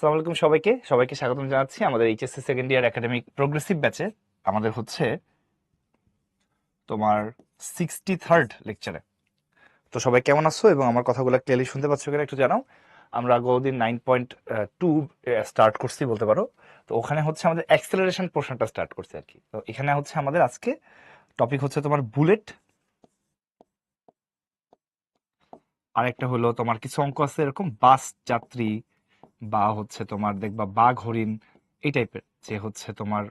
আসসালামু আলাইকুম সবাইকে সবাইকে স্বাগতম জানাচ্ছি আমাদের HSC second year academic progressive ব্যাচে। আমাদের হচ্ছে তোমার 63rd লেকচারে। তো সবাই কেমন আছো এবং আমার কথাগুলো ক্লিয়ারলি শুনতে পাচ্ছ কিনা একটু জানাও। আমরা গতদিন 9.2 স্টার্ট করছি বলতে পারো। তো ওখানে হচ্ছে আমাদের অ্যাক্সেলারেশন পোর্শনটা স্টার্ট করছি আর কি। তো এখানে হচ্ছে আমাদের আজকে টপিক হচ্ছে তোমার বুলেট, আর একটা হলো তোমার কিছু অঙ্ক আছে এরকম বাস যাত্রী বা হচ্ছে তোমার দেখবা বাঘ হরিণ, এই টাইপের যে হচ্ছে তোমার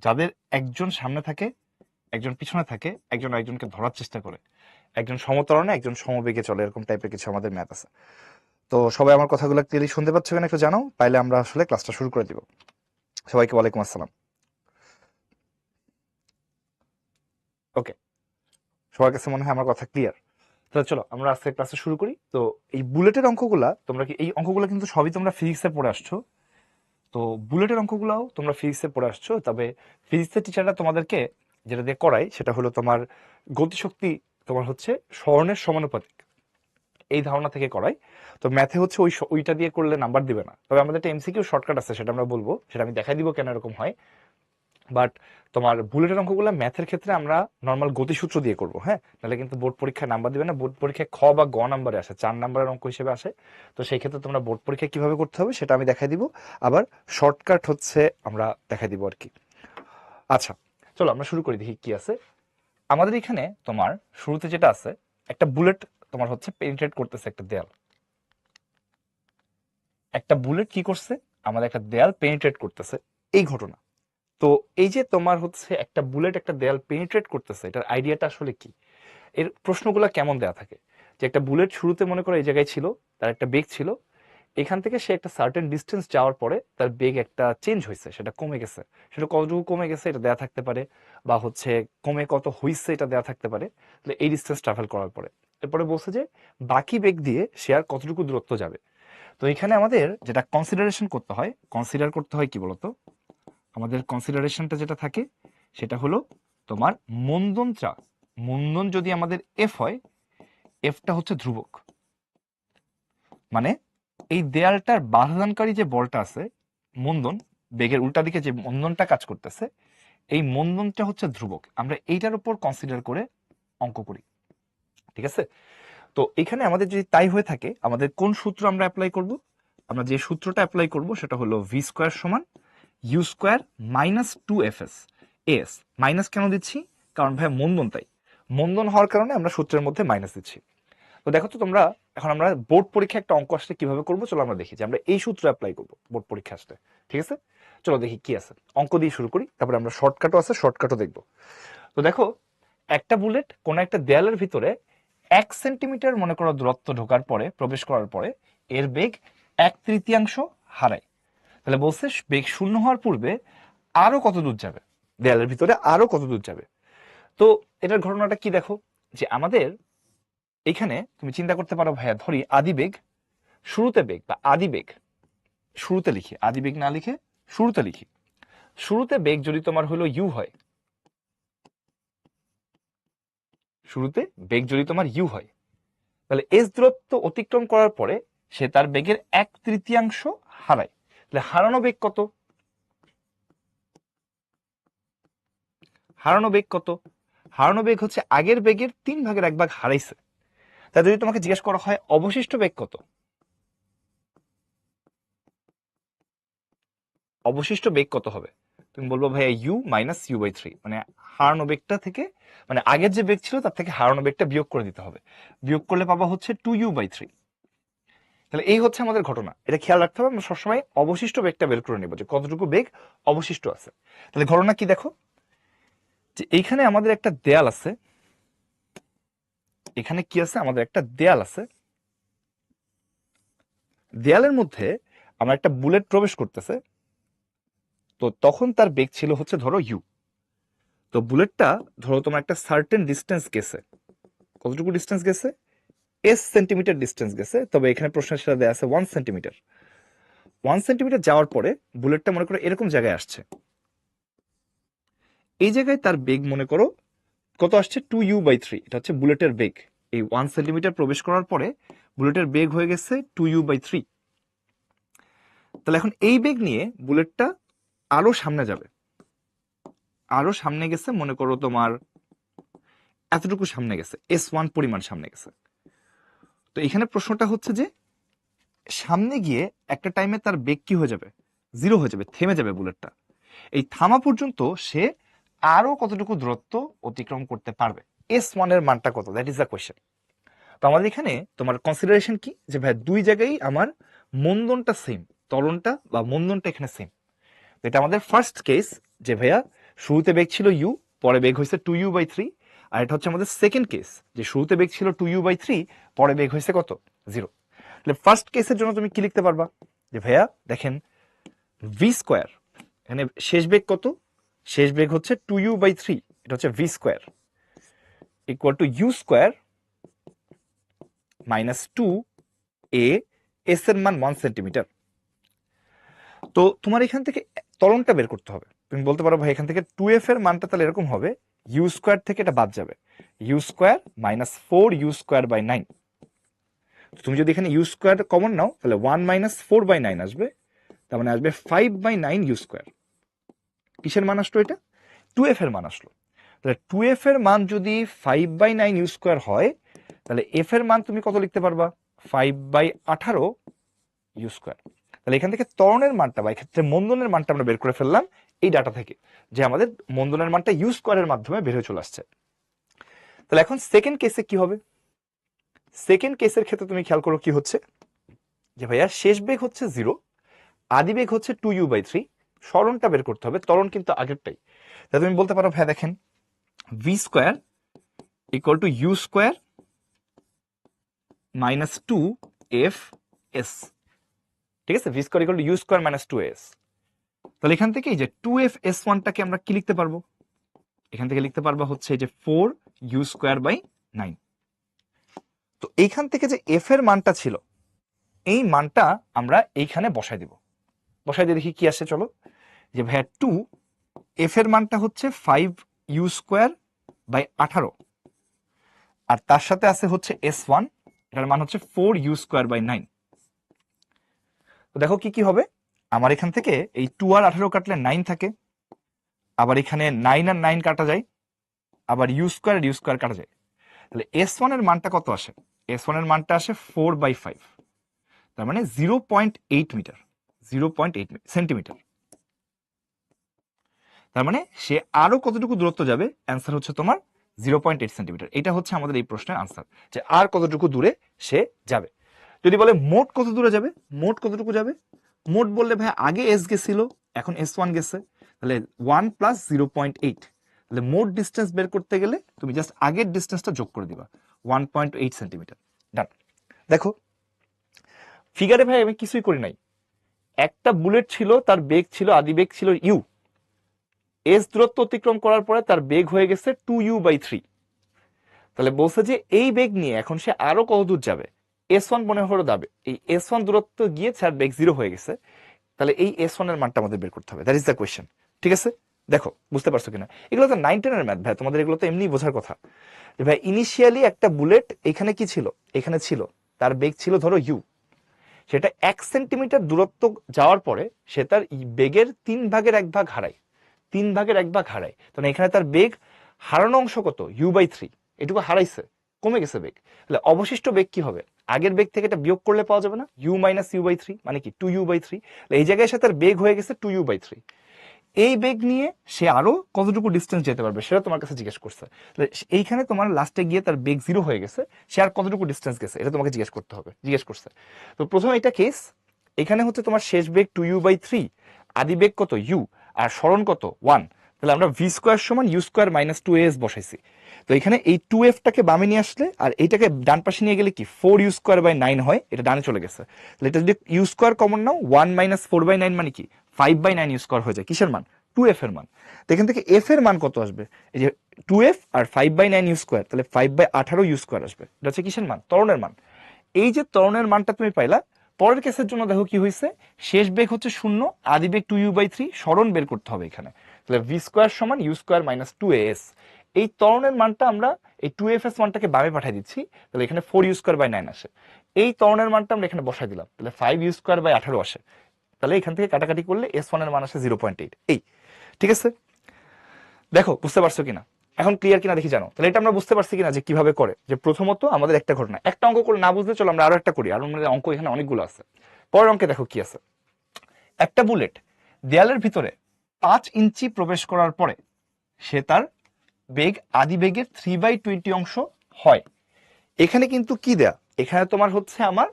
যাদের একজন সামনে থাকে, একজন পিছনে থাকে, একজন একজনকে ধরার চেষ্টা করে, একজন সমতরণে একজন সমবেগে চলে, এরকম টাইপের কিছু আমাদের ম্যাথ আছে। তো সবাই আমার কথাগুলো ক্লিয়ারলি শুনতে পাচ্ছ কিনা একটু জানাও, পাইলে আমরা আসলে ক্লাসটা শুরু করে দিব। সবাইকে ওয়ালাইকুম আসসালাম। ওকে, সবার কাছে মনে হয় আমার কথা ক্লিয়ার। তো চলো আমরা আজকে ক্লাসটা শুরু করি। তো এই বুলেটের অঙ্কগুলা তোমরা কি এই অঙ্কগুলো কিন্তু সবই তোমরা ফিজিক্সে পড়ে আসছো। তো বুলেটের অঙ্কগুলাও তোমরা ফিজিক্সে পড়ে আসছো, তবে ফিজিক্সের টিচাররা তোমাদেরকে যেটা দিয়ে করায় সেটা হলো তোমার গতিশক্তি, তোমার হচ্ছে স্বর্ণের সমানুপাতিক, এই ধারণা থেকে করাই। তো ম্যাথে হচ্ছে ওইটা দিয়ে করলে নাম্বার দিবে না, তবে আমাদের একটা এমসিকিউ শর্টকাট আছে, সেটা আমরা বলবো, সেটা আমি দেখাই দিব কেন এরকম হয়। বাট তোমার বুলেটের অঙ্কগুলো ম্যাথের ক্ষেত্রে আমরা নর্মাল গতিসূত্র দিয়ে করবো, হ্যাঁ, নাহলে কিন্তু বোর্ড পরীক্ষায় নাম্বার দিবে না। বোর্ড পরীক্ষায় খ বা গ নাম্বারে আসে, 4 নাম্বারের অঙ্ক হিসেবে আসে। তো সেই ক্ষেত্রে তোমরা বোর্ড পরীক্ষায় কিভাবে করতে হবে সেটা আমি দেখাই দিব, আবার শর্টকাট হচ্ছে আমরা দেখাই দিব আর কি। আচ্ছা, চলো আমরা শুরু করি, দেখি কি আছে আমাদের এখানে। তোমার শুরুতে যেটা আছে, একটা বুলেট তোমার হচ্ছে পেনিট্রেট করতেছে একটা দেয়াল। একটা বুলেট কি করছে, আমাদের একটা দেয়াল পেনিট্রেট করতেছে, এই ঘটনা। তো এই যে তোমার হচ্ছে একটা বুলেট একটা দেয়াল পেনিট্রেট করতেছে, এটার আইডিয়াটা আসলে কি? এর প্রশ্নগুলো কেমন দেয়া থাকে যে একটা বুলেট শুরুতে মনে করো এই জায়গায় ছিল, তার একটা বেগ ছিল, এখান থেকে সে একটা সার্টেন ডিস্টেন্স যাওয়ার পরে তার বেগ একটা চেঞ্জ হয়েছে, সেটা কমে গেছে। সেটা কতটুকু কমে গেছে এটা দেয়া থাকতে পারে, বা হচ্ছে কমে কত হইছে এটা দেয়া থাকতে পারে। তাহলে এই ডিস্টেন্স ট্রাভেল করার পরে এরপরে বলছে যে বাকি বেগ দিয়ে সে আর কতটুকু দূরত্ব যাবে। তো এখানে আমাদের যেটা কনসিডারেশন করতে হয়, কনসিডার করতে হয় কি বলতো, আমাদের কনসিডারেশনটা যেটা থাকে সেটা হলো তোমার মন্দন চাপ। মন্দন যদি আমাদের এফ হয়, এফটা হচ্ছে ধ্রুবক, মানে এই দেয়ালটার বাধাদানকারী যে বলটা আছে, মন্দন, বেগের উল্টা দিকে যে মন্দনটা কাজ করতেছে, এই মন্দনটা হচ্ছে ধ্রুবক। আমরা এইটার উপর কনসিডার করে অঙ্ক করি, ঠিক আছে? তো এখানে আমাদের যদি তাই হয়ে থাকে, আমাদের কোন সূত্র আমরা অ্যাপ্লাই করব? আমরা যে সূত্রটা অ্যাপ্লাই করব সেটা হলো ভি স্কোয়ার সমান U square minus 2 F S. S minus কেন দিচ্ছি? কারণ ভাই মন্দন, তাই মন্দন হওয়ার কারণে আমরা সূত্রের মধ্যে মাইনাস দিচ্ছি। তো দেখো তো তোমরা, এখন আমরা বোর্ড পরীক্ষা একটা অঙ্ক আসলে কিভাবে করবো, চলো আমরা দেখি যে আমরা এই সূত্র অ্যাপ্লাই করবো বোর্ড পরীক্ষা আসলে। ঠিক আছে, চলো দেখি কি আছে। অঙ্ক দিয়ে শুরু করি, তারপরে আমরা শর্টকাটও আছে, শর্টকাটও দেখবো। তো দেখো, একটা বুলেট কোন একটা দেয়ালের ভিতরে 1 সেন্টিমিটার মনে করো দূরত্ব ঢোকার পরে, প্রবেশ করার পরে এর বেগ 1/3 হারায়। তাহলে বলছে বেগ শূন্য হওয়ার পূর্বে আরো কত দূর যাবে, দেয়ালের ভিতরে আরো কত দূর যাবে। তো এটার ঘটনাটা কি দেখো, যে আমাদের এখানে তুমি চিন্তা করতে পারো, ভাইয়া ধরি আদিবেগ, শুরুতে বেগ বা আদিবেগ, শুরুতে লিখি, আদিবেগ না লিখে শুরুতে লিখি। শুরুতে বেগ যদি তোমার হলো ইউ হয়, শুরুতে বেগ যদি তোমার ইউ হয়, তাহলে এস দূরত্ব অতিক্রম করার পরে সে তার বেগের 1/3 হারায়। তাহলে হারানো বেগ কত? হারানো বেগ কত? হারানো বেগ হচ্ছে আগের বেগের 3/1 হারাইছে। তাই যদি তোমাকে জিজ্ঞেস করা হয় অবশিষ্ট বেগ কত, অবশিষ্ট বেগ কত হবে, তুমি বলবো ভাইয়া ইউ মাইনাস ইউ/3, মানে হারানো বেগটা থেকে, মানে আগের যে বেগ ছিল তার থেকে হারানো বেগটা বিয়োগ করে দিতে হবে। বিয়োগ করলে পাবা হচ্ছে 2u/3। তাহলে এই হচ্ছে আমাদের ঘটনা, এটা খেয়াল রাখতে হবে। আমরা সবসময় অবশিষ্ট বেগটা বের করে নেব, যে কতটুকু বেগ অবশিষ্ট আছে। তাহলে ঘটনা কি দেখো, যে এইখানে আমাদের একটা দেয়াল আছে, এখানে কি আছে, আমাদের একটা দেয়াল আছে, দেয়ালের মধ্যে আমার একটা বুলেট প্রবেশ করতেছে। তো তখন তার বেগ ছিল হচ্ছে ধরো ইউ। তো বুলেটটা ধরো তোমার একটা সার্টেন ডিস্টেন্স গেছে, কতটুকু ডিস্টেন্স গেছে, এস সেন্টিমিটার ডিস্টেন্স গেছে, তবে এখানে প্রশ্নের সাথে দেওয়া আছে 1 সেন্টিমিটার। 1 সেন্টিমিটার যাওয়ার পরে বুলেটটা মনে করো এরকম জায়গায় আসছে, এই জায়গায় তার বেগ মনে করো কত আসছে, 2u/3, এটা হচ্ছে বুলেটের বেগ। এই 1 সেন্টিমিটার প্রবেশ করার পরে বুলেটের বেগ হয়ে গেছে 2u/3। তাহলে এখন এই বেগ নিয়ে বুলেটটা আরো সামনে যাবে, আরো সামনে গেছে, মনে করো তোমার এতটুকু সামনে গেছে, S1 পরিমাণ সামনে গেছে। তো এখানে প্রশ্নটা হচ্ছে যে সামনে গিয়ে একটা টাইমে তার বেগ কি হয়ে যাবে, 0 হয়ে যাবে, থেমে যাবে বুলেটটা। এই থামা পর্যন্ত সে আরো কতটুকু দূরত্ব অতিক্রম করতে পারবে, S1 এর মানটা কত, দ্যাট ইজ দ্য কোয়েশ্চেন। তো আমাদের এখানে তোমার কনসিডারেশন কি, যে ভাই দুই জায়গায় আমার মন্দনটা সেম, ত্বরণটা বা মন্দনটা এখানে সেম। এটা আমাদের ফার্স্ট কেস, যে ভাইয়া শুরুতে বেগ ছিল u, পরে বেগ হয়েছে 2u/3। আর এটা হচ্ছে আমাদের সেকেন্ড কেস, যে শুরুতে বেগ ছিল 2u/3, পরে বেগ হয়েছে কত, 0। তাহলে ফার্স্ট কেসের জন্য তুমি কি লিখতে পারবা, যে ভাইয়া দেখেন ভি স্কোয়ার, এখানে শেষ বেগ কত, শেষ বেগ হচ্ছে 2u/3, এটা হচ্ছে V square equal to U square minus 2a, S এর মান 1 সেন্টিমিটার। তো তোমার এখান থেকে ত্বরণটা বের করতে হবে। তুমি বলতে পারো ভাই এখান থেকে 2f এর মানটা তাহলে এরকম হবে, ইউ স্কোয়ার থেকে এটা বাদ যাবে, ইউ স্কোয়ার মাইনাস 4u²/9। তুমি যদি এখানে ইউ স্কোয়ার কমন নাও তাহলে 1 মাইনাস 4/9 আসবে, তার মানে আসবে 5/9u²। কিসের মান আসলো, এটা 2f এর মান আসলো। তাহলে 2f এর মান যদি 5/9u² হয়, তাহলে f এর মান তুমি কত লিখতে পারবা, 5/18u²। তাহলে এখান থেকে ত্বরণের মানটা বা এক্ষেত্রে মন্দনের মানটা আমরা বের করে ফেললাম এই ডাটা থেকে, যে আমাদের মন্দনের মানটা u² মাধ্যমে বের হয়ে চলে আসছে। তাহলে এখন সেকেন্ড কেসে কি হবে, সেকেন্ড কেসের ক্ষেত্রে তুমি খেয়াল করো কি হচ্ছে, যে ভাইয়া শেষ বেগ হচ্ছে 0, আদি বেগ হচ্ছে 2u/3, সরণটা বের করতে হবে, ত্বরণ কিন্তু আগেরটাই। তাহলে তুমি বলতে পারো ভাইয়া দেখেন V square equal to U square minus 2f(s), ঠিক আছে, V square equal to U square minus 2s। তাহলে এখান থেকে এই যে 2f(s1)টাকে আমরা কি লিখতে পারবো, এখান থেকে লিখতে পারবো হচ্ছে এই যে 4u²/9। তো এইখান থেকে যে f এর মানটা ছিল, এই মানটা আমরা এইখানে বসাই দিব, বসাই দিয়ে দেখি কি আসে, চলো। যে ভাইয়া 2, f এর মানটা হচ্ছে 5u²/18, আর তার সাথে আছে হচ্ছে s1, এটার মান হচ্ছে 4u²/9। তো দেখো কি কি হবে, আমার এখান থেকে এই 2 আর 18 কাটলে 9 থাকে, আবার এখানে 9 আর 9 কাটা যায়, আবার u² আর u² কাটা যায়। তাহলে s1 এর মানটা কত আসে, s1 এর মানটা আসে 4/5, তার মানে 0.8 মিটার, 0.8 সেন্টিমিটার। তার মানে সে আরো কতটুকু দূরত্ব যাবে, অ্যান্সার হচ্ছে তোমার 0.8 সেন্টিমিটার। এটা হচ্ছে আমাদের এই প্রশ্নের আনসার, যে আর কতটুকু দূরে সে যাবে। যদি বলে মোট কত দূরে যাবে, মোট কতটুকু যাবে, মোট বললে ভাই আগে এস গেছিল, এখন s1 গেছে, তাহলে 1 প্লাস 0.8, তাহলে মোট ডিস্টেন্স বের করতে গেলে তুমি জাস্ট আগের ডিস্টেন্সটা যোগ করে দিবা, 1.8 সেন্টিমিটার। ডান। দেখো ফিগারে ভাই আমি কিছুই করি নাই, একটা বুলেট ছিল, তার বেগ ছিল, আদি বেগ ছিল ইউ, এস দূরত্ব অতিক্রম করার পরে তার বেগ হয়ে গেছে 2u/3। তাহলে বলছে যে এই বেগ নিয়ে এখন সে আরো কত দূর যাবে, s1 মনে হলো যাবে, এই s1 দূরত্ব গিয়ে তার বেগ 0 হয়ে গেছে, তাহলে এই s1 এর মানটা আমাদের বের করতে হবে, দ্যাট ইজ দ্য কোয়েশ্চেন। ঠিক আছে, দেখো বুঝতে পারছো কিনা, এগুলো তো 9-10 এর ম্যাথ ভাই, তোমাদের এগুলো তো এমনি বোঝার কথা। যে ভাই ইনিশিয়ালি একটা বুলেট এখানে কি ছিল, এখানে ছিল, তার বেগ ছিল ধরো ইউ, সেটা 1 সেন্টিমিটার দূরত্ব যাওয়ার পরে সে তার বেগের 3/1 হারায়, 3/1 হারায়। তাহলে এখানে তার বেগ হারানো অংশ কত, u/3, এটুকু হারাইছে, কমে গেছে বেগ। তাহলে অবশিষ্ট বেগ কি হবে, আগের বেগ থেকে এটা বিয়োগ করলে পাওয়া যাবে না, u মাইনাস u/3 মানে কি 2u/3। এই জায়গায় সে তার বেগ হয়ে গেছে 2u/3, এই বেগ নিয়ে সে আরো কতটুকু ডিস্টেন্স যেতে পারবে সেটা তোমার কাছে জিজ্ঞেস করছে। তাহলে এইখানে তোমার লাস্টে গিয়ে তার বেগ 0 হয়ে গেছে, সে আর কতটুকু ডিস্টেন্স গেছে এটা তোমাকে জিজ্ঞেস করতে হবে, জিজ্ঞেস করছে। তো প্রথমে এটা কেস, এখানে হচ্ছে তোমার শেষ বেগ 2u/3, আদি বেগ কত u, আর সরণ কত 1, তাহলে আমরা ভি স্কোয়ার সমান u² মাইনাস 2as বসাইছি। তো এখানে এই 2f-টাকে বামে নিয়ে আসলে আর এইটাকে ডান পাশে নিয়ে গেলে কি 4u²/9 হয়, এটা ডানে চলে গেছে। তাহলে এটা যদি u² কমন নাও, 1 মাইনাস 4/9 মানে কি 5/9u² হয়ে যায়, কিসের মান, 2f এর মান। তো এখান থেকে f এর মান কত আসবে, এই যে 2f আর 5/9u², তাহলে 5/18u² আসবে, এটা হচ্ছে কিসের মান, ত্বরণের মান। এই যে ত্বরণের মানটা তুমি পাইলা, পরের কেসের জন্য দেখো কি হয়েছে, শেষ বেগ হচ্ছে 0, আদি বেগ 2u/3, সরণ বের করতে হবে এখানে। তাহলে v² সমান u² মাইনাস 2as। এই ত্বরণের মানটা আমরা এই 2fs মানটাকে বামে পাঠিয়ে দিচ্ছি, তাহলে এখানে 4u²/9 আসে। এই ত্বরণের মানটা আমরা এখানে বসাই দিলাম, তাহলে 5u²/18 আসে। তাহলে এখান থেকে কাটাকাটি করলে S1 এর মান আসে 0.8। এই ঠিক আছে, দেখো বুঝতে পারছো কিনা, এখন ক্লিয়ার কিনা দেখি জানো। তাহলে এটা আমরা বুঝতে পারছি কিনা যে কিভাবে করে, যে প্রথমত আমাদের একটা ঘটনা, একটা অঙ্ক করে না বুঝলে চলো আমরা আরো একটা করি, আর আমাদের অঙ্ক এখানে অনেকগুলো আছে। পরের অঙ্কে দেখো কি আছে, একটা বুলেট দেয়ালের ভিতরে 5 ইঞ্চি প্রবেশ করার পরে সে তার বেগ আদি বেগের 3/20 অংশ হয়। এখানে কিন্তু কি দেয়া, এখানে তোমার হচ্ছে আমার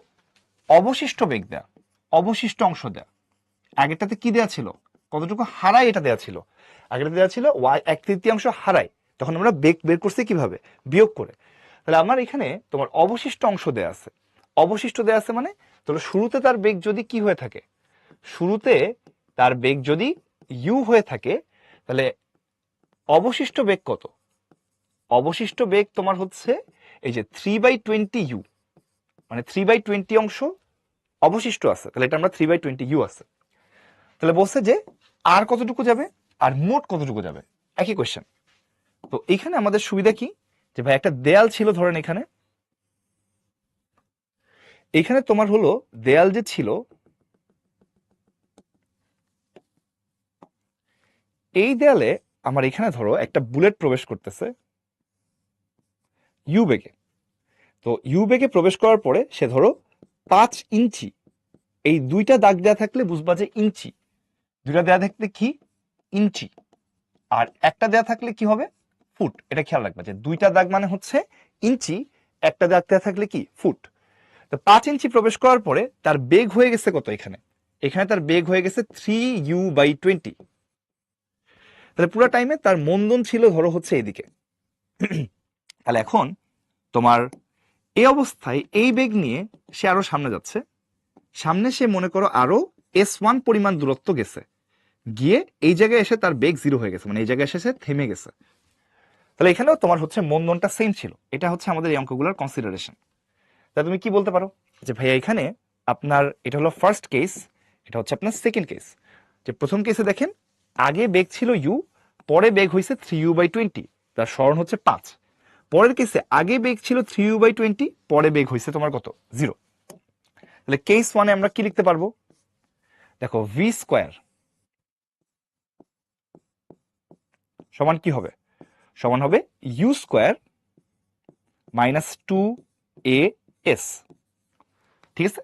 অবশিষ্ট বেগ দেয়া, অবশিষ্ট অংশ দেয়া। আগেরটাতে কি দেয়া ছিল, কতটুকু হারায় এটা দেয়া ছিল, আগেরটা দেয়া ছিল 1/3 হারায়, তখন আমরা বেগ বের করছি কিভাবে, বিয়োগ করে। তাহলে আমার এখানে তোমার অবশিষ্ট অংশ দেয়া আছে, অবশিষ্ট দেয়া আছে মানে তাহলে শুরুতে তার বেগ যদি কি হয়ে থাকে, শুরুতে তার বেগ যদি ইউ হয়ে থাকে, তাহলে অবশিষ্ট বেগ কত, অবশিষ্ট বেগ তোমার হচ্ছে এই যে 3/20 ইউ, মানে 3/20 অংশ অবশিষ্ট আছে, তাহলে এটা আমরা 3/20 ইউ আছে। তাহলে বলছে যে আর কতটুকু যাবে, আর মোট কতটুকু যাবে, একই কোয়েশ্চেন। তো এখানে আমাদের সুবিধা কি, যে ভাই একটা দেয়াল ছিল ধরেন এখানে, এখানে তোমার হলো দেয়াল যে ছিল, এই দেয়ালে আমার এখানে ধরো একটা বুলেট প্রবেশ করতেছে ইউ বেগে। তো ইউ বেগে প্রবেশ করার পরে সে ধরো 5 ইঞ্চি, এই দুইটা দাগ দেয়া থাকলে বুঝবা যে ইঞ্চি, দুইটা দেয়া থাকলে কি ইঞ্চি, আর একটা দেয়া থাকলে কি হবে ফুট। এটা খেয়াল রাখবা যে দুইটা দাগ মানে হচ্ছে ইঞ্চি, একটা দাগ দেয়া থাকলে কি ফুট। তো 5 ইঞ্চি প্রবেশ করার পরে তার বেগ হয়ে গেছে কত, এখানে এখানে তার বেগ হয়ে গেছে 3u/20। তাহলে পুরো টাইমে তার মন্দন ছিল ধরো হচ্ছে এইদিকে। তাহলে এখন তোমার এই অবস্থায় এই বেগ নিয়ে সে আরো সামনে যাচ্ছে, সামনে সে মনে করো আরো S1 পরিমাণ দূরত্ব গেছে, গিয়ে এই জায়গায় এসে তার বেগ 0 হয়ে গেছে, মানে এই জায়গায় এসে সে থেমে গেছে। তাহলে এখানেও তোমার হচ্ছে মন্দনটা সেম ছিল। এটা হচ্ছে আমাদের এই অঙ্কগুলোর কনসিডারেশন। তা তুমি কি বলতে পারো যে ভাইয়া এখানে আপনার এটা হলো ফার্স্ট কেস, এটা হচ্ছে আপনার সেকেন্ড কেস। যে প্রথম কেসে দেখেন আগে বেগ ছিল ইউ, পরে বেগ হয়েছে 3u/20, তার স্মরণ হচ্ছে 5। পরের কেসে আগে বেগ ছিল 3u/20, পরে বেগ হয়েছে তোমার কত 0। তাহলে কেস ওয়ানে আমরা কি লিখতে পারবো, দেখো ভি স্কোয়ার সমান কি হবে, সমান হবে ইউ স্কোয়ার -2as। ঠিক আছে,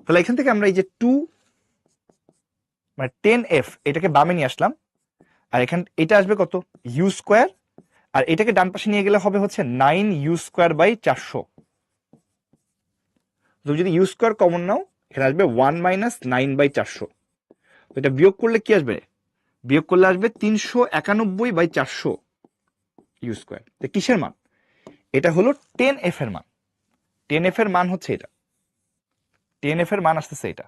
তাহলে এখান থেকে আমরা এই যে 2 মানে 10f এটাকে বামে নিয়ে আসলাম, আর এখান এটা আসবে কত ইউ স্কোয়ার, আর এটাকে ডান পাশে নিয়ে গেলে হবে হচ্ছে 9u²/400। তুমি যদি ইউ স্কোয়ার কমন নাও এখানে আসবে 1 - 9/400। তো এটা বিয়োগ করলে কি আসবে, বিয়োগ করলে আসবে 391/400 ইউ স্কোয়ার। তো কিসের মান, এটা হলো 10f এর মান, 10f এর মান হচ্ছে এটা, 10f এর মান আসতেছে এটা।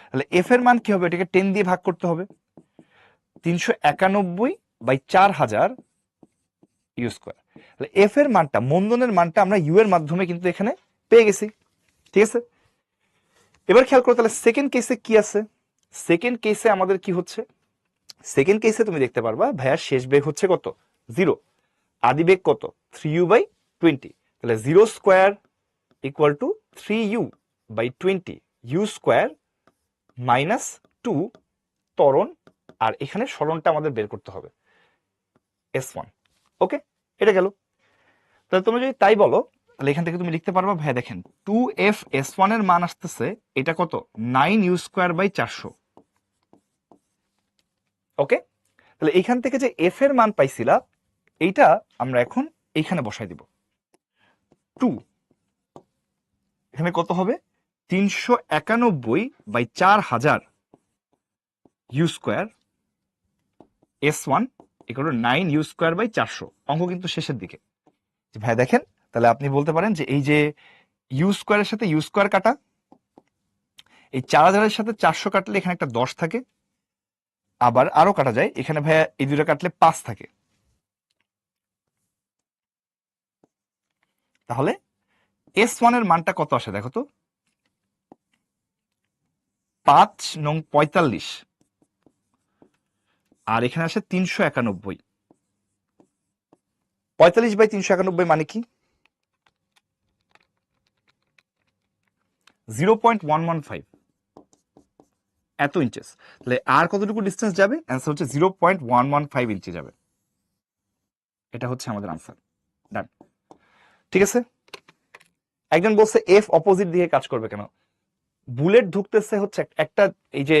তাহলে f এর মান কি হবে, এটাকে 10 দিয়ে ভাগ করতে হবে, 391/4000 ইউ স্কোয়ার। তাহলে এফ এর মানটা, মন্দনের মানটা আমরা ইউ এর মাধ্যমে কিন্তু এখানে পেয়ে গেছি। ঠিক আছে, এবার খেয়াল করো তাহলে সেকেন্ড কেসে কি আছে। সেকেন্ড কেসে আমাদের কি হচ্ছে, সেকেন্ড কেসে তুমি দেখতে পারবা ভাইয়ার শেষ বেগ হচ্ছে কত 0, আদি বেগ কত 3u/20। তাহলে 0 square equal to 3u/20 U square -2 ত্বরণ, আর এখানে সরণটা আমাদের বের করতে হবে S1। ওকে, এটা গেল। তাহলে তুমি যদি তাই বলো তাহলে এখান থেকে তুমি লিখতে পারবা ভাই দেখেন 2f(s1) এর মান আসতেছে এটা কত 9u²/400। ওকে, তাহলে এখান থেকে যে f এর মান পাইছিলা এইটা আমরা এখন এইখানে বসাই দিব 2, এখানে কত হবে 391/4000 ইউ স্কোয়ার S1 = 9u²/400। অঙ্ক কিন্তু শেষের দিকে। ভাই দেখেন তাহলে আপনি বলতে পারেন যে এই যে ইউ স্কোয়ারের সাথে ইউ স্কোয়ার কাটা, এই 4000-এর সাথে 400 কাটলে এখানে একটা 10 থাকে, আবার আরো কাটা যায়, এখানে ভাইয়া এই দুটো কাটলে 5 থাকে। তাহলে S1 এর মানটা কত আসে দেখো তো, 5×9=45, আর এখানে আসে 391। 45/391 মানে কি 0.115। এত ইঞ্চেস। তাহলে আর কতটুকু ডিস্টেন্স যাবে? অ্যান্সার হচ্ছে 0.115 ইঞ্চি যাবে। এটা হচ্ছে আমাদের আনসার। ডান। ঠিক আছে। একজন বলছে এফ অপোজিট দিকে কাজ করবে কেন? বুলেট ঢুকতেছে হচ্ছে একটা, এই যে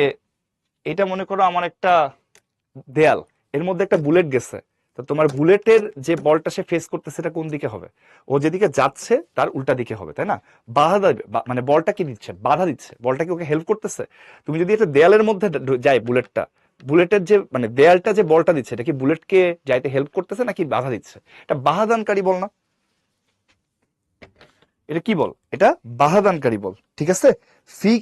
এটা মনে করো আমার একটা দেয়াল, এর মধ্যে একটা বুলেট গেছে, তো তোমার বুলেটের যে বলটা সে ফেস করতেছে সেটা কোন দিকে হবে? ও যেদিকে যাচ্ছে তার উল্টা দিকে হবে, তাই না? বাধা দেবে, মানে বলটা কি দিচ্ছে? বাধা দিচ্ছে। বলটা কি ওকে হেল্প করতেছে? তুমি যদি একটা দেয়ালের মধ্যে যায় বুলেটটা, বুলেটের যে মানে দেয়ালটা যে বলটা দিচ্ছে, এটা কি বুলেটকে যাইতে হেল্প করতেছে নাকি বাধা দিচ্ছে? এটা বাধাদানকারী বল না? এটা কি বল? এটা বাধাদানকারী বল। ঠিক আছে। ফি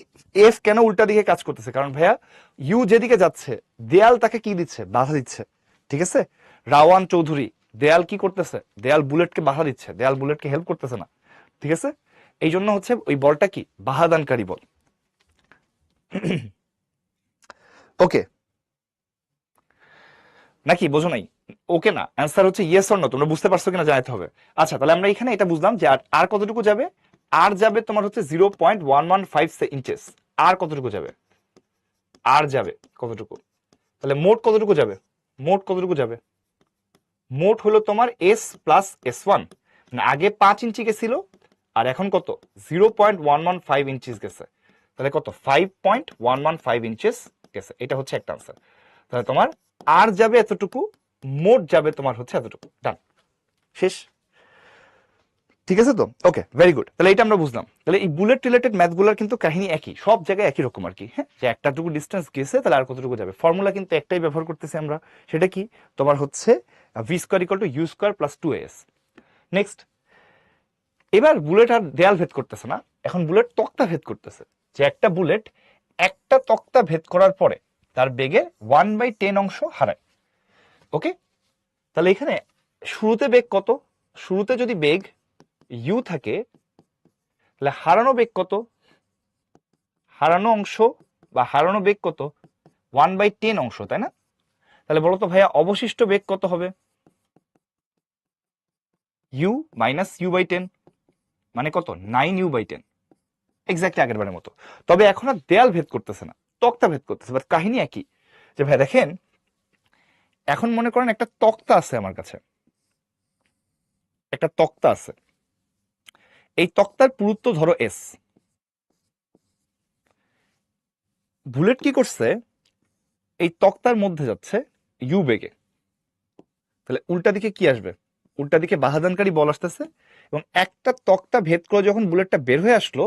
এফ কেন উল্টা দিকে কাজ করতেছে? কারণ ভাইয়া ইউ যেদিকে যাচ্ছে দেয়াল তাকে কি দিচ্ছে? বাধা দিচ্ছে। ঠিক আছে। রাওয়ান চৌধুরী, দেয়াল কি করতেছে? দেয়াল বুলেটকে বাধা দিচ্ছে, দেয়াল বুলেটকে হেল্প করতেছে না। ঠিক আছে। এই জন্য হচ্ছে ওই বলটা কি? বাধাদানকারী বল। ওকে নাকি বোঝো নাই? ওকে না, অ্যান্সার হচ্ছে ইয়েস অর নো। তোমরা বুঝতে পারছো কিনা জানাতে হবে। আচ্ছা, তাহলে আমরা এখানে এটা বুঝলাম যে আর কতটুকু যাবে? আর যাবে তোমার হচ্ছে 0.115 ইঞ্চেস। আর কতটুকু যাবে? আর যাবে কতটুকু? তাহলে মোট কতটুকু যাবে? মোট কতটুকু যাবে? মোট হলো তোমার S+S1, মানে আগে 5 ইঞ্চি গেছিল, আর এখন কত? 0.115 ইঞ্চিস গেছে। তাহলে কত? 5.115 ইঞ্চেস গেছে। এটা হচ্ছে একটা আনসার। তাহলে তোমার আর যাবে এতটুকু, মোট যাবে তোমার হচ্ছে এতটুকু। ডান। শেষ। ঠিক আছে তো? ওকে, ভেরি গুড। তাহলে এটা আমরা বুঝলাম। তাহলে এই বুলেট রিলেটেড ম্যাথগুলোর কিন্তু কাহিনী একই, সব জায়গায় একই রকম আর কি। হ্যাঁ, যে একটাটুকু ডিস্টেন্স গেছে তাহলে আর কতটুকু যাবে, ফর্মুলা কিন্তু একটাই ব্যবহার করতেছি আমরা। সেটা কি? তোমার হচ্ছে v²= u² + 2as। নেক্সট, এবার বুলেট আর দেয়াল ভেদ করতেছে না, এখন বুলেট তক্তা ভেদ করতেছে। যে একটা বুলেট একটা তক্তা ভেদ করার পরে তার বেগে 1/10 অংশ হারায়। ওকে। তাহলে এখানে শুরুতে বেগ কত? শুরুতে যদি বেগ ইউ থাকে, তাহলে হারানো বেগ কত? হারানো অংশ বা হারানো বেগ কত? 1/10 অংশ, তাই না? তাহলে বলো তো ভাইয়া অবশিষ্ট বেগ কত হবে? u - u/10, মানে কত? 9u/10। এক্স্যাক্টলি আগের বারের মতো। তবে এখন আর দেয়াল ভেদ করতেছে না, তক্তা ভেদ করতেছে। বাট কাহিনী একই। যে ভাই দেখেন, এখন মনে করেন একটা তক্তা আছে আমার কাছে, একটা তক্তা আছে। এই তক্তার পুরুত্ব ধরো এস। বুলেট কি করছে? এই তক্তার মধ্যে যাচ্ছে ইউ বেগে। তাহলে উল্টা দিকে কি আসবে? উল্টা দিকে বাধাদানকারী বল আসতেছে, এবং একটা তক্তা ভেদ করে যখন বুলেটটা বের হয়ে আসলো,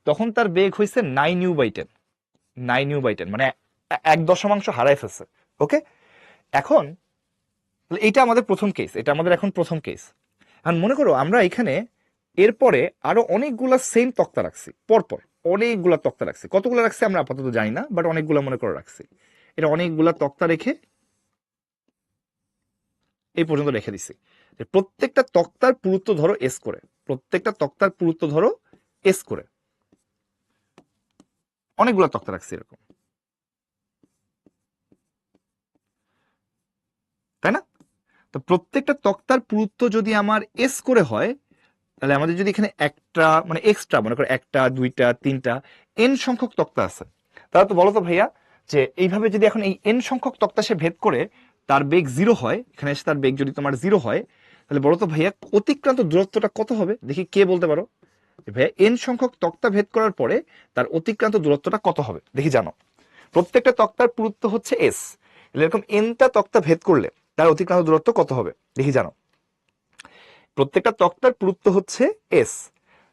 তখন তার বেগ হয়েছে 9u/10। 9u/10 মানে 1 দশমাংশ হারায় ফেলছে। ওকে। এখন এইটা আমাদের প্রথম কেস, এটা আমাদের এখন প্রথম কেস। এখন মনে করো আমরা এখানে এরপরে আরো অনেকগুলা সেম তক্তা রাখছি, পরপর অনেকগুলা তক্তা রাখছি। কতগুলো রাখছি আমরা আপাতত জানি না, বাট অনেকগুলা মনে করে রাখছি। এটা অনেকগুলা তক্তা রেখে এই পর্যন্ত রেখে দিছি। যে প্রত্যেকটা তক্তার পুরুত্ব ধরো এস করে, প্রত্যেকটা তক্তার পুরুত্ব ধরো এস করে। অনেকগুলো তক্তা রাখছি এরকম, তাই না? তো প্রত্যেকটা তক্তার পুরুত্ব যদি আমার এস করে হয়, তাহলে আমাদের যদি এখানে একটা মানে এক্সট্রা মনে করো একটা দুইটা তিনটা এন সংখ্যক তক্তা আছে, তাহলে তো বলো তো ভাইয়া, যে এইভাবে যদি এখন এই এন সংখ্যক তক্তা সে ভেদ করে তার বেগ 0 হয়, এখানে এসে তার বেগ যদি তোমার 0 হয়, তাহলে বলো তো ভাইয়া অতিক্রান্ত দূরত্বটা কত হবে? দেখি কে বলতে পারো। ভাইয়া এন সংখ্যক তক্তা ভেদ করার পরে তার অতিক্রান্ত দূরত্বটা কত হবে দেখি জানো? প্রত্যেকটা তক্তার পুরুত্ব হচ্ছে এস, এরকম এনটা তক্তা ভেদ করলে তার অতিক্রান্ত দূরত্ব কত হবে দেখি জানো? প্রত্যেকটা তক্তার পুরুত্ব হচ্ছে এস,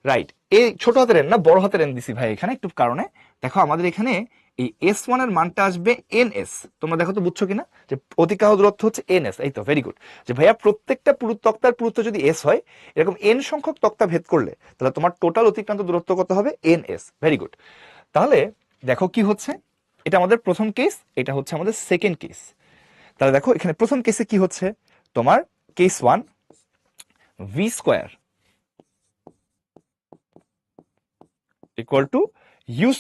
রাইট? এই ছোট হাতের এন না বড় হাতের এন দিছি ভাই এখানে একটু কারণে। দেখো আমাদের এখানে এই S1 এর মানটা আসবে NS। তোমরা দেখো তো বুঝছো কিনা যে অতিক্রান্ত দূরত্ব হচ্ছে NS। এই তো, ভেরি গুড। যে ভাইয়া প্রত্যেকটা তক্তার পুরুত্ব যদি এস হয়, এরকম এন সংখ্যক তক্তা ভেদ করলে তাহলে তোমার টোটাল অতিক্রান্ত দূরত্ব কত হবে? NS। Very good. তাহলে দেখো কি হচ্ছে, এটা আমাদের প্রথম কেস, এটা হচ্ছে আমাদের সেকেন্ড কেস। তাহলে দেখো এখানে প্রথম কেসে কি হচ্ছে, তোমার case 1 v² equal to u² -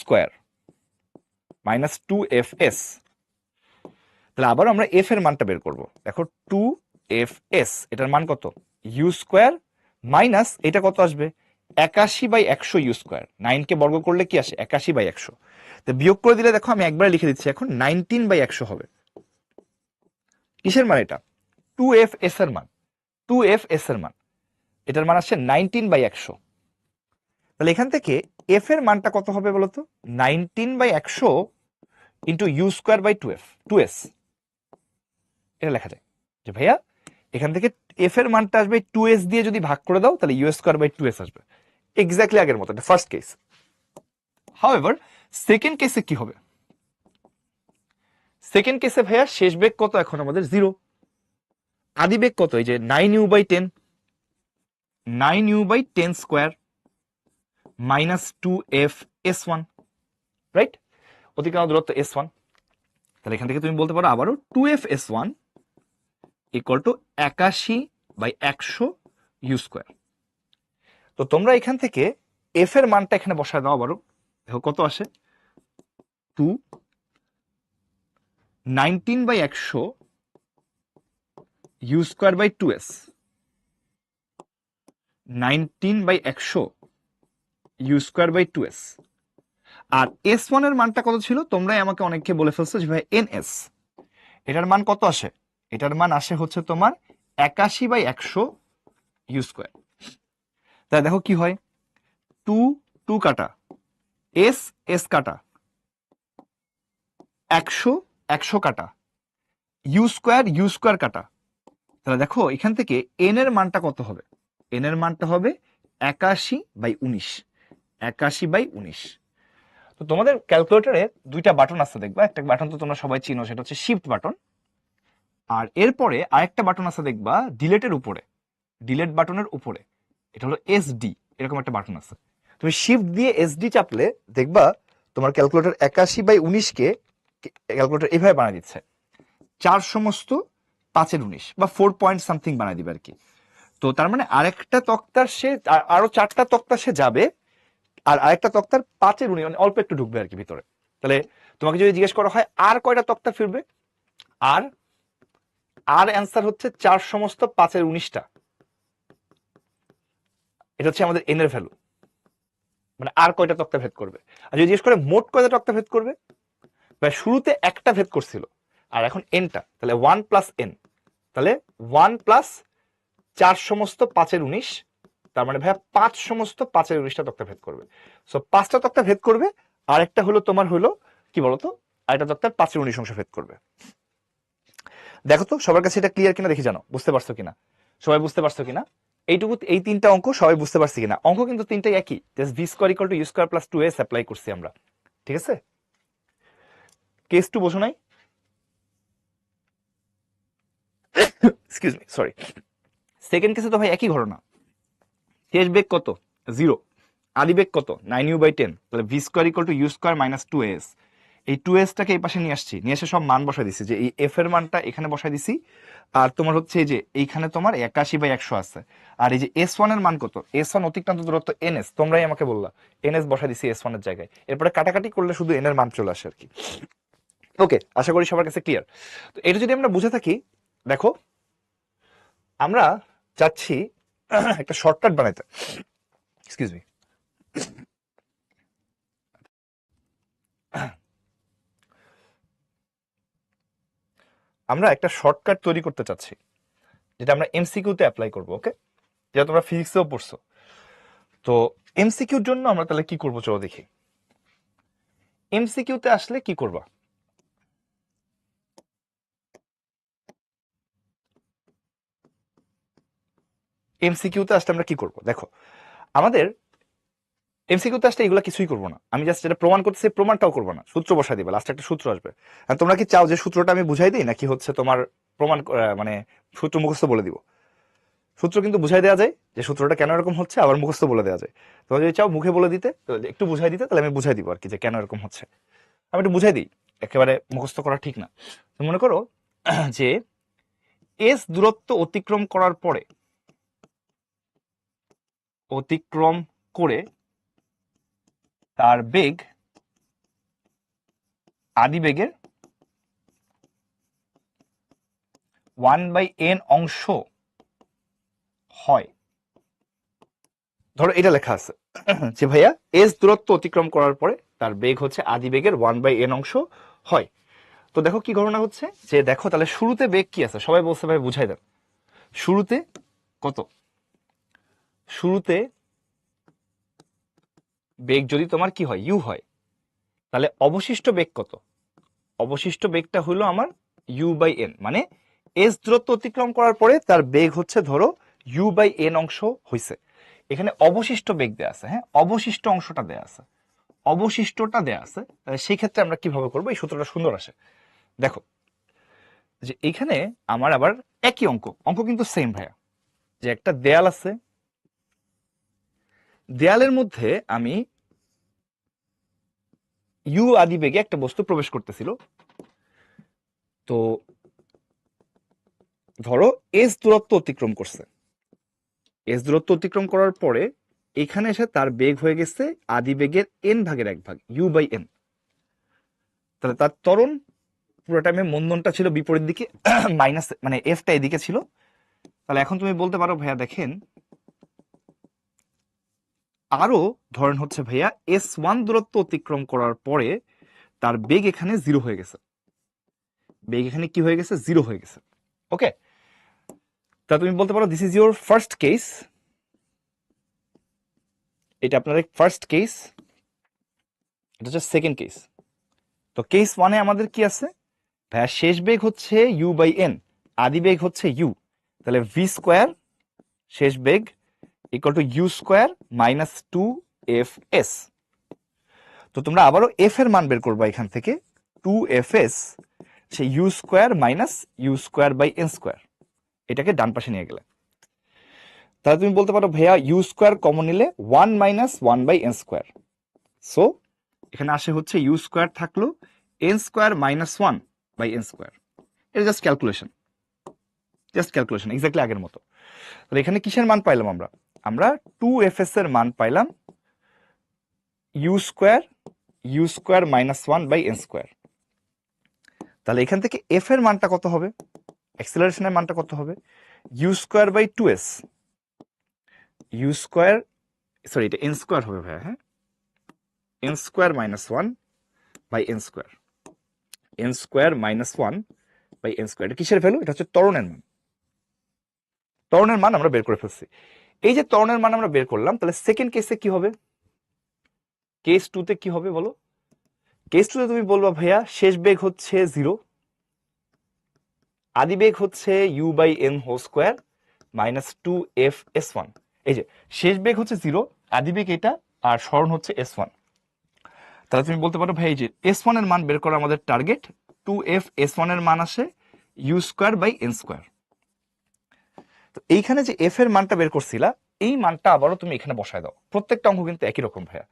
2fs। তাহলে আবার আমরা এফ এর মানটা বের করব। দেখো 2fs এটার মান কত? u² মাইনাস এটা কত আসবে? 81/100 ইউ স্কোয়ার, 9 কে বর্গ করলে কি আসে 81/100, তো বিয়োগ করে দিলে দেখো আমি একবার লিখে দিচ্ছি এখন 19/100 হবে। কিসের মান এটা? 2f(s) এর মান, 2f(s) এর মান, এটার মান আসছে 19/100। তাহলে এখান থেকে এফ এর মানটা কত হবে বলতো? 19/100 into you square by 2s, এটা লেখা যায় যে ভাইয়া এখান থেকে এফ এর মানটা আসবে 2s দিয়ে যদি ভাগ করে দাও তাহলে ইউ স্কোয়ার বাই 2s আসবে, এক্স্যাক্টলি আগের মতো, এটা ফার্স্ট কেস। হাউএভার সেকেন্ড কেসে কি হবে? সেকেন্ড কেসে ভাইয়া শেষ বেগ কত এখন আমাদের? 0। আদি বেগ কত? এই যে 9u/10, 9u/10 square minus 2f(s1), right? অতিক্রান্ত দূরত্ব s1। তাহলে এখান থেকে তুমি বলতে পারো আবারও 2f(s1) equal to 81/100 you square. তো তোমরা এখান থেকে এফ এর মানটা এখানে বসায় দাও আবারও, দেখো কত আসে? 2 19/100 U square by 2s, 19/100 U square by 2s। আর s1 এর মানটা কত ছিল? তোমরাই আমাকে অনেককে বলে ফেলছো যে ভাই ns, এটার মান কত আসে? এটার মান আসে হচ্ছে তোমার 81/100 ইউ স্কোয়ার। তাই দেখো কি হয়, 2 2 কাটা, s s কাটা, 100 100 কাটা, ইউ স্কোয়ার কাটা। তাহলে দেখো এখান থেকে এন এর মানটা কত হবে? এন এর মানটা হবে 81/19, 81/19। তো তোমাদের ক্যালকুলেটরে দুইটা বাটন আছে দেখবা, একটা বাটন তো তোমরা সবাই চিনো, সেটা হচ্ছে শিফট বাটন, আর এরপরে আরেকটা বাটন আছে দেখবা ডিলেটের উপরে, ডিলেট বাটনের উপরে, এটা হলো এসডি, এরকম একটা বাটন আছে। তুমি শিফট দিয়ে এসডি চাপলে দেখবা তোমার ক্যালকুলেটর 81/19 কে ক্যালকুলেটর এইভাবে বানিয়ে দিচ্ছে 4/5 বা 4 পয়েন্ট সামথিং বানিয়ে দিবে আর কি। তো তার মানে আরেকটা তক্তার সে আরো 4টা তক্তা সে যাবে, আর আরেকটা তক্তার 5/19 মানে অল্প একটু ঢুকবে আর কি ভিতরে। তাহলে তোমাকে যদি জিজ্ঞেস করা হয় আর কয়টা তক্তা ফিরবে, আর আর অ্যান্সার হচ্ছে 4/5 এটা হচ্ছে আমাদের এন এর ভ্যালু, মানে আর কয়টা তক্তা ভেদ করবে। আর যদি জিজ্ঞেস করে মোট কয়টা তক্তা ভেদ করবে, বা শুরুতে একটা ভেদ করছিল আর এখন এনটা, তাহলে 1 + n, তাহলে 1 + 4/5, তার মানে ভাইয়া 5/5 তক্তা ভেদ করবে। সো 5টা তক্তা ভেদ করবে, আর একটা হলো তোমার হলো কি বলতো, আরেকটা তক্তার 5/19 ভেদ করবে। দেখো তো সবার কাছে এটা ক্লিয়ার কিনা দেখি, জানো বুঝতে পারছো কিনা, সবাই বুঝতে পারছো কিনা এইটুকু, এই 3টা অঙ্ক সবাই বুঝতে পারছি কিনা? অঙ্ক কিন্তু 3টাই একই, just V square equal to U square plus 2s apply করছি আমরা, ঠিক আছে? কেস 2 বোঝো নাই? Excuse me, sorry. সেকেন্ড কেসে তো ভাই একই ঘটনা, শেষ বেগ কত? 0, আদি বেগ কত? 9u/10, তাহলে V square equal to U square minus 2s। এই 2sটাকে এই পাশে নিয়ে আসছি, নিয়ে এসে সব মান বসাই দিছি, যে এই এফ এর মানটা এখানে বসাই দিছি, আর তোমার হচ্ছে এই যে এইখানে তোমার 81/100 আছে, আর এই যে s1 এর মান কত? s1 অতিক্রান্ত দূরত্ব ns, তোমরাই আমাকে বললা, ns বসাই দিছি s1 এর জায়গায়, এরপরে কাটাকাটি করলে শুধু n এর মান চলে আসে আর কি। ওকে, আশা করি সবার কাছে ক্লিয়ার। তো এটা যদি আমরা বুঝে থাকি, দেখো আমরা চাচ্ছি একটা শর্টকাট বানাইতে, এক্সকিউজ মি, আমরা একটা শর্টকাট তৈরি করতে চাচ্ছি, যেটা আমরা এমসিকিউতে অ্যাপ্লাই করবো। ওকে, যেটা তোমরা ফিজিক্সেও পড়ছো। তো এমসিকিউর জন্য আমরা তাহলে কি করবো চলো দেখি। এমসিকিউতে আসলে কি করবা? এমসিকিউতে আসলে আমরা কি করবো? দেখো আমাদের এমসিকিউতে আসলে এগুলো কিছুই করবো না, আমি জাস্ট যেটা প্রমাণ করতেছি প্রমাণটাও করবো না, সূত্র বসাই দিবা, লাস্টে একটা সূত্র আসবে। আর তোমরা কি চাও যে সূত্রটা আমি বুঝাই দিই, নাকি হচ্ছে তোমার প্রমাণ মানে সূত্র মুখস্থ বলে দিব? সূত্র কিন্তু বুঝাই দেওয়া যায় যে সূত্রটা কেন এরকম হচ্ছে, আবার মুখস্থ বলে দেওয়া যায়। তোমরা যদি চাও মুখে বলে দিতে, তো একটু বুঝাই দিতে, তাহলে আমি বুঝাই দিব আর কি যে কেন এরকম হচ্ছে। আমি একটু বুঝাই দিই, একেবারে মুখস্থ করা ঠিক না। তো মনে করো যে এস দূরত্ব অতিক্রম করার পরে, অতিক্রম করে তার বেগ আদি বেগের 1/n অংশ হয়, ধরো এটা লেখা আছে যে ভাইয়া এস দূরত্ব অতিক্রম করার পরে তার বেগ হচ্ছে আদি বেগের 1/n অংশ হয়। তো দেখো কি ঘটনা হচ্ছে, যে দেখো তাহলে শুরুতে বেগ কি আছে, সবাই বলছে ভাই বুঝাই দেন। শুরুতে কত, শুরুতে বেগ যদি তোমার কি হয় ইউ হয়, তাহলে অবশিষ্ট বেগ কত? অবশিষ্ট বেগটা হলো আমার u/n, মানে এস দূরত্ব অতিক্রম করার পরে তার বেগ হচ্ছে ধরো u/n অংশ হইছে। এখানে অবশিষ্ট বেগ দেয়া আছে, হ্যাঁ অবশিষ্ট অংশটা দেয়া আছে, অবশিষ্টটা দেয়া আছে। তাহলে সেই ক্ষেত্রে আমরা কিভাবে করবো, এই সূত্রটা সুন্দর আসে। দেখো যে এখানে আমার আবার একই অঙ্ক, অঙ্ক কিন্তু সেম ভাইয়া, যে একটা দেয়াল আছে, দেয়ালের মধ্যে আমি ইউ আদি বেগে একটা বস্তু প্রবেশ করতেছিল। তো ধরো এস দূরত্ব অতিক্রম করছে, এস দূরত্ব অতিক্রম করার পরে এখানে এসে তার বেগ হয়ে গেছে আদি বেগের n/1 u/n। তাহলে তার ত্বরণ পুরো টাইমে মন্দনটা ছিল বিপরীত দিকে, মাইনাস মানে এফটা এদিকে ছিল। তাহলে এখন তুমি বলতে পারো ভাইয়া দেখেন আরো ধরেন হচ্ছে ভাইয়া s1 দূরত্ব অতিক্রম করার পরে তার বেগ এখানে 0 হয়ে গেছে, বেগ এখানে কি হয়ে গেছে 0 হয়ে গেছে। ওকে, তা তুমি বলতে পারো this is your first case, এটা আপনার ফার্স্ট কেস, এটা হচ্ছে সেকেন্ড কেস। তো কেস ওয়ানে আমাদের কি আছে ভাইয়া, শেষ বেগ হচ্ছে u/n, আদি বেগ হচ্ছে u, তাহলে v স্কোয়ার শেষ বেগ equal to u square minus 2fs। তো তোমরা আবারও f এর মান বের করবা এখান থেকে, 2fs সে u square minus u square by n square, এটাকে ডান পাশে নিয়ে গেলে তাহলে তুমি বলতে পারো ভাইয়া u স্কোয়ার কমন নিলে 1 মাইনাস 1/n স্কোয়ার। সো এখানে আসে হচ্ছে u স্কোয়ার থাকলো n square minus 1/n square. এটা just calculation, just calculation exactly আগের মতো। তাহলে এখানে কিসের মান পাইলাম আমরা, আমরা 2fs এর মান পাইলাম u square minus 1/n square. তাহলে এখান থেকে f এর মানটা কত হবে, অ্যাক্সেলারেশনের মানটা কত হবে, u square by 2s, u square sorry এটা n স্কোয়ার হবে ভাইয়া, হ্যাঁ n square minus 1/n square, n square minus 1/n square. এটা কিসের ভ্যালু, এটা হচ্ছে ত্বরণের মান, ত্বরণের মান আমরা বের করে ফেলছি। এই যে ত্বরণের মান আমরা বের করলাম, তাহলে সেকেন্ড কেসে কি হবে, কেস টুতে কি হবে বলো, কেস টুতে তুমি বলবা ভাইয়া শেষ বেগ হচ্ছে 0, আদি বেগ হচ্ছে u/n whole square minus 2f(s1). এই যে শেষ বেগ হচ্ছে 0, আদি বেগ এটা, আর স্মরণ হচ্ছে s1। তাহলে তুমি বলতে পারো ভাই যে s1 এর মান বের করা আমাদের টার্গেট, 2f(s1) এর মান আসে u square by n square. তো এইখানে যে f এর মানটা বের করছিলা, এই মানটা আবারও তুমি এখানে বসায় দাও, প্রত্যেকটা অঙ্ক কিন্তু একই রকম ভাইয়া।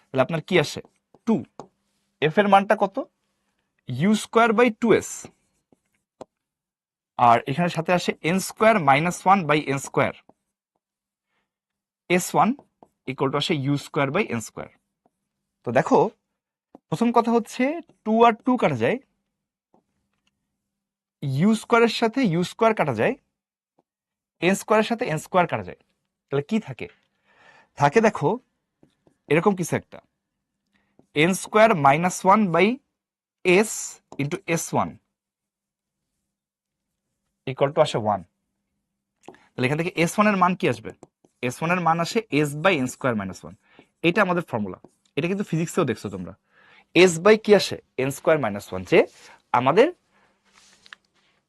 তাহলে আপনার কি আসে 2, f এর মানটা কত u স্কোয়ার বাই 2s, আর এখানে সাথে আসে n square minus 1/n square, s1 equal to আসে u square by n square. তো দেখো প্রথম কথা হচ্ছে 2 আর 2 কাটা যায়, u স্কোয়ারের সাথে u স্কোয়ার কাটা যায়, n স্কোয়ারের সাথে n স্কোয়ার কাটা যায়। তাহলে কি থাকে, থাকে দেখো এরকম কিছু একটা, n square minus 1/s into s1 equal to আসে 1। তাহলে এখান থেকে s1 এর মান কি আসবে, s1 এর মান আসে s/n স্কোয়ার মাইনাস 1। এটা আমাদের ফর্মুলা, এটা কিন্তু ফিজিক্সেও দেখছো তোমরা, s বাই কি আসে n স্কোয়ার মাইনাস 1, যে আমাদের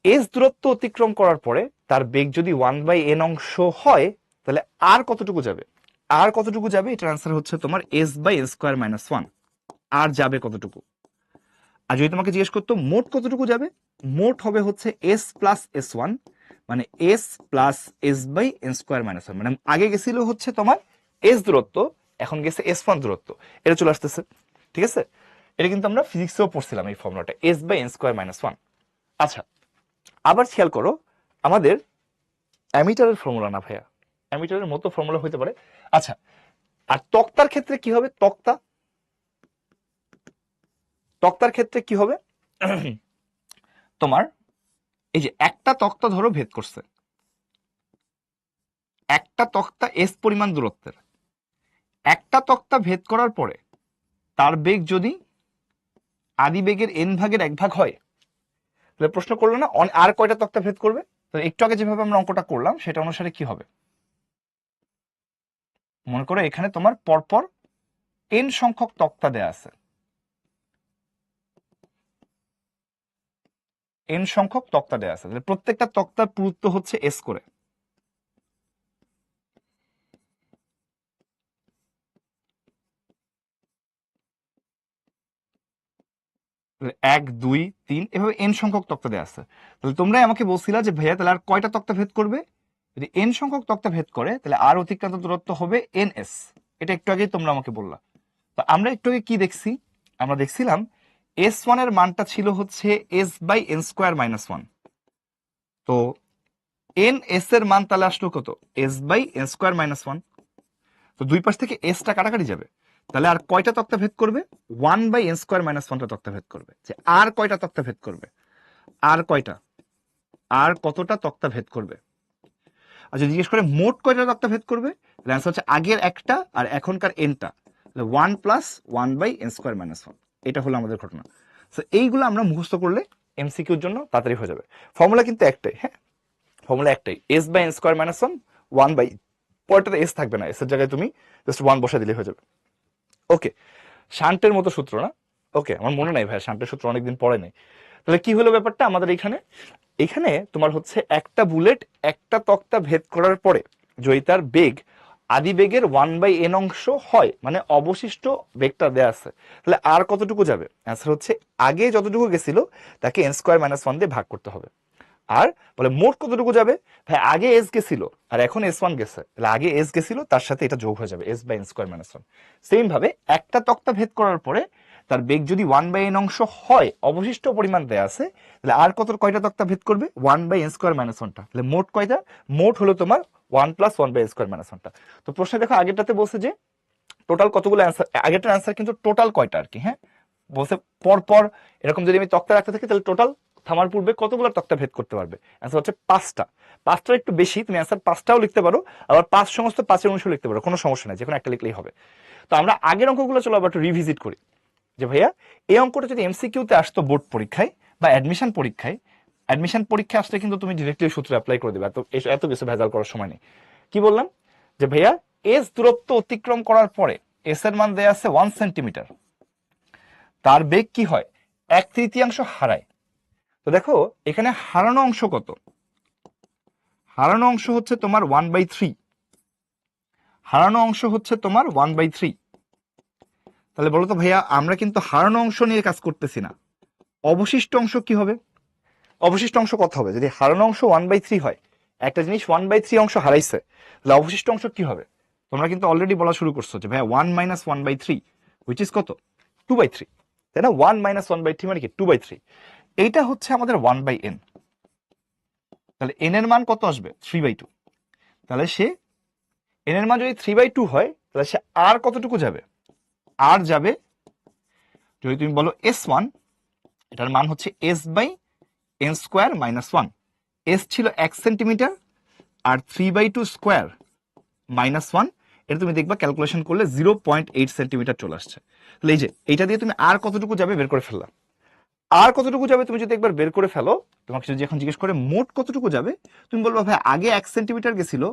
s দূরত্ব অতিক্রম করার পরে তার বেগ যদি 1/n অংশ হয়, তাহলে আর কতটুকু যাবে, আর কতটুকু যাবে, এটার আনসার হচ্ছে তোমার s/n স্কোয়ার মাইনাস 1। আর যাবে কতটুকু, আর যদি তোমাকে জিজ্ঞেস করতো মোট কতটুকু যাবে, মোট হবে হচ্ছে s প্লাস s1, মানে s plus s/n square minus 1। মানে আগে গেছিল হচ্ছে তোমার s দূরত্ব, এখন গেছে s1 দূরত্ব, এটা চলে আসতেছে। ঠিক আছে, এটা কিন্তু আমরা ফিজিক্সেও পড়ছিলাম এই ফর্মুলাটা, s/n স্কোয়ার মাইনাস 1। আচ্ছা আবার খেয়াল করো, আমাদের অ্যামিটারের ফর্মুলা না ভাইয়া, অ্যামিটারের মতো ফর্মুলা হইতে পারে। আচ্ছা আর তক্তার ক্ষেত্রে কি হবে, তক্তা, তক্তার ক্ষেত্রে কি হবে তোমার, এই যে একটা তক্তা ধরো ভেদ করছে, একটা তক্তা এস পরিমাণ দূরত্বের, একটা তক্তা ভেদ করার পরে তার বেগ যদি আদি বেগের n ভাগের 1 ভাগ হয়, তাহলে প্রশ্ন করলো না আর কয়টা তক্তা ভেদ করবে? তো একটু আগে যেভাবে আমরা অঙ্কটা করলাম সেটা অনুসারে কি হবে, মনে করো এখানে তোমার পরপর n সংখ্যক তক্তা দেয়া আছে, n সংখ্যক তক্তা দেয়া আছে, তাহলে প্রত্যেকটা তক্তার পুরুত্ব হচ্ছে s করে। এক দুই তিন এভাবে n সংখ্যক তক্তা দেয়া আছে। তাহলে তোমরাই আমাকে বলছিলা যে ভাইয়া তাহলে আর কয়টা তক্তা ভেদ করবে? যদি n সংখ্যক তক্তা ভেদ করে তাহলে আর অতিক্রান্ত দূরত্ব হবে ns। এটা একটু আগেই তোমরা আমাকে বললা। তো আমরা একটু আগে কি দেখছি? আমরা দেখছিলাম s1 এর মানটা ছিল হচ্ছে s/n²-1। তো ns এর মান তাহলে আসলো কত? s/n²-1। তো দুই পাশ থেকে s টা কাটাকাটি যাবে, তাহলে আর কয়টা তক্তা ভেদ করবে? 1/n²-1টা তক্তা ভেদ করবে। যে আর কয়টা তক্তা ভেদ করবে? আর কয়টা? আর কতটা তক্তা ভেদ করবে? আর যদি জিজ্ঞেস করে মোট কয়টা তক্তা ভেদ করবে, তাহলে অ্যান্সার হচ্ছে আগের একটা আর এখনকার এনটা, 1 + 1/n²-1। এটা হলো আমাদের ঘটনা। তো এইগুলো আমরা মুখস্থ করলে এমসিকিউর জন্য তাড়াতাড়ি হয়ে যাবে। ফর্মুলা কিন্তু একটাই, হ্যাঁ, ফর্মুলা একটাই, s/n²-1, 1 বাই, পরেরটাতে এস থাকবে না, এস এর জায়গায় তুমি জাস্ট 1 বসা দিলে হয়ে যাবে। ওকে, শান্টের মতো সূত্র না? ওকে, আমার মনে নাই ভাই, শান্টের সূত্র অনেকদিন পরে নেই। তাহলে কি হলো ব্যাপারটা আমাদের এখানে? এখানে তোমার হচ্ছে একটা বুলেট একটা তক্তা ভেদ করার পরে যদি তার বেগ আদি বেগের 1/n অংশ হয়, মানে অবশিষ্ট বেগটা দেয়া আছে, তাহলে আর কতটুকু যাবে? অ্যান্সার হচ্ছে আগে যতটুকু গেছিল তাকে n²-1 দিয়ে ভাগ করতে হবে। আর বলে মোট কতটুকু যাবে? ভাই আগে এস গেছিল আর এখন s1 গেছে, তাহলে আগে এস গেছিল তার সাথে এটা যোগ হয়ে যাবে s/n²-1। সেম ভাবে একটা তক্তা ভেদ করার পরে তার বেগ যদি 1/n অংশ হয়, অবশিষ্ট পরিমাণ দেয়া আছে, তাহলে আর কয়টা তক্তা ভেদ করবে? 1/n²-1টা। তাহলে মোট কয়টা? মোট হলো তোমার 1 + 1/n²-1টা। তো প্রশ্নে দেখো আগেরটাতে বলছে যে টোটাল কতগুলো অ্যান্সার, আগেরটার অ্যান্সার কিন্তু টোটাল কয়টা আর কি, হ্যাঁ, বলছে পর এরকম যদি আমি তক্তা রাখতে থাকি তাহলে টোটাল থামার পূর্বে কতগুলো তক্তা ভেদ করতে পারবে? অ্যান্সার হচ্ছে 5টা। 5টার একটু বেশি, তুমি অ্যান্সার 5টাও লিখতে পারো, আবার 5 সমস্ত 5-এর অংশ লিখতে পারো, কোনো সমস্যা নাই, যে কোনো একটা লিখলেই হবে। তো আমরা আগের অঙ্কগুলো চলো আবার একটু রিভিজিট করি, যে ভাইয়া এই অঙ্কটা যদি এমসিকিউতে আসতো বোর্ড পরীক্ষায় বা অ্যাডমিশন পরীক্ষায় আসলে কিন্তু তুমি ডিরেক্টলি সূত্র অ্যাপ্লাই করে দেবে, এত কিছু ভেজাল করার সময় নেই। কি বললাম? যে ভাইয়া এস দূরত্ব অতিক্রম করার পরে এস এর মান দেয়া আছে 1 সেন্টিমিটার, তার বেগ কি হয়? 1/3 হারায়। তো দেখো এখানে হারানো অংশ কত? হারানো অংশ হচ্ছে তোমার 1/3। হারানো অংশ হচ্ছে তোমার 1/3। তাহলে বলো তো ভাইয়া আমরা কিন্তু হারানো অংশ নিয়ে কাজ করতেছি না, অবশিষ্ট অংশ কি হবে? অবশিষ্ট অংশ কত হবে? যদি হারানো অংশ 1/3 হয়, একটা জিনিস 1/3 অংশ হারাইছে, তাহলে অবশিষ্ট অংশ কি হবে? তোমরা কিন্তু অলরেডি বলা শুরু করছো যে ভাইয়া 1 - 1/3 হুইচ ইজ কত? 2/3, তাই না? 1 - 1/3 মানে কি? 2/3। এইটা হচ্ছে আমাদের 1/n। তাহলে n এর মান কত আসবে? 3/2। তাহলে সে n এর মান যদি 3/2 হয়, তাহলে সে আর কতটুকু যাবে? আর যাবে, যদি তুমি বলো s1, এটার মান হচ্ছে s/n²-1। s ছিল 1 সেন্টিমিটার, আর 3/2² -1, এটা তুমি দেখবা ক্যালকুলেশন করলে 0.8 সেন্টিমিটার চলে আসছে। তাহলে এই যে এইটা দিয়ে তুমি আর কতটুকু যাবে বের করে ফেললাম। আর কতটুকু যাবে তুমি যদি একবার বের করে ফেলো, তোমাকে যদি এখন জিজ্ঞেস করে মোট কতটুকু যাবে, তুমি বলবো ভাই আগে 1 সেন্টিমিটার গেছিল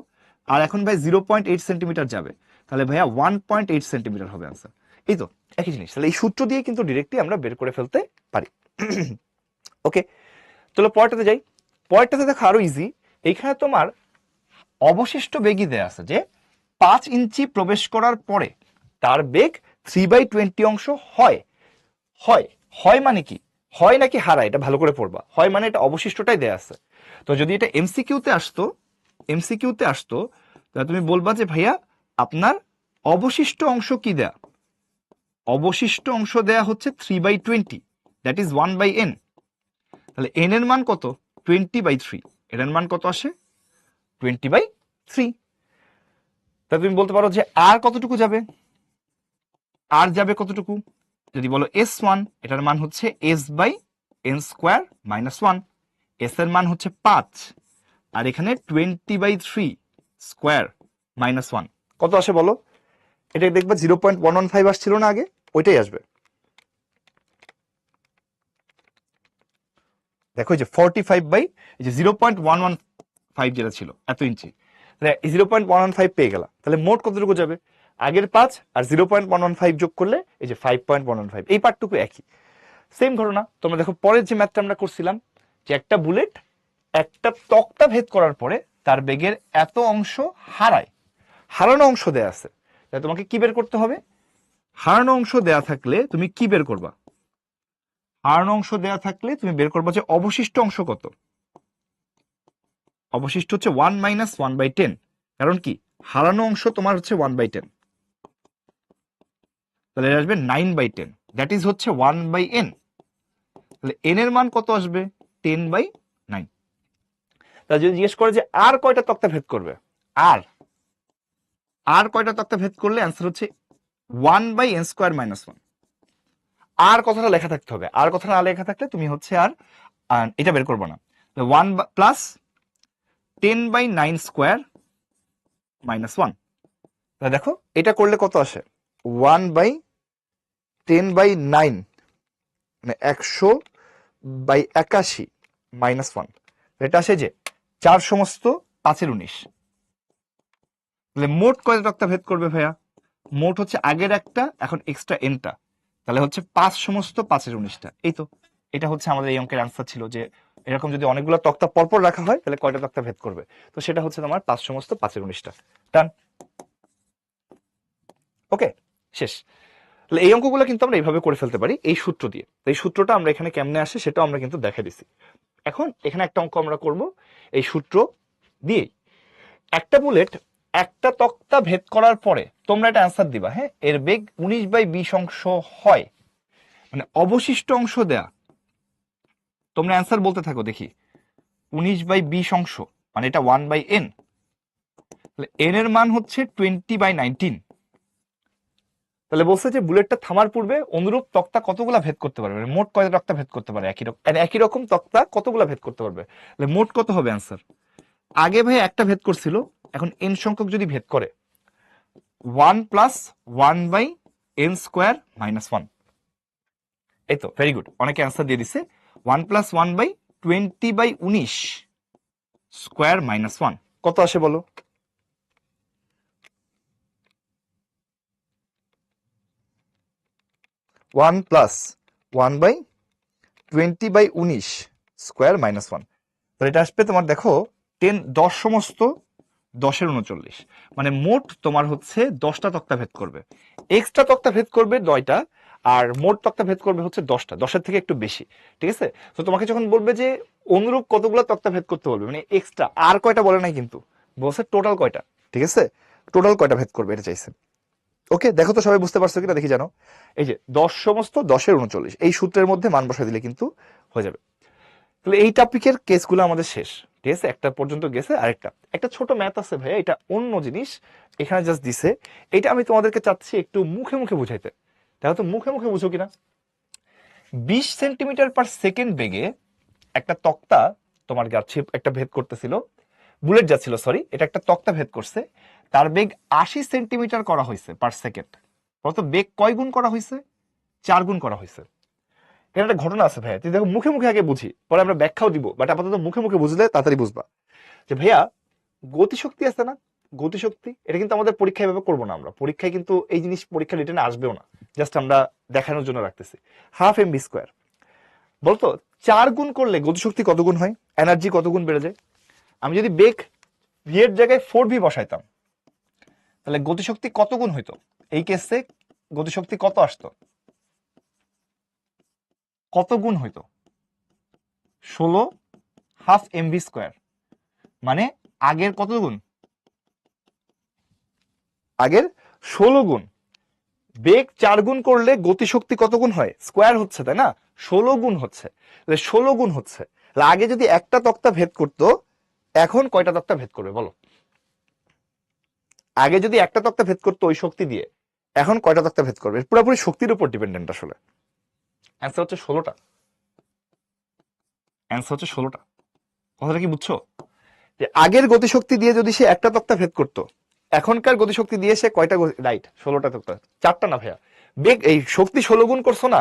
আর এখন ভাই 0.8 সেন্টিমিটার যাবে, তাহলে ভাইয়া 1.8 সেন্টিমিটার হবে আনসার। এই তো একই জিনিস, তাহলে এই সূত্র দিয়ে কিন্তু ডিরেক্টলি আমরা বের করে ফেলতে পারি। ওকে, চলো পরেরটাতে যাই। পরেরটাতে দেখো আরো ইজি। এইখানে তোমার অবশিষ্ট বেগই দেয়া আছে যে 5 ইঞ্চি প্রবেশ করার পরে তার বেগ 3/20 অংশ হয়। হয় হয় মানে কি? হয় নাকি হারায়, এটা ভালো করে পড়বা। হয় মানে এটা অবশিষ্টটাই দেয়া আছে। তো যদি এটা এমসিকিউতে আসতো তাহলে তুমি বলবা যে ভাইয়া আপনার অবশিষ্ট অংশ কি দেয়া? অবশিষ্ট অংশ দেয়া হচ্ছে 3/20, দ্যাট ইজ 1/n। তাহলে n এর মান কত? 20/3। এর মান কত আসে? 20/3। তাহলে তুমি বলতে পারো যে আর কতটুকু যাবে? আর যাবে কতটুকু? যদি বলো s1, এটার মান হচ্ছে s/n²-1। s এর মান হচ্ছে 5, আর এখানে 20/3² -1 কত আসে বলো? এটা দেখবা 0.115 আসছিল না আগে, ওইটাই আসবে। দেখো এই যে 45 বাই এই যে 0.115 যেটা ছিল এত ইঞ্চি, 0.115 পেয়ে গেলাম, তাহলে মোট কতটুকু যাবে? আগের 5 আর 0.115 যোগ করলে এই যে 5.115, এই পার্টটুকু একই। সেম ঘটনা তোমরা দেখো পরের যে ম্যাথটা আমরা করছিলাম, যে একটা বুলেট একটা তক্তা ভেদ করার পরে তার বেগের এত অংশ হারায়, হারানো অংশ দেয়া আছে, তাই তোমাকে কি বের করতে হবে? হারানো অংশ দেয়া থাকলে তুমি কি বের করবা? হারানো অংশ দেয়া থাকলে তুমি বের করবা যে অবশিষ্ট অংশ কত। অবশিষ্ট হচ্ছে 1 মাইনাস 1/10, কারণ কি হারানো অংশ তোমার হচ্ছে 1/10, তাহলে আসবে 9/10, দ্যাট ইজ হচ্ছে 1/n। তাহলে n এর মান কত আসবে? 10/9। তাহলে যদি জিজ্ঞেস করে যে আর কয়টা তক্তা ভেদ করবে, আর কয়টা তক্তা ভেদ করলে অ্যান্সার হচ্ছে 1/n² - 1। আর কথাটা লেখা থাকতে হবে, আর কথা না লেখা থাকলে তুমি হচ্ছে আর এটা বের করবো না। 1 প্লাস 10/9² - 1। দেখো এটা করলে কত আসে? 1/10/9 মানে 100/81 -1। এটা আসে যে 4/5 তাহলে মোট কয়টা তক্তা ভেদ করবে ভাইয়া? মোট হচ্ছে আগের একটা, এখন এক্সট্রা এনটা, তাহলে হচ্ছে 5/5 এই তো এটা হচ্ছে আমাদের এই অঙ্কের অ্যান্সার ছিল, যে এরকম যদি অনেকগুলো তক্তা পরপর রাখা হয় তাহলে কয়টা তক্তা ভেদ করবে, তো সেটা হচ্ছে তোমার 5/5 ডান। ওকে, শেষ। তাহলে এই অঙ্কগুলো কিন্তু আমরা এইভাবে করে ফেলতে পারি এই সূত্র দিয়ে। এই সূত্রটা আমরা এখানে কেমনে আসে সেটাও আমরা কিন্তু দেখা দিছি। এখন এখানে একটা অঙ্ক আমরা করব এই সূত্র দিয়েই। একটা বুলেট একটা তক্তা ভেদ করার পরে তোমরা এটা অ্যান্সার দিবা, হ্যাঁ, এর বেগ 19/20 অংশ হয়, মানে অবশিষ্ট অংশ দেয়া, তোমরা অ্যান্সার বলতে থাকো দেখি। 19/20 অংশ মানে এটা 1/n, তাহলে n এর মান হচ্ছে 20/19। তাহলে বলছে যে বুলেটটা থামার পূর্বে অনুরূপ তক্তা কতগুলা ভেদ করতে পারবে, মানে মোট কয়টা তক্তা ভেদ করতে পারে, একই রকম তক্তা কতগুলা ভেদ করতে পারবে, তাহলে মোট কত হবে অ্যান্সার? আগে ভাই একটা ভেদ করছিল, এখন n সংখ্যক যদি ভেদ করে 1 প্লাস 1/n² - 1। এই তো ভেরি গুড, অনেকে অ্যান্সার দিয়ে দিছে 1 প্লাস 1/20/19² - 1। কত আসে বলো? 1 প্লাস 1/20/19² - 1। তো এটা আসবে তোমার দেখো 10 মানে মোট তোমার হচ্ছে 10টা তক্তা ভেদ করবে, এক্সট্রা তক্তা ভেদ করবে 9টা, আর মোট তক্তা ভেদ করবে হচ্ছে 10টা, 10-এর থেকে একটু বেশি। ঠিক আছে, তো তোমাকে যখন বলবে যে অনুরূপ কতগুলো তক্তা ভেদ করতে বলবে, মানে এক্সট্রা আর কয়টা বলে নাই, কিন্তু বলছে টোটাল কয়টা। ঠিক আছে, টোটাল কয়টা ভেদ করবে এটা চাইছে। ওকে, দেখো তো সবাই বুঝতে পারছো কিনা দেখি জানো। এই যে 10 এই সূত্রের মধ্যে মান বসাই দিলে কিন্তু হয়ে যাবে। তাহলে এই টপিকের কেসগুলো আমাদের শেষ। ঠিক আছে, একটা পর্যন্ত গেছে, আরেকটা একটা ছোট ম্যাথ আছে ভাইয়া, এটা অন্য জিনিস, এখানে জাস্ট দিছে। এটা আমি তোমাদেরকে চাচ্ছি একটু মুখে মুখে বুঝাইতে, দেখো তো মুখে মুখে বুঝো কিনা। 20 সেন্টিমিটার/সেকেন্ড বেগে একটা তক্তা তোমার যাচ্ছে, একটা ভেদ করতেছিল, বুলেট যাচ্ছিল, সরি, এটা একটা তক্তা ভেদ করছে, তার বেগ 80 সেন্টিমিটার করা হয়েছে পার সেকেন্ড। কত বেগ কয় গুণ করা হয়েছে? 4 গুণ করা হয়েছে। এখানে একটা ঘটনা আছে ভাইয়া, তুই দেখো মুখে মুখে আগে বুঝি, পরে আমরা ব্যাখ্যাও দিব, বাট আপাতত মুখে মুখে বুঝলে তাড়াতাড়ি বুঝবা। যে ভাইয়া গতিশক্তি আছে না, গতিশক্তি, এটা কিন্তু আমাদের পরীক্ষায় এভাবে করবো না আমরা, পরীক্ষায় কিন্তু এই জিনিস পরীক্ষা রিটেনে আসবেও না, জাস্ট আমরা দেখানোর জন্য রাখতেছি। 1/2 mv², বলতো 4 গুণ করলে গতিশক্তি কত গুণ হয়, এনার্জি কত গুণ বেড়ে যায়? আমি যদি বেগ ভি এর জায়গায় 4v বসাইতাম তাহলে গতিশক্তি কত গুণ হইতো? এই কেসে গতিশক্তি কত আসতো, কত গুণ হইতো? 16 ½ mv², মানে আগের কত গুণ? আগের 16 গুণ। বেগ 4 গুণ করলে গতিশক্তি কত গুণ হয়? স্কোয়ার হচ্ছে, তাই না? 16 গুণ হচ্ছে, 16 গুণ হচ্ছে। আগে যদি একটা তক্তা ভেদ করতো, এখন কয়টা তক্তা ভেদ করবে বলো? আগে যদি একটা তক্তা ভেদ করতো ওই শক্তি দিয়ে, এখন কয়টা তক্তা ভেদ করবে? পুরোপুরি শক্তির উপর ডিপেন্ডেন্ট আসলে। অ্যান্সার হচ্ছে 16টা। অ্যান্সার হচ্ছে 16টা। কথাটা কি বুঝছো? যে আগের গতিশক্তি দিয়ে যদি সে একটা তক্তা ভেদ করতো, এখনকার গতিশক্তি দিয়ে সে কয়টা, রাইট 16টা তক্তা, 4টা না ভাইয়া, বেগ এই শক্তি 16 গুণ করছো না,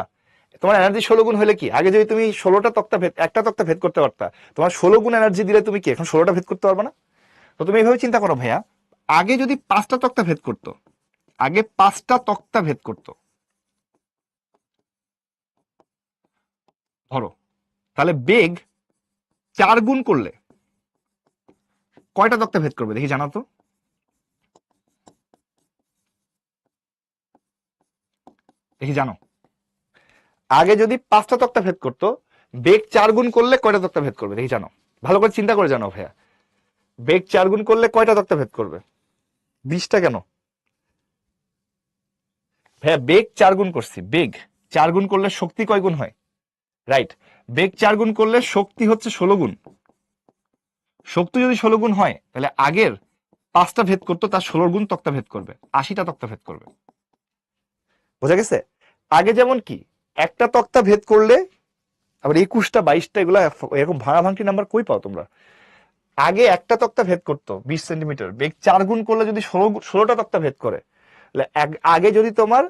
তোমার এনার্জি 16 গুণ হলে কি, আগে যদি তুমি 16টা তক্তা ভেদ, একটা তক্তা ভেদ করতে পারতা, তোমার 16 গুণ এনার্জি দিলে তুমি কি এখন 16টা ভেদ করতে পারবে না? তো তুমি এইভাবে চিন্তা করো ভাইয়া, আগে যদি 5টা তক্তা ভেদ করতো, আগে 5টা তক্তা ভেদ করতো ধরো, তাহলে বেগ 4 গুণ করলে কয়টা তক্তা ভেদ করবে দেখি জানো তো? দেখি জানো, আগে যদি 5টা তক্তা ভেদ করতো, বেগ 4 গুণ করলে কয়টা তক্তা ভেদ করবে দেখি জানো? ভালো করে চিন্তা করে জানো ভাইয়া, বেগ 4 গুণ করলে কয়টা তক্তা ভেদ করবে? 20টা কেন ভাইয়া? বেগ 4 গুণ করছি, বেগ 4 গুণ করলে শক্তি কয় গুণ হয়? রাইট, বেগ 4 গুণ করলে শক্তি হচ্ছে 16 গুণ। শক্তি যদি 16 গুণ হয়, তাহলে আগের 5টা ভেদ করতো, তার 16 গুণ তক্তা ভেদ করবে, 80টা তক্তা ভেদ করবে। বোঝা গেছে? আগে যেমন কি একটা তক্তা ভেদ করলে, আবার 21টা 22টা এগুলা এরকম ভাঙাভাঙি নাম্বার কই পাও তোমরা? আগে একটা তক্তা ভেদ করতো 20 সেন্টিমিটার, বেগ 4 গুণ করলে যদি 16টা তক্তা ভেদ করে, তাহলে আগে যদি তোমার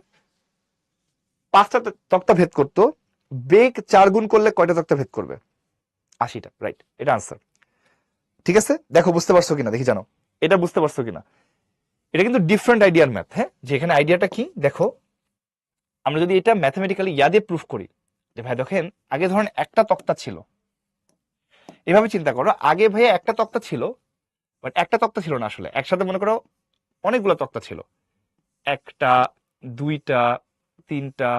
5টা তক্তা ভেদ করতো, বেগ 4 গুণ করলে কয়টা তক্তা ভেদ করবে? 80টা। রাইট, এটা আনসার। ঠিক আছে, দেখো বুঝতে পারছো কিনা দেখি জানো, এটা বুঝতে পারছো কিনা? এটা কিন্তু ডিফারেন্ট আইডিয়ার ম্যাথ। হ্যাঁ, যেখানে আইডিয়াটা কি দেখো, আমরা যদি এটা ম্যাথমেটিক্যালি ইয়াদে প্রুফ করি, যে ভাই দেখেন আগে ধরেন একটা তক্তা ছিল, এভাবে চিন্তা করো, আগে ভাইয়া একটা তক্তা ছিল, বাট একটা তক্তা ছিল না আসলে, একসাথে মনে করো অনেকগুলো তক্তা ছিল, একটা, দুইটা, তিনটা,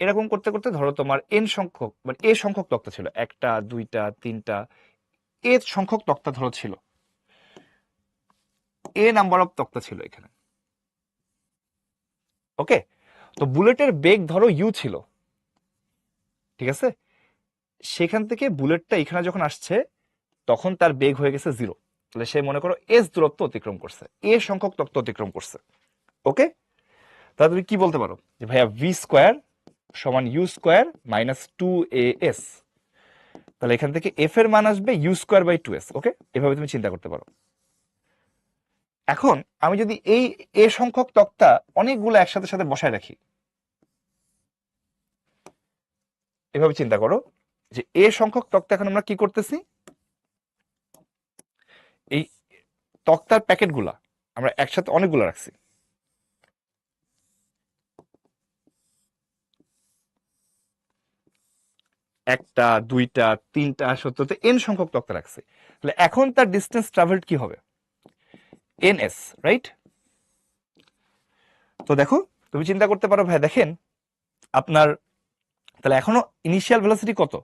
এরকম করতে করতে ধরো তোমার এন সংখ্যক মানে এ সংখ্যক তক্তা ছিল, একটা, দুইটা, তিনটা, এ সংখ্যক তক্তা ধরো ছিল, এ নাম্বার অফ তক্তা ছিল এখানে। ওকে, তো বুলেটের বেগ ধরো ইউ ছিল, ঠিক আছে, সেখান থেকে বুলেটটা এখানে যখন আসছে, তখন তার বেগ হয়ে গেছে 0, তাহলে সে মনে করো এস দূরত্ব অতিক্রম করছে, এ সংখ্যক তত্ত্ব অতিক্রম করছে। ওকে, তাহলে তুমি কি বলতে পারো যে ভাইয়া ভি স্কোয়ার সমান ইউ স্কোয়ার মাইনাস 2as, তাহলে এখান থেকে এফ এর মান আসবে ইউ স্কোয়ার বাই 2s। ওকে, এভাবে তুমি চিন্তা করতে পারো। এখন আমি যদি এই এ সংখ্যক তক্তা অনেকগুলো একসাথে সাথে বসায় রাখি, এভাবে চিন্তা করো যে এ সংখ্যক তক্তা এখন আমরা কি করতেছি, এই তক্তার প্যাকেটগুলা আমরা একসাথে অনেকগুলো রাখছি, একটা, দুইটা, তিনটা, সত্তরতে এন সংখ্যক তক্তা রাখছি, তাহলে এখন তার ডিস্টেন্স ট্রাভেলড কি হবে? NS, right? তো দেখো তুমি চিন্তা করতে পারো ভাই দেখেন আপনার, তাহলে এখনো ইনিশিয়াল ভেলোসিটি কত,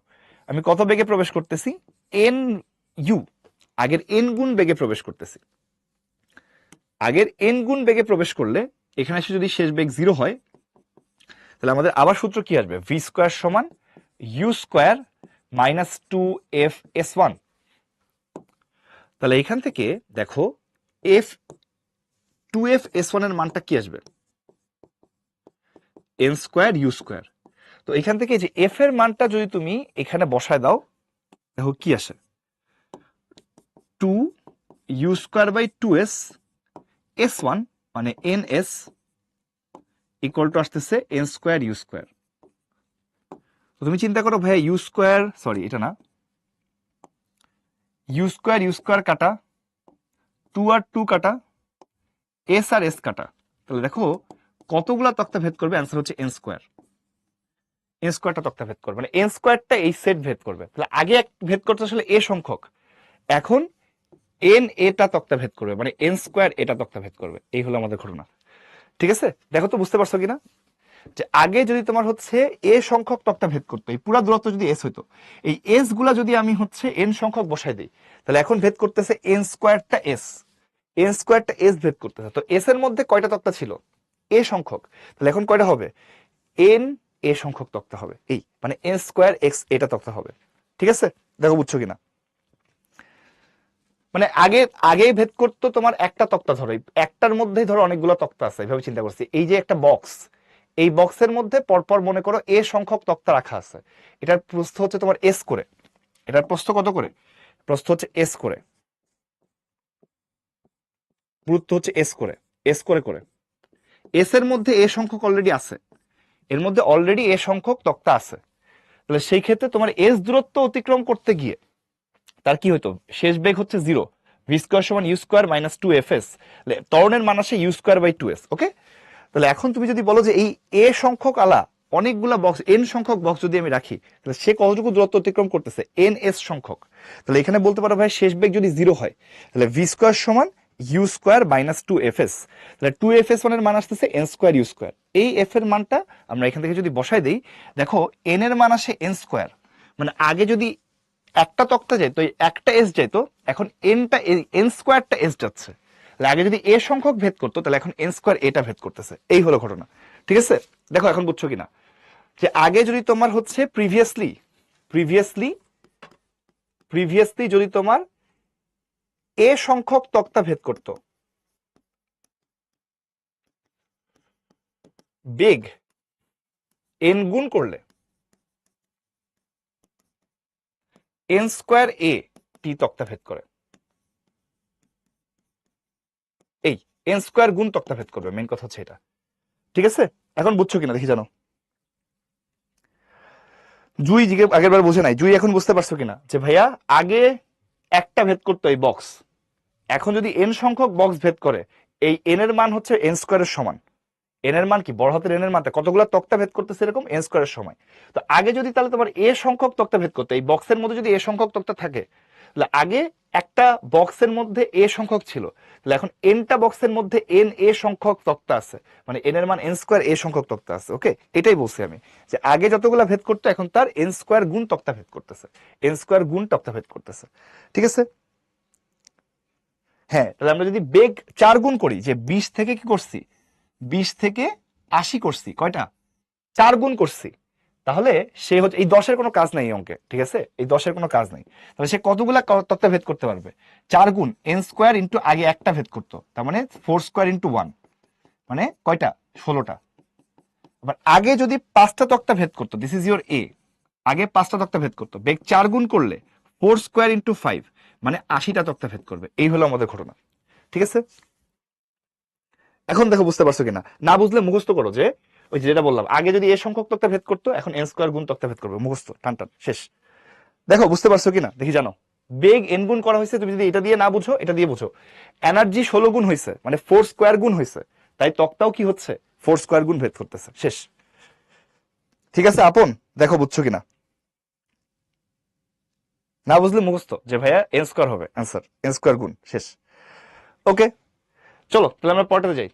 আমি কত বেগে প্রবেশ করতেছি? এন ইউ, আগের এন গুণ বেগে প্রবেশ করতেছি। আগের এন গুণ বেগে প্রবেশ করলে এখানে এসে যদি শেষ বেগ 0 হয়, তাহলে আমাদের আবার সূত্র কি আসবে? ভি স্কোয়ার সমান ইউ স্কোয়ার মাইনাস 2f(s1). তাহলে এখান থেকে দেখো এফ 2f(s1) এর মানটা কি আসবে? N square U square. তো এখান থেকে যে এফ এর মানটা যদি তুমি এখানে বসায় দাও, দেখো কি আসে, 2 you square by 2s s1 মানে ns ইকুয়াল টু আসতেছে এন স্কোয়ার ইউ স্কোয়ার। তো তুমি চিন্তা করো ভাইয়া ইউ স্কোয়ার, সরি এটা না, ইউ স্কোয়ার কাটা, 2 আর 2 কাটা, এস আর এস কাটা, তাহলে দেখো কতগুলা তক্তা ভেদ করবে? অ্যান্সার হচ্ছে এন স্কোয়ার। এন স্কোয়ারটা তক্তা ভেদ করবে, মানে এন স্কোয়ারটা এই সেট ভেদ করবে। তাহলে আগে এক ভেদ করতে আসলে এ সংখ্যক, এখন এন এটা তক্তা ভেদ করবে, মানে এন স্কোয়ার এটা তক্তা ভেদ করবে। এই হলো আমাদের ঘটনা। ঠিক আছে, দেখো তো বুঝতে পারছো কিনা, যে আগে যদি তোমার হচ্ছে এ সংখ্যক তক্তা ভেদ করতো, এই পুরা দূরত্ব যদি এস হইতো, এই এস গুলা যদি আমি হচ্ছে এন সংখ্যক বসাই দিই, তাহলে এখন ভেদ করতেছে এন স্কোয়ারটা এস, এন স্কোয়ারটা এস ভেদ করতেছে। তো এস এর মধ্যে কয়টা তক্তা ছিল? এ সংখ্যক, তাহলে এখন কয়টা হবে? এন এ সংখ্যক তক্তা হবে, এই মানে এন স্কোয়ার এক্স এটা তক্তা হবে। ঠিক আছে, দেখো বুঝছো কিনা, মানে আগে আগে ভেদ করতো তোমার একটা তক্তা, ধরো একটার মধ্যেই ধরো অনেকগুলো তক্তা আছে, এভাবে চিন্তা করছি, এই যে একটা বক্স, এই বক্সের মধ্যে পরপর মনে করো এ সংখ্যক তক্তা রাখা আছে, এটার প্রস্থ হচ্ছে তোমার এস করে, এটার প্রস্থ কত করে? প্রস্থ হচ্ছে এস করে। পুরুত্ব হচ্ছে এস করে, এস করে করে এস এর মধ্যে এ সংখ্যক অলরেডি আছে, এর মধ্যে অলরেডি এ সংখ্যক তক্তা আছে। তাহলে সেই ক্ষেত্রে তোমার এস দূরত্ব অতিক্রম করতে গিয়ে তার কি হতো, শেষ বেগ হচ্ছে 0, ভি স্কোয়ার সমান ইউ স্কোয়ার মাইনাস 2fs, ত্বরণের মান আসে ইউ স্কোয়ার বাই 2s। ওকে, তাহলে এখন তুমি যদি বলো যে এই এ সংখ্যক আলা অনেকগুলা বক্স, এন সংখ্যক বক্স যদি আমি রাখি, তাহলে সে কতটুকু দূরত্ব অতিক্রম করতেছে, এন এস সংখ্যক। তাহলে এখানে বলতে পারো ভাই শেষ বেগ যদি 0 হয়, তাহলে ভি স্কোয়ার সমান ইউ স্কোয়ার মাইনাস 2fs, তাহলে 2fs এর মান আসতেছে এন স্কোয়ার ইউ স্কোয়ার। এই এফ এর মানটা আমরা এখান থেকে যদি বসাই দেই, দেখো এন এর মান আসে এন স্কোয়ার, মানে আগে যদি একটা তক্তা যেত, একটা এস যেত, এখন এনটা এন স্কোয়ারটা এস যাচ্ছে। তাহলে আগে যদি এ সংখ্যক ভেদ করতো, তাহলে এখন এন স্কোয়ার এটা ভেদ করতেছে। এই হলো ঘটনা, ঠিক আছে? দেখো এখন বুঝছো কিনা, যে আগে যদি তোমার হচ্ছে প্রিভিয়াসলি যদি তোমার এ সংখ্যক তক্তা ভেদ করতো, বেগ এন গুণ করলে এন স্কোয়ার এ টি তক্তা ভেদ করে, এই এন স্কোয়ার গুণ তক্তা ভেদ করবে, মেন কথা হচ্ছে এটা, ঠিক আছে? এখন বুঝছো কিনা দেখি জানো। জুই জিগে আগের বার বুঝে নাই, জুই এখন বুঝতে পারছো কিনা যে ভাইয়া আগে একটা ভেদ করতো এই বক্স, এখন যদি এন সংখ্যক বক্স ভেদ করে, এই এন এর মান হচ্ছে এন স্কোয়ারের সমান। এন এর মান কি, বড় হাতের এন এর মানটা কতগুলো তক্তা ভেদ করতেছে এরকম এন স্কোয়ারের সময়। তো আগে যদি তাহলে তোমার এ সংখ্যক তক্তা ভেদ করতে, এই বক্সের মধ্যে যদি এ সংখ্যক তক্তা থাকে, তাহলে আগে একটা বক্সের মধ্যে এ সংখ্যক ছিল, তাহলে এখন এনটা বক্সের মধ্যে এন এ সংখ্যক তক্তা আছে, মানে এন এর মান এন স্কোয়ার এ সংখ্যক তক্তা আছে। ওকে, এটাই বলছি আমি, যে আগে যতগুলো ভেদ করতো এখন তার এন স্কোয়ার গুণ তক্তা ভেদ করতেছে, এন স্কোয়ার গুণ তক্তা ভেদ করতেছে, ঠিক আছে? হ্যাঁ, তাহলে আমরা যদি বেগ 4 গুণ করি, যে 20 থেকে কি করছি, 20 থেকে 80 করছি, কয়টা, 4 গুণ করছি, তাহলে সে হচ্ছে এই 10-এর কোনো কাজ নাই এই অঙ্কে, ঠিক আছে? এই 10-এর কোনো কাজ নাই, তাহলে সে কতগুলা তক্তা ভেদ করতে পারবে, 4 গুণ এন স্কোয়ার ইন্টু আগে একটা ভেদ করতো, তার মানে 4 স্কোয়ার ইন্টু 1, মানে কয়টা, 16টা। আবার আগে যদি 5টা তক্তা ভেদ করতো, দিস ইজ ইউর এ, আগে 5টা তক্তা ভেদ করতো, বেগ 4 গুণ করলে 4 স্কোয়ার ইন্টু 5, মানে 80টা তক্তা ভেদ করবে। এই হলো আমাদের ঘটনা, ঠিক আছে? এখন দেখো বুঝতে পারছো কিনা, না বুঝলে মুখস্থ করো, যে ওই যেটা বললাম, আগে যদি এ সংখ্যক তক্তা ভেদ করতো, এখন এন স্কোয়ার গুণ তক্তা ভেদ করবে, মুখস্থ, টান টান শেষ। দেখো বুঝতে পারছো কিনা দেখি জানো, বেগ এন গুণ করা হয়েছে, তুমি যদি এটা দিয়ে না বুঝো এটা দিয়ে বুঝো, এনার্জি 16 গুণ হয়েছে, মানে 4 স্কোয়ার গুণ হয়েছে, তাই তক্তাও কি হচ্ছে 4 স্কোয়ার গুণ ভেদ করতেছে, শেষ। ঠিক আছে আপন, দেখো বুঝছো কিনা, না বুঝলে মুখস্থ, যে ভাইয়া এন স্কোয়ার হবে অ্যান্সার, এন স্কোয়ার গুণ, শেষ। ওকে, চলো তাহলে আমরা পরেরটাতে যাই।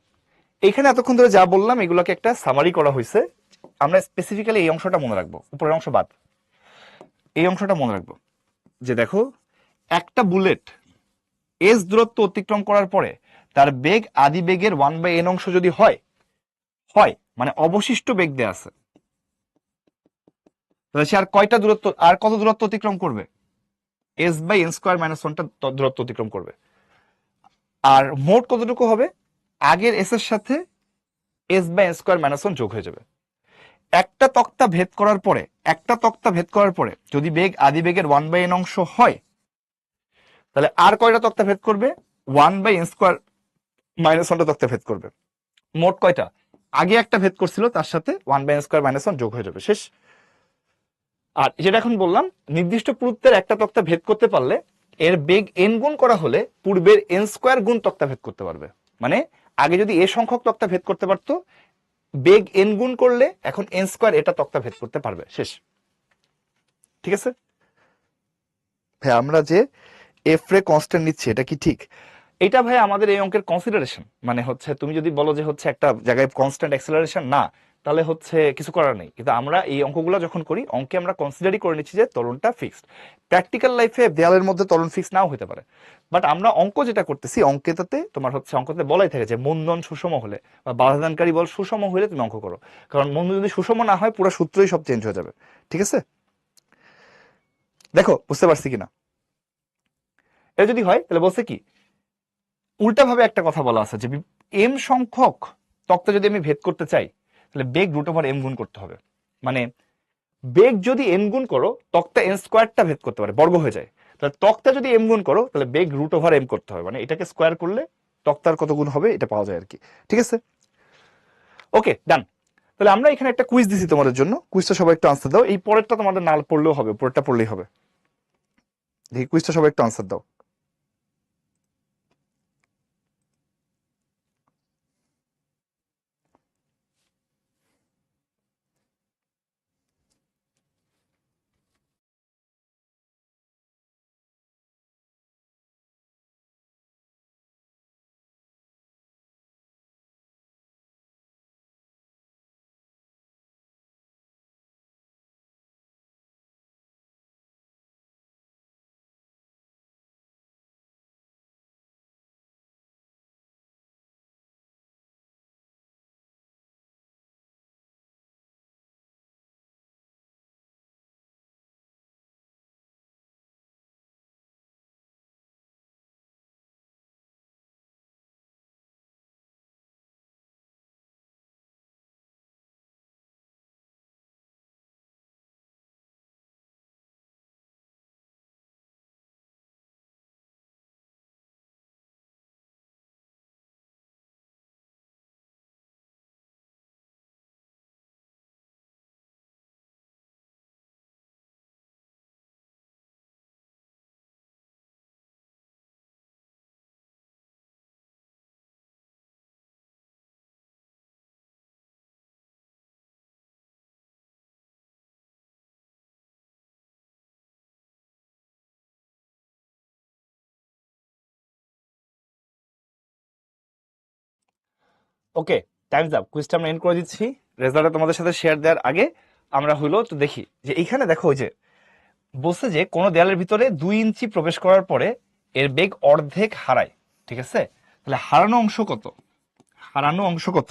এখানে এতক্ষণ ধরে যা বললাম এগুলোকে একটা সামারি করা হয়েছে, আমরা স্পেসিফিক্যালি এই অংশটা মনে রাখবো, উপরের অংশ বাদ, এই অংশটা মনে রাখবো, যে দেখো একটা বুলেট এস দূরত্ব অতিক্রম করার পরে তার বেগ আদি বেগের 1/n অংশ যদি হয়, মানে অবশিষ্ট বেগ দেয়া আছে, তাহলে সে আর কয়টা দূরত্ব, আর কত দূরত্ব অতিক্রম করবে, S by N square minus 1টা দূরত্ব অতিক্রম করবে। আর মোট কতটুকু হবে, আগের এস এর সাথে S by N square minus 1 যোগ হয়ে যাবে। একটা তক্তা ভেদ করার পরে যদি বেগ আদি বেগের 1/n অংশ হয়, তাহলে আর কয়টা তক্তা ভেদ করবে, 1/n স্কোয়ার মাইনাস 1টা তক্তা ভেদ করবে। মোট কয়টা, আগে একটা ভেদ করছিল, তার সাথে 1/n স্কোয়ার মাইনাস 1 যোগ হয়ে যাবে, শেষ। আর যেটা এখন বললাম, নির্দিষ্ট পুরুত্বের একটা তক্তা ভেদ করতে পারলে এর বেগ এন গুণ করা হলে পূর্বের এন স্কোয়ার গুণ তক্তা ভেদ করতে পারবে, মানে আগে যদি এ সংখ্যক তক্তা ভেদ করতে পারতো, বেগ এন গুণ করলে এখন এন স্কোয়ার এটা তক্তা ভেদ করতে পারবে, শেষ। ঠিক আছে ভাই, আমরা যে এফ রে কনস্ট্যান্ট নিচ্ছি এটা কি ঠিক? এটা ভাই আমাদের এই অঙ্কের কনসিডারেশন, মানে হচ্ছে তুমি যদি বলো যে হচ্ছে একটা জায়গায় কনস্ট্যান্ট অ্যাক্সেলারেশন না, তাহলে হচ্ছে কিছু করার নেই, কিন্তু আমরা এই অঙ্কগুলো যখন করি, অঙ্কে আমরা কনসিডারই করে নিচ্ছি যে ত্বরণটা ফিক্সড। প্র্যাকটিক্যাল লাইফে দেয়ালের মধ্যে ত্বরণ ফিক্স নাও হতে পারে, বাট আমরা অঙ্ক যেটা করতেছি, অঙ্কেতে তোমার হচ্ছে অঙ্কতে বলাই থাকে যে মন্দন সুষম হলে বা বাধাদানকারী বল সুষম হলে তুমি অঙ্ক করো, কারণ মন্দন যদি সুষম না হয় পুরো সূত্রই সব চেঞ্জ হয়ে যাবে। ঠিক আছে, দেখো বুঝতে পারছি কিনা। এটা যদি হয় তাহলে বলছে কি, উল্টাভাবে একটা কথা বলা আছে যে এম সংখ্যক তক্তা যদি আমি ভেদ করতে চাই, তাহলে বেগ রুট ওভার এম গুণ করতে হবে, মানে বেগ যদি এম গুণ করো, তক্তা এন স্কোয়ারটা ভেদ করতে পারে, বর্গ হয়ে যায়, তাহলে তক্তা যদি এম গুণ করো, তাহলে বেগ রুট ওভার এম করতে হবে, মানে এটাকে স্কোয়ার করলে তক্তার কত গুণ হবে এটা পাওয়া যায় আর কি। ঠিক আছে, ওকে ডান। তাহলে আমরা এখানে একটা কুইজ দিছি তোমাদের জন্য, কুইজটা সবাই একটু আনসার দাও। এই পরেরটা তোমাদের না পড়লেও হবে, পরেরটা পড়লেই হবে। দেখি কুইজটা সবাই একটু আনসার দাও। ওকে, টাইমস আপ, কুইজটা আমরা এন্ড করে দিচ্ছি। রেজাল্টটা তোমাদের সাথে শেয়ার দেওয়ার আগে আমরা হইলো তো দেখি যে এইখানে দেখো ওই যে বলছে যে কোনো দেয়ালের ভিতরে 2 ইঞ্চি প্রবেশ করার পরে এর বেগ অর্ধেক হারায়। ঠিক আছে, তাহলে হারানো অংশ কত? হারানো অংশ কত?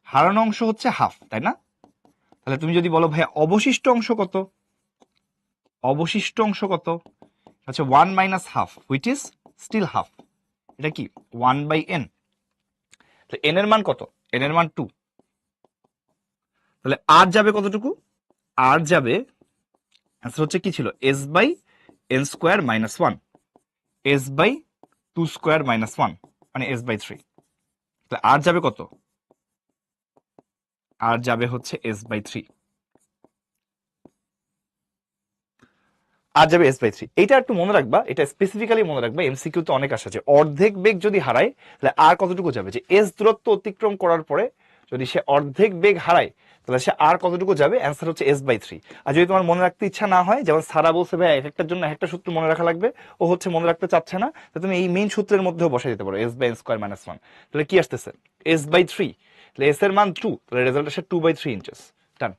হারানো অংশ হচ্ছে হাফ, তাই না? তাহলে তুমি যদি বলো ভাই অবশিষ্ট অংশ কত, অবশিষ্ট অংশ কত? আচ্ছা 1 - half which is still half, এটা কি 1/n। তো n এর মান কত? n এর মান 2। তাহলে আর যাবে কতটুকু? আর যাবে, অ্যান্সার হচ্ছে কি ছিল, s/n² - 1, s/2² - 1 মানে s/3। তাহলে আর যাবে কত? আর যাবে হচ্ছে s/3, আর যাবে s/3। এইটা একটু মনে রাখবা, এটা স্পেসিফিক্যালি মনে রাখবা, এমসিকিউ তো অনেক আসে যে অর্ধেক বেগ যদি হারায় তাহলে আর কতটুকু যাবে, যে এস দূরত্ব অতিক্রম করার পরে যদি সে অর্ধেক বেগ হারায় তাহলে সে আর কতটুকু যাবে, অ্যান্সার হচ্ছে s/3। আর যদি তোমার মনে রাখতে ইচ্ছা না হয়, যেমন সারা বলছে ভাই এক একটার জন্য একটা সূত্র মনে রাখা লাগবে, ও হচ্ছে মনে রাখতে চাচ্ছে না, তো তুমি এই মেইন সূত্রের মধ্যেও বসাই দিতে পারো s/n² - 1। তাহলে কি আসতেছে s/3, তাহলে এস এর মান 2, তাহলে রেজাল্ট আসে 2/3 ইঞ্চেস। ডান।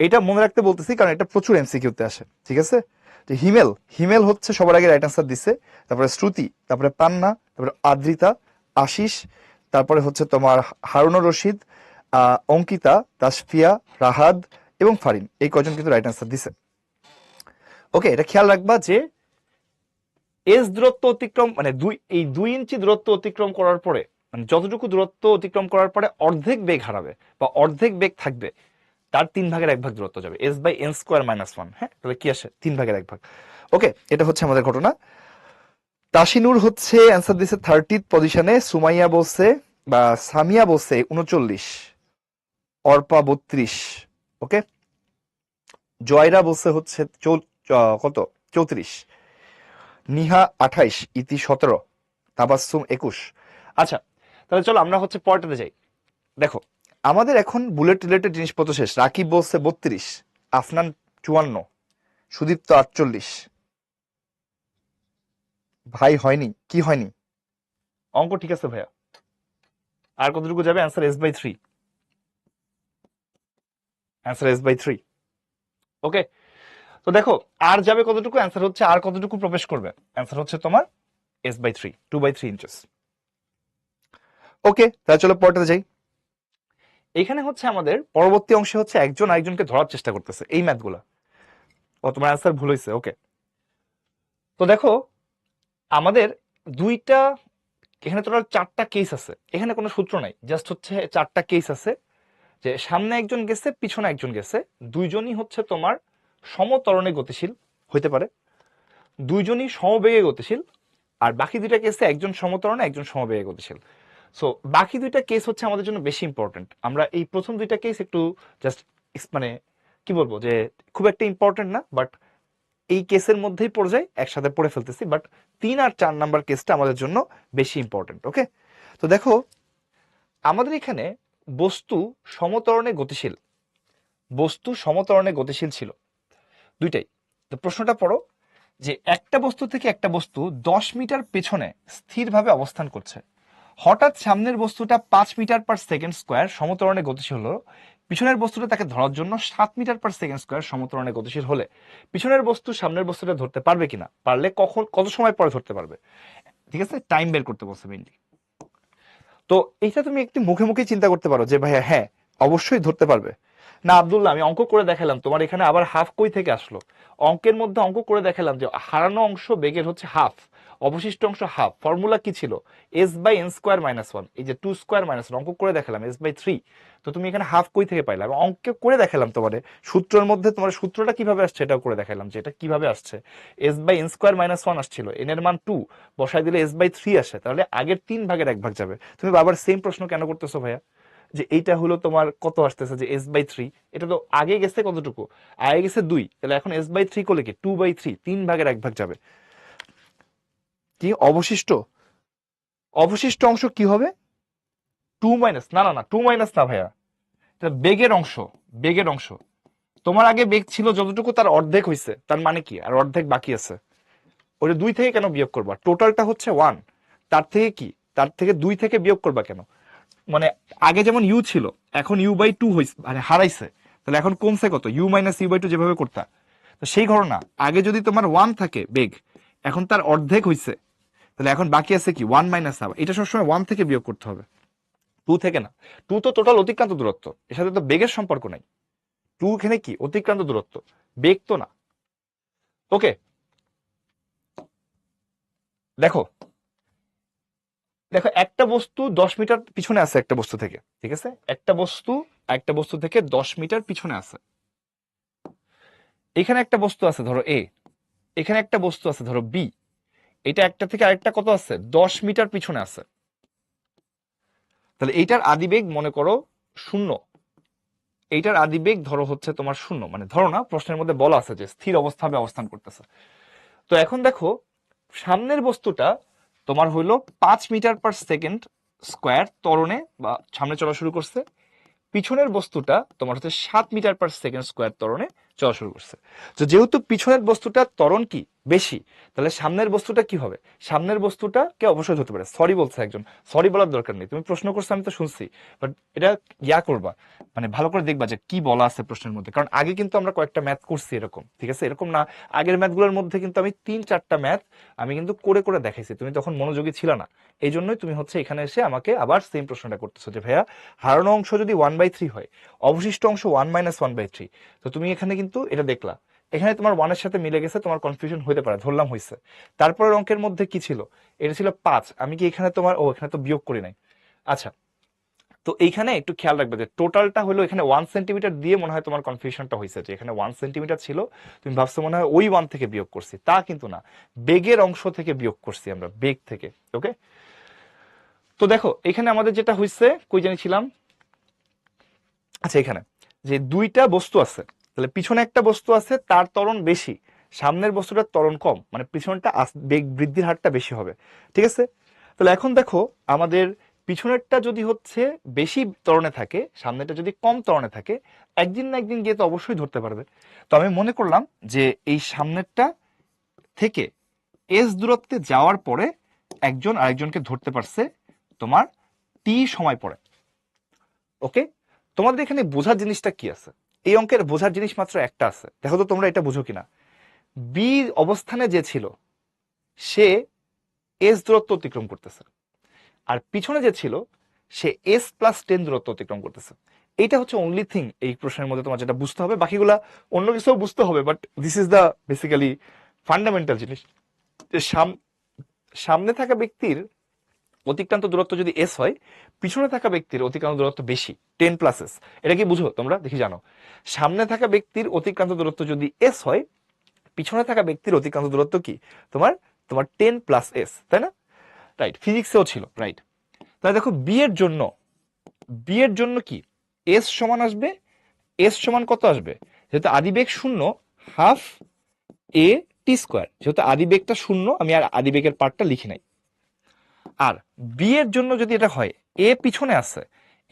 এটা মনে রাখতে বলতেছি কারণ এটা প্রচুর এমসিকিউতে আসে। ঠিক আছে, তো হিমেল, হিমেল হচ্ছে সবার আগে রাইট আনসার দিছে, তারপরে শ্রুতি, তারপরে পান্না, তারপরে আদ্রিতা, আশিস, তারপরে হচ্ছে তোমার হারুনুর রশিদ, অঙ্কিতা, তাসফিয়া, রাহাদ এবং ফারিন, এই কয়জন কিন্তু রাইট আনসার দিছে। ওকে, এটা খেয়াল রাখবা যে এস দূরত্ব অতিক্রম মানে এই 2 ইঞ্চি দূরত্ব অতিক্রম করার পরে, মানে যতটুকু দূরত্ব অতিক্রম করার পরে অর্ধেক বেগ হারাবে বা অর্ধেক বেগ থাকবে, তার 3/1 দূরত্ব যাবে, s/n² - 1। হ্যাঁ, তাহলে কি আসে 3/1। ওকে, এটা হচ্ছে আমাদের ঘটনা। তাসিনুর হচ্ছে অ্যান্সার দিছে 30th পজিশনে, সুমাইয়া বলছে বা সামিয়া বলছে 39, অর্পা 32, ওকে, জয়রা বলছে হচ্ছে কত 34, নিহা 28, ইতি 17, তাবাসসুম 21। আচ্ছা, তাহলে চলো আমরা হচ্ছে পরেরটাতে যাই। দেখো আমাদের এখন বুলেট রিলেটেড জিনিসপত্র শেষ। রাকিব বলছে 32, আফনান 54, সুদীপ্ত 48। ভাই হয়নি, কি হয়নি? অঙ্ক ঠিক আছে ভাইয়া। আর কতটুকু যাবে, অ্যান্সার s/3, অ্যান্সার s/3। ওকে, তো দেখো আর যাবে কতটুকু, অ্যান্সার হচ্ছে আর কতটুকু প্রবেশ করবে, অ্যান্সার হচ্ছে তোমার s/3, 2/3 ইঞ্চেস। ওকে, তাহলে চলো পরেরটাতে যাই। এখানে হচ্ছে আমাদের পরবর্তী অংশে হচ্ছে একজন আরেকজনকে ধরার চেষ্টা করতেছে এই ম্যাথগুলা। ও তোমার অ্যান্সার ভুল হয়েছে। ওকে, তো দেখো আমাদের দুইটা, এখানে তোমার 4টা কেস আছে, এখানে কোনো সূত্র নাই, জাস্ট হচ্ছে 4টা কেস আছে যে সামনে একজন গেছে পিছনে একজন গেছে, দুইজনই হচ্ছে তোমার সমত্বরণে গতিশীল হইতে পারে, দুইজনই সমবেগে গতিশীল, আর বাকি দুইটা কেসে একজন সমত্বরণে একজন সমবেগে গতিশীল। সো বাকি দুইটা কেস হচ্ছে আমাদের জন্য বেশি ইম্পর্টেন্ট। আমরা এই প্রথম দুইটা কেস একটু জাস্ট মানে কি বলবো যে খুব একটা ইম্পর্টেন্ট না, বাট এই কেসের মধ্যেই পড়ে যায়, একসাথে পড়ে ফেলতেছি। বাট 3 আর 4 নাম্বার কেসটা আমাদের জন্য বেশি ইম্পর্টেন্ট। ওকে, তো দেখো আমাদের এখানে বস্তু সমত্বরণে গতিশীল, বস্তু সমত্বরণে গতিশীল ছিল দুইটাই। তো প্রশ্নটা পড়ো যে একটা বস্তু থেকে একটা বস্তু 10 মিটার পেছনে স্থিরভাবে অবস্থান করছে, হঠাৎ সামনের বস্তুটা 5 মিটার/সেকেন্ড স্কোয়ার সমত্বরণে গতিশীল হলো, পিছনের বস্তুটা তাকে ধরার জন্য 7 মিটার/সেকেন্ড স্কোয়ার সমত্বরণে গতিশীল হলে পিছনের বস্তু সামনের বস্তুটা ধরতে পারবে কিনা, পারলে কখন, কত সময় পরে ধরতে পারবে। ঠিক আছে, টাইম বের করতে বলছে মেইনলি। তো এইটা তুমি একটু মুখে মুখে চিন্তা করতে পারো যে ভাইয়া হ্যাঁ অবশ্যই ধরতে পারবে। না আব্দুল্লাহ আমি অঙ্ক করে দেখালাম, তোমার এখানে আবার হাফ কই থেকে আসলো? অঙ্কের মধ্যে অঙ্ক করে দেখালাম যে হারানো অংশ বেগের হচ্ছে হাফ, অবশিষ্ট অংশ হাফ। ফর্মুলা কি ছিল? s/n²-1। এই যে 2² - 1 অঙ্ক করে দেখালাম s/3। তো তুমি এখানে হাফ কই থেকে পাইলা? আমি অঙ্কে করে দেখালাম তোমার সূত্রের মধ্যে, তোমার সূত্রটা কিভাবে আসছে এটাও করে দেখালাম যে এটা কিভাবে আসছে। s/n²-1 আসছিল, n এর মান 2, বসাই দিলে s/3 আসে, তাহলে আগের 3 ভাগের 1 ভাগ যাবে। তুমি বারবার সেম প্রশ্ন কেন করতেছো ভাইয়া? যে এইটা হলো তোমার কত আসতেছে যে s/3, এটা তো আগে গেছে কতটুকু, আগে গেছে 2, তাহলে এখন s/3 করলে কি 2/3, 3 ভাগের 1 ভাগ যাবে। কি অবশিষ্ট, অবশিষ্ট অংশ কি হবে? 2 মাইনাস, না না না 2 মাইনাস না ভাইয়া, এটা বেগের অংশ, বেগের অংশ। তোমার আগে বেগ ছিল যতটুকু তার অর্ধেক হইছে, তার মানে কি আর অর্ধেক বাকি আছে। ওটা 2 থেকে কেন বিয়োগ করবা? টোটালটা হচ্ছে 1, তার থেকে কি, তার থেকে 2 থেকে বিয়োগ করবা কেন? মানে আগে যেমন ইউ ছিল, এখন u/2 হইছে, মানে হারাইছে, তাহলে এখন কমছে কত? u - u/2 যেভাবে করতা। তো সেই ঘটনা, আগে যদি তোমার 1 থাকে বেগ, এখন তার অর্ধেক হইছে, তাহলে এখন বাকি আছে কি 1 মাইনাস হাফ। এটা সবসময় 1 থেকে বিয়োগ করতে হবে, 2 থেকে না। 2 তো টোটাল অতিক্রান্ত দূরত্ব, এর সাথে তো বেগের সম্পর্ক নাই। 2 এখানে কি অতিক্রান্ত দূরত্ব, বেগ তো না। ওকে, দেখো দেখো একটা বস্তু 10 মিটার পিছনে আছে একটা বস্তু থেকে, ঠিক আছে, একটা বস্তু থেকে 10 মিটার পিছনে আছে। এখানে একটা বস্তু আছে ধরো এ, এখানে একটা বস্তু আছে ধরো বি, এটা একটা থেকে আরেকটা কত আছে 10 মিটার পিছনে আছে। তাহলে এইটার আদিবেগ মনে করো 0, এইটার আদিবেগ ধরো হচ্ছে তোমার 0, মানে ধরো না, প্রশ্নের মধ্যে বলা আছে যে স্থির অবস্থায় অবস্থান করতেছে। তো এখন দেখো সামনের বস্তুটা তোমার হইলো 5 মিটার/সেকেন্ড স্কোয়ার ত্বরণে বা সামনে চলা শুরু করছে, পিছনের বস্তুটা তোমার হচ্ছে 7 মিটার/সেকেন্ড স্কোয়ার ত্বরণে চলা শুরু করছে। তো যেহেতু পিছনের বস্তুটার ত্বরণ কি বেশি, তাহলে সামনের বস্তুটা কি হবে? সামনের বস্তুটাকে অবশ্যই ধরতে পারে। সরি বলছে একজন, সরি বলার দরকার নেই, তুমি প্রশ্ন করছো আমি তো শুনছি, বাট এটা করবা, মানে ভালো করে দেখবা যে কি বলা আছে প্রশ্নের মধ্যে, কারণ আগে কিন্তু আমরা কয়েকটা ম্যাথ করছি এরকম, ঠিক আছে, এরকম না, আগের ম্যাথগুলোর মধ্যে কিন্তু আমি 3-4টা ম্যাথ আমি কিন্তু করে করে দেখাইছি, তুমি তখন মনোযোগী ছিল না। এই জন্যই তুমি হচ্ছে এখানে এসে আমাকে আবার সেম প্রশ্নটা করতেছো যে ভাইয়া হারানো অংশ যদি 1/3 হয়, অবশিষ্ট অংশ 1 - 1/3, তো তুমি এখানে কিন্তু এটা দেখলা, এখানে তোমার 1 এর সাথে মিলে গেছে, তোমার কনফিউশন হতে পারে, ধরলাম হয়েছে। তারপরের অঙ্কের মধ্যে কি ছিল? এটা ছিল 5, আমি কি এখানে তোমার এখানে তো বিয়োগ করি নাই। আচ্ছা, তো এইখানে একটু খেয়াল রাখবে যে টোটালটা হলো এখানে 1 সেন্টিমিটার দিয়ে মনে হয় তোমার কনফিউশনটা হয়েছে, যে এখানে 1 সেন্টিমিটার ছিল, তুমি ভাবছো মনে হয় ওই 1 থেকে বিয়োগ করছি, তা কিন্তু না, বেগের অংশ থেকে বিয়োগ করছি আমরা, বেগ থেকে। ওকে, তো দেখো এখানে আমাদের যেটা হয়েছে, কই জানিছিলাম, আচ্ছা এখানে যে দুইটা বস্তু আছে, তাহলে পিছনে একটা বস্তু আছে তার ত্বরণ বেশি, সামনের বস্তুটার ত্বরণ কম, মানে পিছনটা বেগ বৃদ্ধির হারটা বেশি হবে। ঠিক আছে, তাহলে এখন দেখো আমাদের পিছনেরটা যদি হচ্ছে বেশি ত্বরণে থাকে, সামনেরটা যদি কম ত্বরণে থাকে, একদিন না একদিন গিয়ে তো অবশ্যই ধরতে পারবে। তো আমি মনে করলাম যে এই সামনেরটা থেকে এস দূরত্বে যাওয়ার পরে একজন আরেকজনকে ধরতে পারছে তোমার টি সময় পরে। ওকে, তোমাদের এখানে বোঝার জিনিসটা কি আছে? এই অঙ্কের বোঝার জিনিস মাত্র একটা আছে, দেখো তো তোমরা এটা বুঝো কিনা। বি অবস্থানে যে ছিল সে এস দূরত্ব অতিক্রম করতেছে, আর পিছনে যে ছিল সে s+10 দূরত্ব অতিক্রম করতেছে। এইটা হচ্ছে অনলি থিং এই প্রশ্নের মধ্যে তোমার যেটা বুঝতে হবে, বাকিগুলা অন্য কিছু বুঝতে হবে, but this is the basically fundamental জিনিস, যে সামনে থাকা ব্যক্তির অতিক্রান্ত দূরত্ব যদি এস হয়, পিছনে থাকা ব্যক্তির অতিক্রান্ত দূরত্ব বেশি, 10+s। এটা কি বুঝো তোমরা? দেখি জানো, সামনে থাকা ব্যক্তির অতিক্রান্ত দূরত্ব যদি এস হয়, পিছনে থাকা ব্যক্তির অতিক্রান্ত দূরত্ব কি তোমার তোমার 10+s, তাই না? রাইট, ফিজিক্সেও ছিল, রাইট। তাহলে দেখো বি এর জন্য কি এস সমান আসবে, এস সমান কত আসবে, যেহেতু আদিবেগ শূন্য, হাফ এ টি স্কোয়ার। যেহেতু আদিবেগটা শূন্য, আমি আর আদিবেগের পার্টটা লিখি নাই। আর বি এর জন্য যদি এটা হয়, এ পিছনে আছে,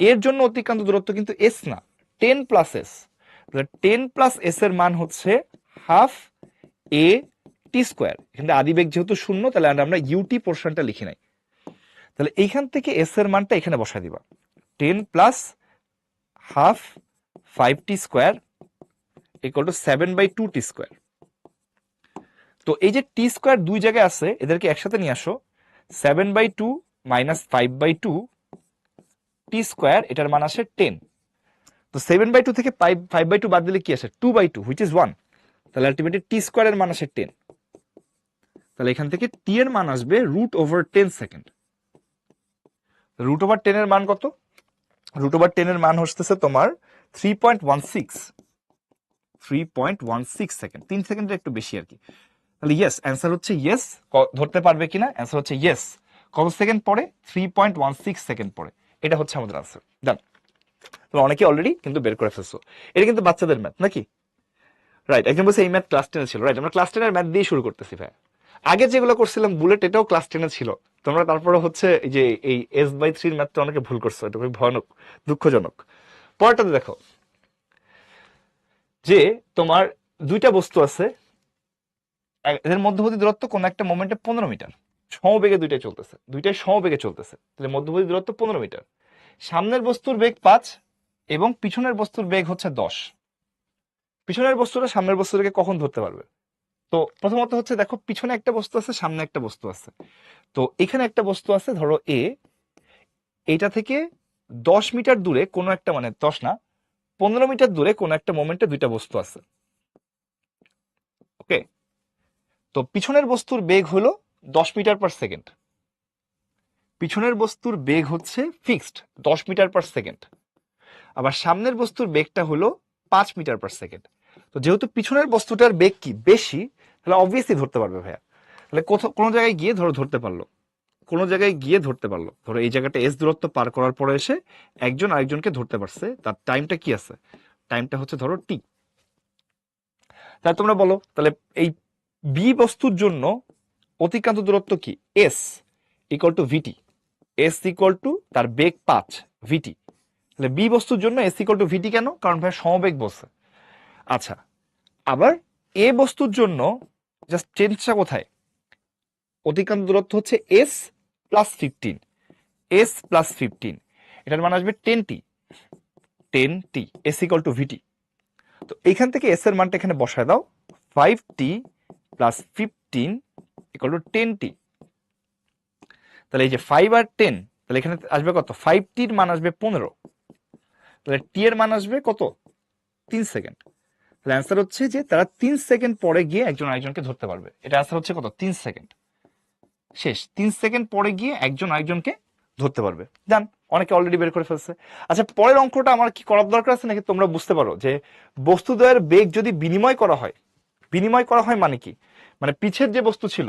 এর জন্য অতিক্রান্ত দূরত্ব কিন্তু এস না, 10+s। 10+s এর মান হচ্ছে হাফ এ টি স্কোয়ার। এখানে আদিবেগ যেহেতু শূন্য, তাহলে আমরা ইউটি পোর্শনটা লিখি নাই। তাহলে এইখান থেকে এস এর মানটা এখানে বসাই দিবা, 10+হাফ 5t square equal two 7/2t square. তো এই যে টি স্কোয়ার দুই জায়গায় আছে, এদেরকে একসাথে নিয়ে আসো, 7/2 মাইনাস 5/2 টি স্কোয়ার, এটার মান আসে 10। তো 7/2 থেকে 5/2 বাদ দিলে কি আসে, 2/2, হুইচ ইজ 1। তাহলে আলটিমেটলি টি স্কোয়ারের মান আসে 10। তাহলে এখান থেকে টি এর মান আসবে √10 সেকেন্ড। √10 এর মান কত? √10 এর মান হচ্ছে তোমার 3.16 সেকেন্ড, 3 সেকেন্ডের একটু বেশি আর কি। তাহলে ইয়েস, অ্যান্সার হচ্ছে ইয়েস। ধরতে পারবে কিনা, অ্যান্সার হচ্ছে ইয়েস। কত সেকেন্ড পরে? 3.16 সেকেন্ড পরে। এটা হচ্ছে আমাদের আনসার। ডান। তো অনেকে অলরেডি কিন্তু বের করে ফেলছো। এটা কিন্তু বাচ্চাদের ম্যাথ নাকি? রাইট, একজন বলছে এই ম্যাথ ক্লাস 10 ছিল। রাইট, আমরা ক্লাস 10 এর ম্যাথ দিয়ে শুরু করতেছি ভাই। আগে যেগুলো করছিলাম বুলেট, এটাও ক্লাস 10 ছিল। তোমরা তারপরে হচ্ছে এই যে এই s/3 ম্যাথটা অনেকে ভুল করছো, এটা খুবই ভয়ানক, দুঃখজনক। পরেরটাতে দেখো যে তোমার দুইটা বস্তু আছে, এদের মধ্যবর্তী দূরত্ব কোন একটা মোমেন্টে 15 মিটার, সমবেগে দুইটাই সমবেগে চলতেছে। তাহলে মধ্যবর্তী দূরত্ব 15 মিটার। সামনের বস্তুর বেগ 5 এবং পিছনের বস্তুর বেগ হচ্ছে 10। পিছনের বস্তুটা সামনের বস্তুটাকে কখন ধরতে পারবে? তো প্রথমত হচ্ছে দেখো, পিছনে একটা বস্তু আছে, সামনে একটা বস্তু আছে। তো এখানে একটা বস্তু আছে, ধরো এ, এইটা থেকে 10 মিটার দূরে কোনো একটা, মানে 10 না, 15 মিটার দূরে কোনো একটা মোমেন্টে দুইটা বস্তু আছে। ওকে, তো পিছনের বস্তুর বেগ হলো 10 মিটার পার সেকেন্ড। পিছনের বস্তুর বেগ হচ্ছে ফিক্সড 10 মিটার পার সেকেন্ড। আবার সামনের বস্তুর বেগটা হলো 5 মিটার পার সেকেন্ড। তো যেহেতু পিছনের বস্তুটার বেগ কি বেশি, তাহলে অবভিয়াসলি ধরতে পারবে ভাইয়া। তাহলে কোনো জায়গায় গিয়ে ধরতে পারলো, ধরো এই জায়গাটা এস দূরত্ব পার করার পরে এসে একজন আরেকজনকে ধরতে পারছে, তার টাইমটা কি আছে, টাইমটা হচ্ছে ধরো টি। তাহলে তোমরা বলো, তাহলে এই বি বস্তুর জন্য অতিক্রান্ত দূরত্ব কি, S equal to VT. S equal to তার বেগ 5 ভিটি। তাহলে বি বস্তুর জন্য এস ইকুয়াল টু ভিটি কেন? কারণ ভাই সমবেগ বলছে। আচ্ছা, আবার এ বস্তুর জন্য জাস্ট চেঞ্জটা কোথায়, অতিক্রান্ত দূরত্ব হচ্ছে এস প্লাস 15, এস প্লাস 15, এটার মান আসবে 10t, এস ইকুয়াল টু ভিটি। তো এইখান থেকে এস এর মানটা এখানে বসায় দাও, 5t plus 15 equal to 10t। তাহলে এই যে 5 আর 10, তাহলে এখানে আসবে কত, 5t এর মান আসবে 15, তাহলে টি এর মান আসবে কত, 3 সেকেন্ড। তাহলে অ্যান্সার হচ্ছে যে তারা 3 সেকেন্ড পরে গিয়ে একজন আরেকজনকে ধরতে পারবে। এটা অ্যান্সার হচ্ছে কত, 3 সেকেন্ড। শেষ, 3 সেকেন্ড পরে গিয়ে একজন আরেকজনকে ধরতে পারবে। জান, অনেকে অলরেডি বের করে ফেলছে। আচ্ছা, পরের অঙ্কটা আমার কি করার দরকার আছে নাকি তোমরা বুঝতে পারো যে বস্তুদ্বয়ের বেগ যদি বিনিময় করা হয়, মানে কি, মানে পিছের যে বস্তু ছিল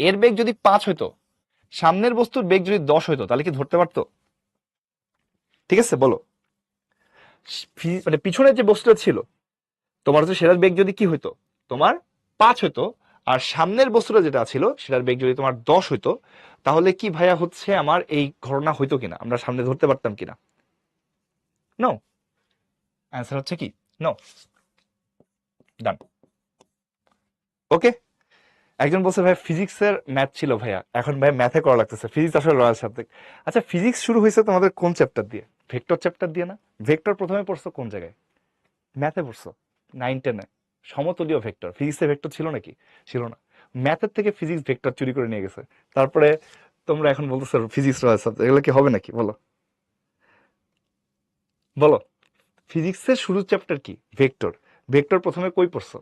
এর বেগ যদি 5 হইতো, সামনের বস্তুর বেগ যদি 10 হইতো, তাহলে কি ধরতে পারতো? ঠিক আছে, বলো। মানে পিছনের যে বস্তুটা ছিল তোমার হচ্ছে, সেটার বেগ যদি কি হইতো, তোমার 5 হইতো, আর সামনের বস্তুটা যেটা ছিল সেটার বেগ যদি তোমার 10 হইতো, তাহলে কি ভাইয়া হচ্ছে আমার এই ঘটনা হইতো কিনা, আমরা সামনে ধরতে পারতাম কিনা? নো। অ্যান্সার হচ্ছে কি নো। ডান। ওকে, একজন বলছে ভাই ফিজিক্সের ম্যাথ ছিল ভাইয়া, এখন ভাই ম্যাথে করা লাগতেছে, ফিজিক্স আসলে রয়্যাল সাবজেক্ট। আচ্ছা, ফিজিক্স শুরু হয়েছে তোমাদের কোন চ্যাপ্টার দিয়ে? ভেক্টর চ্যাপ্টার দিয়ে না? ভেক্টর প্রথমে পড়ছো কোন জায়গায়? ম্যাথে পড়ছো 9-10-এ। সমতলীয় ভেক্টর, ফিজিক্সে ভেক্টর ছিল নাকি? ছিল না। ম্যাথের থেকে ফিজিক্স ভেক্টর চুরি করে নিয়ে গেছে। তারপরে তোমরা এখন বলতেছো ফিজিক্স রয়্যাল সাবজেক্ট, এগুলো কি হবে নাকি? বলো বলো। ফিজিক্সের শুরুর চ্যাপ্টার কি? ভেক্টর। ভেক্টর প্রথমে কই পড়ছো?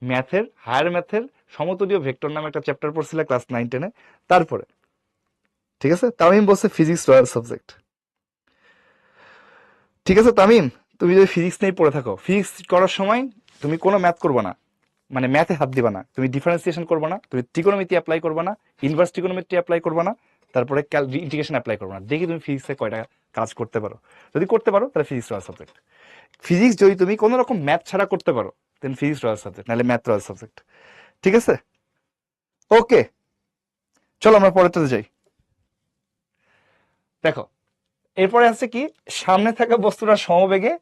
ম্যাথের, হায়ার ম্যাথের সমতলীয় ভেক্টর নামে একটা চ্যাপ্টার পড়ছিলে ক্লাস 9-10-এ। তারপরে ঠিক আছে, তামিম বলছে ফিজিক্স রয়্যাল সাবজেক্ট। ঠিক আছে তামিম, তুমি যদি ফিজিক্স নিয়ে পড়ে থাকো, ফিজিক্স করার সময় তুমি কোনো ম্যাথ করবে না, মানে ম্যাথে হাত দিবা না, তুমি ডিফারেন্সিয়েশন করবে না, তুমি ত্রিকোণমিতি অ্যাপ্লাই করবে না, ইনভার্স ত্রিকোণমিতি অ্যাপ্লাই করবে না, তারপরে ইন্টিগ্রেশন অ্যাপ্লাই করবে না, দেখি তুমি ফিজিক্সে কয়টা কাজ করতে পারো। যদি করতে পারো তাহলে ফিজিক্স রয়্যাল সাবজেক্ট। ফিজিক্স যদি তুমি কোনো রকম ম্যাথ ছাড়া করতে পারো দেন ফিজিক্স রয়্যাল সাবজেক্ট, নাহলে ম্যাথ রয়্যাল সাবজেক্ট। ঠিক আছে, ওকে, চলো আমরা পরেরটাতে যাই। দেখো এরপরে আছে কি, সামনে থাকা বস্তুটা সমবেগে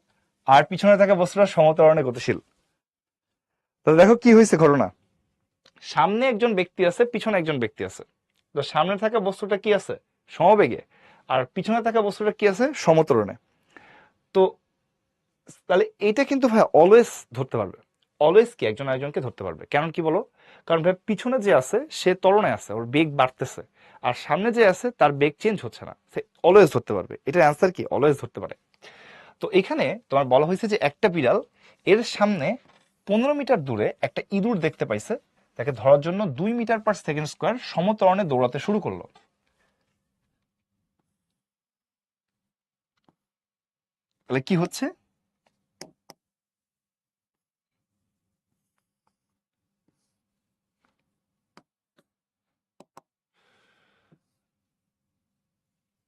আর পিছনে থাকা বস্তুটা সমত্বরণে গতিশীল। তো দেখো কি হয়েছে ঘটনা, সামনে একজন ব্যক্তি আছে, পিছনে একজন ব্যক্তি আছে। তো সামনে থাকা বস্তুটা কি আছে, সমবেগে, আর পিছনে থাকা বস্তুটা কি আছে, সমত্বরণে। তো তাহলে এটা কিন্তু ভাই অলওয়েজ ধরতে পারবে, অলওয়েজ কি একজন আরেকজনকে ধরতে পারবে। কারণ কি বলো, কারণ ভাই পিছনে যে আছে সে ত্বরণে আছে, ওর বেগ বাড়তেছে, আর সামনে যে আছে তার বেগ চেঞ্জ হচ্ছে না, সে অলওয়েজ ধরতে পারবে। এটার অ্যান্সার কি, অলওয়েজ ধরতে পারে। তো এখানে তোমার বলা হয়েছে যে একটা বিড়াল এর সামনে 15 মিটার দূরে একটা ইঁদুর দেখতে পাইছে, তাকে ধরার জন্য 2 মিটার/সেকেন্ড স্কোয়ার সমত্বরণে দৌড়াতে শুরু করলো। তাহলে কি হচ্ছে,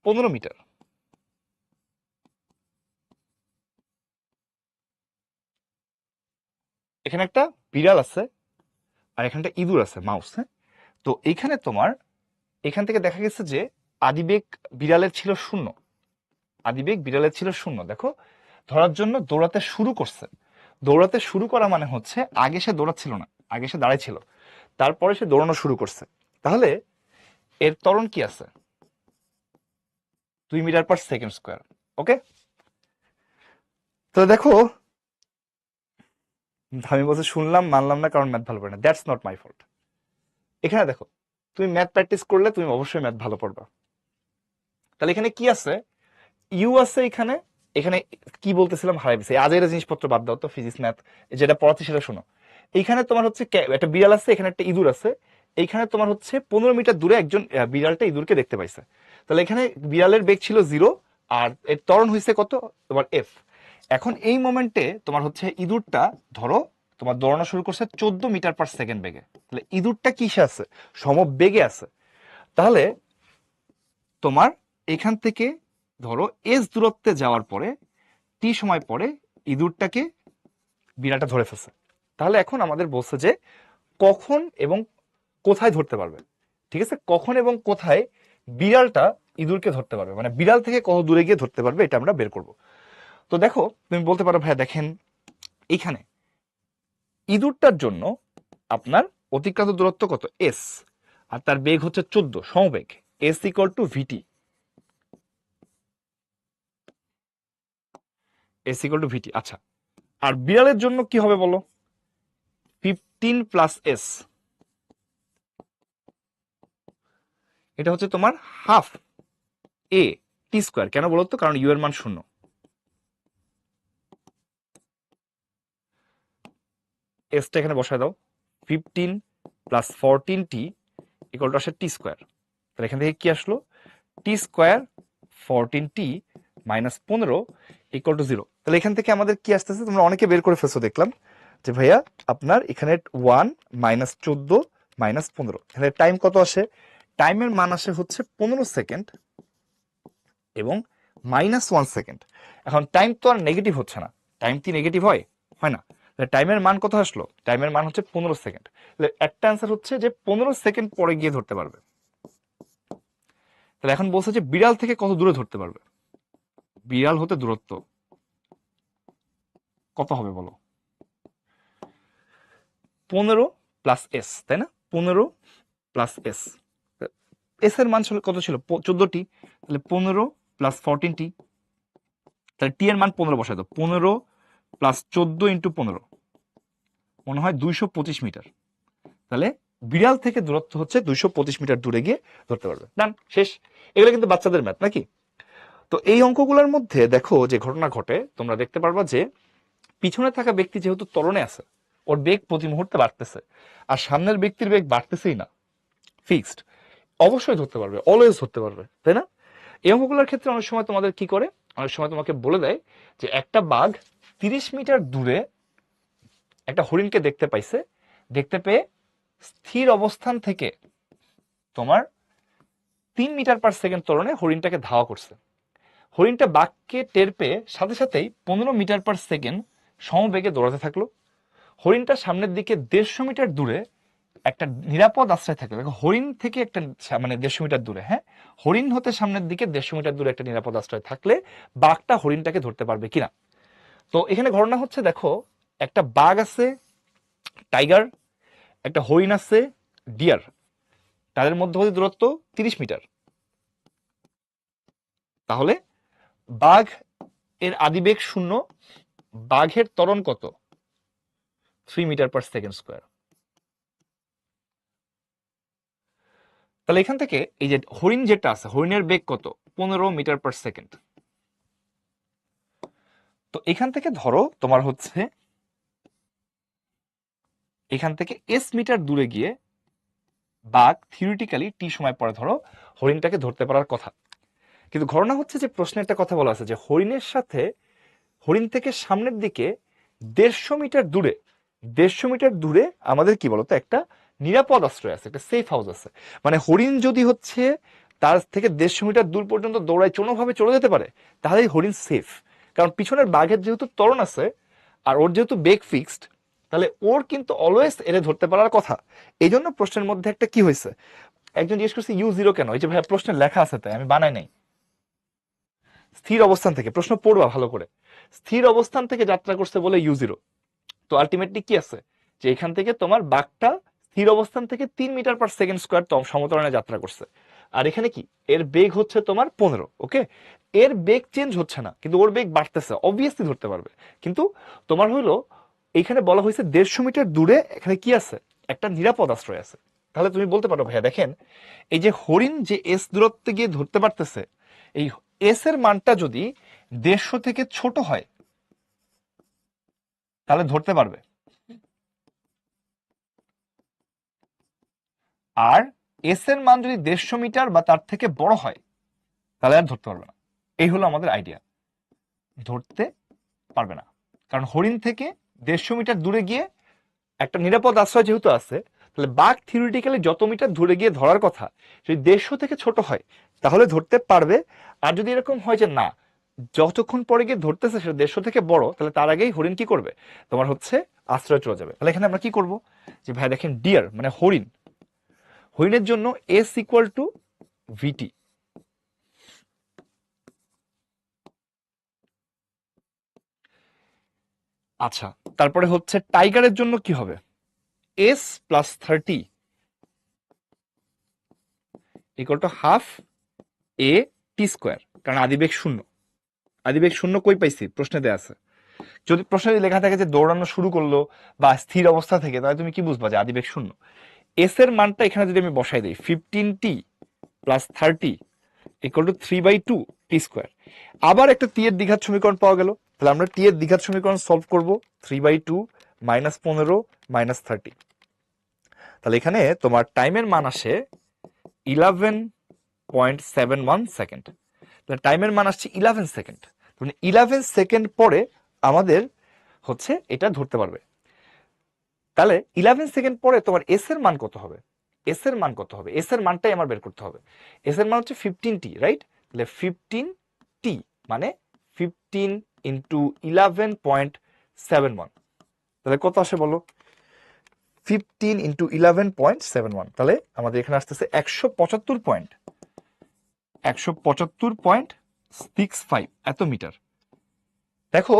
পনেরো মিটার এখানে একটা বিড়াল আছে আর এখানে একটা ইঁদুর আছে, মাউস। হ্যাঁ, তো এইখানে তোমার এখান থেকে দেখা গেছে যে আদিবেগ বিড়ালের ছিল 0, আদিবেগ বিড়ালের ছিল 0। দেখো ধরার জন্য দৌড়াতে শুরু করছে, দৌড়াতে শুরু করা মানে হচ্ছে আগে সে দৌড়াচ্ছিল না, আগে সে দাঁড়ায় ছিল, তারপরে সে দৌড়ানো শুরু করছে। তাহলে এর ত্বরণ কি আছে, 2 মিটার/সেকেন্ড স্কোয়ার। ওকে, তো দেখো আমি বলছি শুনলাম মানলাম না কারণ ম্যাথ ভালো পারে না, দ্যাটস নট মাই ফল্ট। এখানে দেখো তুমি ম্যাথ প্র্যাকটিস করলে তুমি অবশ্যই ম্যাথ ভালো পড়বা। তাহলে এখানে কি আছে, ইউ আছে এখানে, এখানে কি বলতেছিলাম হারাই গেছে, আজের জিনিসপত্র বাদ দাও তো, ফিজিক্স ম্যাথ যেটা পড়াচ্ছি সেটা শোনো। এইখানে তোমার হচ্ছে একটা বিড়াল আছে, এখানে একটা ইঁদুর আছে, এইখানে তোমার হচ্ছে 15 মিটার দূরে একজন বিড়ালটা ইঁদুরকে দেখতে পাইছে। তাহলে এখানে বিড়ালের বেগ ছিল 0 আর এর ত্বরণ হয়েছে কত, তোমার এফ। এখন এই মোমেন্টে তোমার হচ্ছে ইঁদুরটা ধরো তোমার দৌড়ানো শুরু করছে 14 মিটার/সেকেন্ড বেগে, তাহলে ইঁদুরটা কিসে আছে, সমবেগে আছে। তাহলে তোমার এখান থেকে ধরো এস দূরত্বে যাওয়ার পরে টি সময় পরে ইঁদুরটাকে বিড়ালটা ধরে ফেলছে। তাহলে এখন আমাদের বলছে যে কখন এবং কোথায় ধরতে পারবে। ঠিক আছে, কখন এবং কোথায় বিড়ালটা ইঁদুরকে ধরতে পারবে, মানে বিড়াল থেকে কত দূরে গিয়ে ধরতে পারবে, এটা আমরা বের করব। তো দেখো তুমি বলতে পারো ভাইয়া দেখেন এখানে ইঁদুরটার জন্য আপনার অতিক্রান্ত দূরত্ব কত, এস, আর তার বেগ হচ্ছে 14 সমবেগ, S equal to VT, S equal to V T. আচ্ছা, আর বিড়ালের জন্য কি হবে বলো, 15 + এস, এটা হচ্ছে তোমার হাফ এ টি স্কোয়ার। কেন বলো তো, কারণ ইউ এর মান 0। এসটা এখানে বসায় দাও, 15 + 14t ইকুয়াল টু আসে টি স্কোয়ার। তাহলে এখান থেকে কি আসলো, টি স্কোয়ার 14t - 15 ইকুয়াল টু 0। তাহলে এখান থেকে আমাদের কি আসতেছে, তোমরা অনেকে বের করে ফেলছো দেখলাম যে ভাইয়া আপনার এখানে 1 - 14 - 15, এখানে টাইম কত আসে, টাইমের মান আসে হচ্ছে 15 সেকেন্ড এবং -1 সেকেন্ড। এখন টাইম তো আর নেগেটিভ হচ্ছে না, টাইম কি নেগেটিভ হয়, হয় না। টাইমের মান কত আসলো, টাইমের মান হচ্ছে 15 সেকেন্ড। তাহলে একটা অ্যান্সার হচ্ছে যে 15 সেকেন্ড পরে গিয়ে ধরতে পারবে। তাহলে এখন বলছে যে বিড়াল থেকে কত দূরে ধরতে পারবে, বিড়াল হতে দূরত্ব কত হবে বলো, 15 + এস, তাই না, 15 + এস, এস এর মান ছিল কত ছিল, 14টি, তাহলে 15 + 14t, তাহলে টি এর মান 15 বসায় দাও, 15 + 14 × 15 মনে হয় 225 মিটার। তাহলে বিড়াল থেকে দূরত্ব হচ্ছে 225 মিটার দূরে গিয়ে ধরতে পারবে। ডান, শেষ। এগুলো কিন্তু বাচ্চাদের ম্যাথ নাকি। তো এই অঙ্কগুলোর মধ্যে দেখো যে ঘটনা ঘটে, তোমরা দেখতে পারবা যে পিছনে থাকা ব্যক্তি যেহেতু ত্বরণে আছে, ওর বেগ প্রতি মুহূর্তে বাড়তেছে, আর সামনের ব্যক্তির বেগ বাড়তেছেই না, ফিক্সড, অবশ্যই ধরতে পারবে, অলওয়েজ ধরতে পারবে, তাই না। এই অঙ্কগুলোর ক্ষেত্রে অনেক সময় তোমাদের কি করে, অনেক সময় তোমাকে বলে দেয় যে একটা বাঘ 30 মিটার দূরে একটা হরিণকে দেখতে পাইছে, দেখতে পেয়ে স্থির অবস্থান থেকে তোমার 3 মিটার/সেকেন্ড ত্বরণে হরিণটাকে ধাওয়া করছে। হরিণটা বাঘকে টের পেয়ে সাথে সাথেই 15 মিটার/সেকেন্ড সমবেগে দৌড়াতে থাকলো। হরিণটা সামনের দিকে 150 মিটার দূরে একটা নিরাপদ আশ্রয় থাকলো। দেখো হরিণ থেকে একটা মানে 150 মিটার দূরে, হ্যাঁ, হরিণ হতে সামনের দিকে 150 মিটার দূরে একটা নিরাপদ আশ্রয় থাকলে বাঘটা হরিণটাকে ধরতে পারবে কিনা। তো এখানে ঘটনা হচ্ছে, দেখো একটা বাঘ আছে, টাইগার, একটা হরিণ আছে, ডিয়ার, তাদের মধ্যবর্তী দূরত্ব 30 মিটার। তাহলে বাঘ এর আদিবেগ 0, বাঘের ত্বরণ কত? 3 মিটার/সেকেন্ড স্কোয়ার। তাহলে এখান থেকে এই যে হরিণ যেটা আছে, হরিণের বেগ কত? 15 মিটার/সেকেন্ড। তো এখান থেকে ধরো তোমার হচ্ছে এখান থেকে এস মিটার দূরে গিয়ে বাঘ থিওরিটিক্যালি টি সময় পরে ধরো হরিণটাকে ধরতে পারার কথা। কিন্তু ঘটনা হচ্ছে যে প্রশ্নে একটা কথা বলা আছে যে হরিণের সাথে, হরিণ থেকে সামনের দিকে 150 মিটার দূরে, 150 মিটার দূরে আমাদের কি বলতো একটা নিরাপদ আশ্রয় আছে, একটা সেফ হাউস আছে। মানে হরিণ যদি হচ্ছে তার থেকে 150 মিটার দূর পর্যন্ত দৌড়ায় কোনোভাবে চলে যেতে পারে, তাহলে হরিণ সেফ। কারণ পিছনের বাঘের যেহেতু ত্বরণ আছে আর ওর যেহেতু বেগ ফিক্সড, তাহলে ওর কিন্তু অলওয়েজ এরে ধরতে পারার কথা। এই জন্য প্রশ্নের মধ্যে একটা কি হয়েছে, একজন জিজ্ঞেস করছে U0 কেন? এই যে ভাই প্রশ্নে লেখা আছে, তাই আমি বানাই নাই। স্থির অবস্থান থেকে, প্রশ্ন পড়বা ভালো করে, স্থির অবস্থান থেকে যাত্রা করছে বলে U0। তো আলটিমেটলি কি আছে যে এখান থেকে তোমার বাঘটা স্থির অবস্থান থেকে 3 মিটার/সেকেন্ড স্কোয়ার সমতরণে যাত্রা করছে। আর এখানে কি এর বেগ হচ্ছে তোমার 15। ওকে, এর বেগ চেঞ্জ হচ্ছে না, কিন্তু ওর বেগ বাড়তেছে, অবভিয়াসলি ধরতে পারবে। কিন্তু তোমার হলো এখানে বলা হয়েছে 150 মিটার দূরে এখানে কি আছে, একটা নিরাপদ আশ্রয় আছে। তাহলে তুমি বলতে পারো ভাইয়া দেখেন এই যে হরিণ যে এস দূরত্বে গিয়ে ধরতে পারতেছে, এই এস এর মানটা যদি 150 থেকে ছোট হয় তাহলে ধরতে পারবে, আর এস এর মান যদি 150 মিটার বা তার থেকে বড় হয় তাহলে আর ধরতে পারবে না। এই হলো আমাদের আইডিয়া, ধরতে পারবে না। কারণ হরিণ থেকে 150 মিটার দূরে গিয়ে একটা নিরাপদ আশ্রয় যেহেতু আছে, তাহলে বাঘ থিওরিটিক্যালি যত মিটার দূরে গিয়ে ধরার কথা, যদি 150 থেকে ছোট হয় তাহলে ধরতে পারবে। আর যদি এরকম হয় যে না, যতক্ষণ পরে গিয়ে ধরতেছে সেটা 150 থেকে বড়, তাহলে তার আগেই হরিণ কি করবে, তোমার হচ্ছে আশ্রয় চলে যাবে। তাহলে এখানে আমরা কি করব, যে ভাই দেখেন ডিয়ার মানে হরিণ, হরিণের জন্য এস ইকুয়াল টু ভিটি। আচ্ছা, তারপরে হচ্ছে টাইগারের জন্য কি হবে, S plus 30 equal to half A T square. কারণ আদিবেগ 0, আদিবেগ 0 কই পাইছি, প্রশ্নে দেয়া আছে। যদি প্রশ্নে লেখা থাকে যে দৌড়ানো শুরু করলো বা স্থির অবস্থা থেকে, তাহলে তুমি কি বুঝবা যে আদিবেগ 0। এস এর মানটা এখানে যদি আমি বসাই দিই 15t plus 30 equal to 3/2 T square. আবার একটা টি এর দ্বিঘাত সমীকরণ পাওয়া গেল। তাহলে আমরা টি এর দ্বিঘাত সমীকরণ সলভ করব, 3/2 মাইনাস 15 মাইনাস 30। তাহলে এখানে তোমার টাইমের মান আসে 11.71 সেকেন্ড। তাহলে টাইমের মান আসছে 11 সেকেন্ড। মানে 11 সেকেন্ড পরে আমাদের হচ্ছে এটা ধরতে পারবে। তাহলে 11 সেকেন্ড পরে তোমার এস এর মান কত হবে, এস এর মান কত হবে, এস এর মানটাই আমার বের করতে হবে। এস এর মান হচ্ছে 15t, রাইট? তাহলে 15t মানে 15 ইন্টু 11.71, তাহলে কত আসে বলো? 15 ইন্টু 11.71, তাহলে আমাদের এখানে আসতেছে 175.65 এত মিটার। দেখো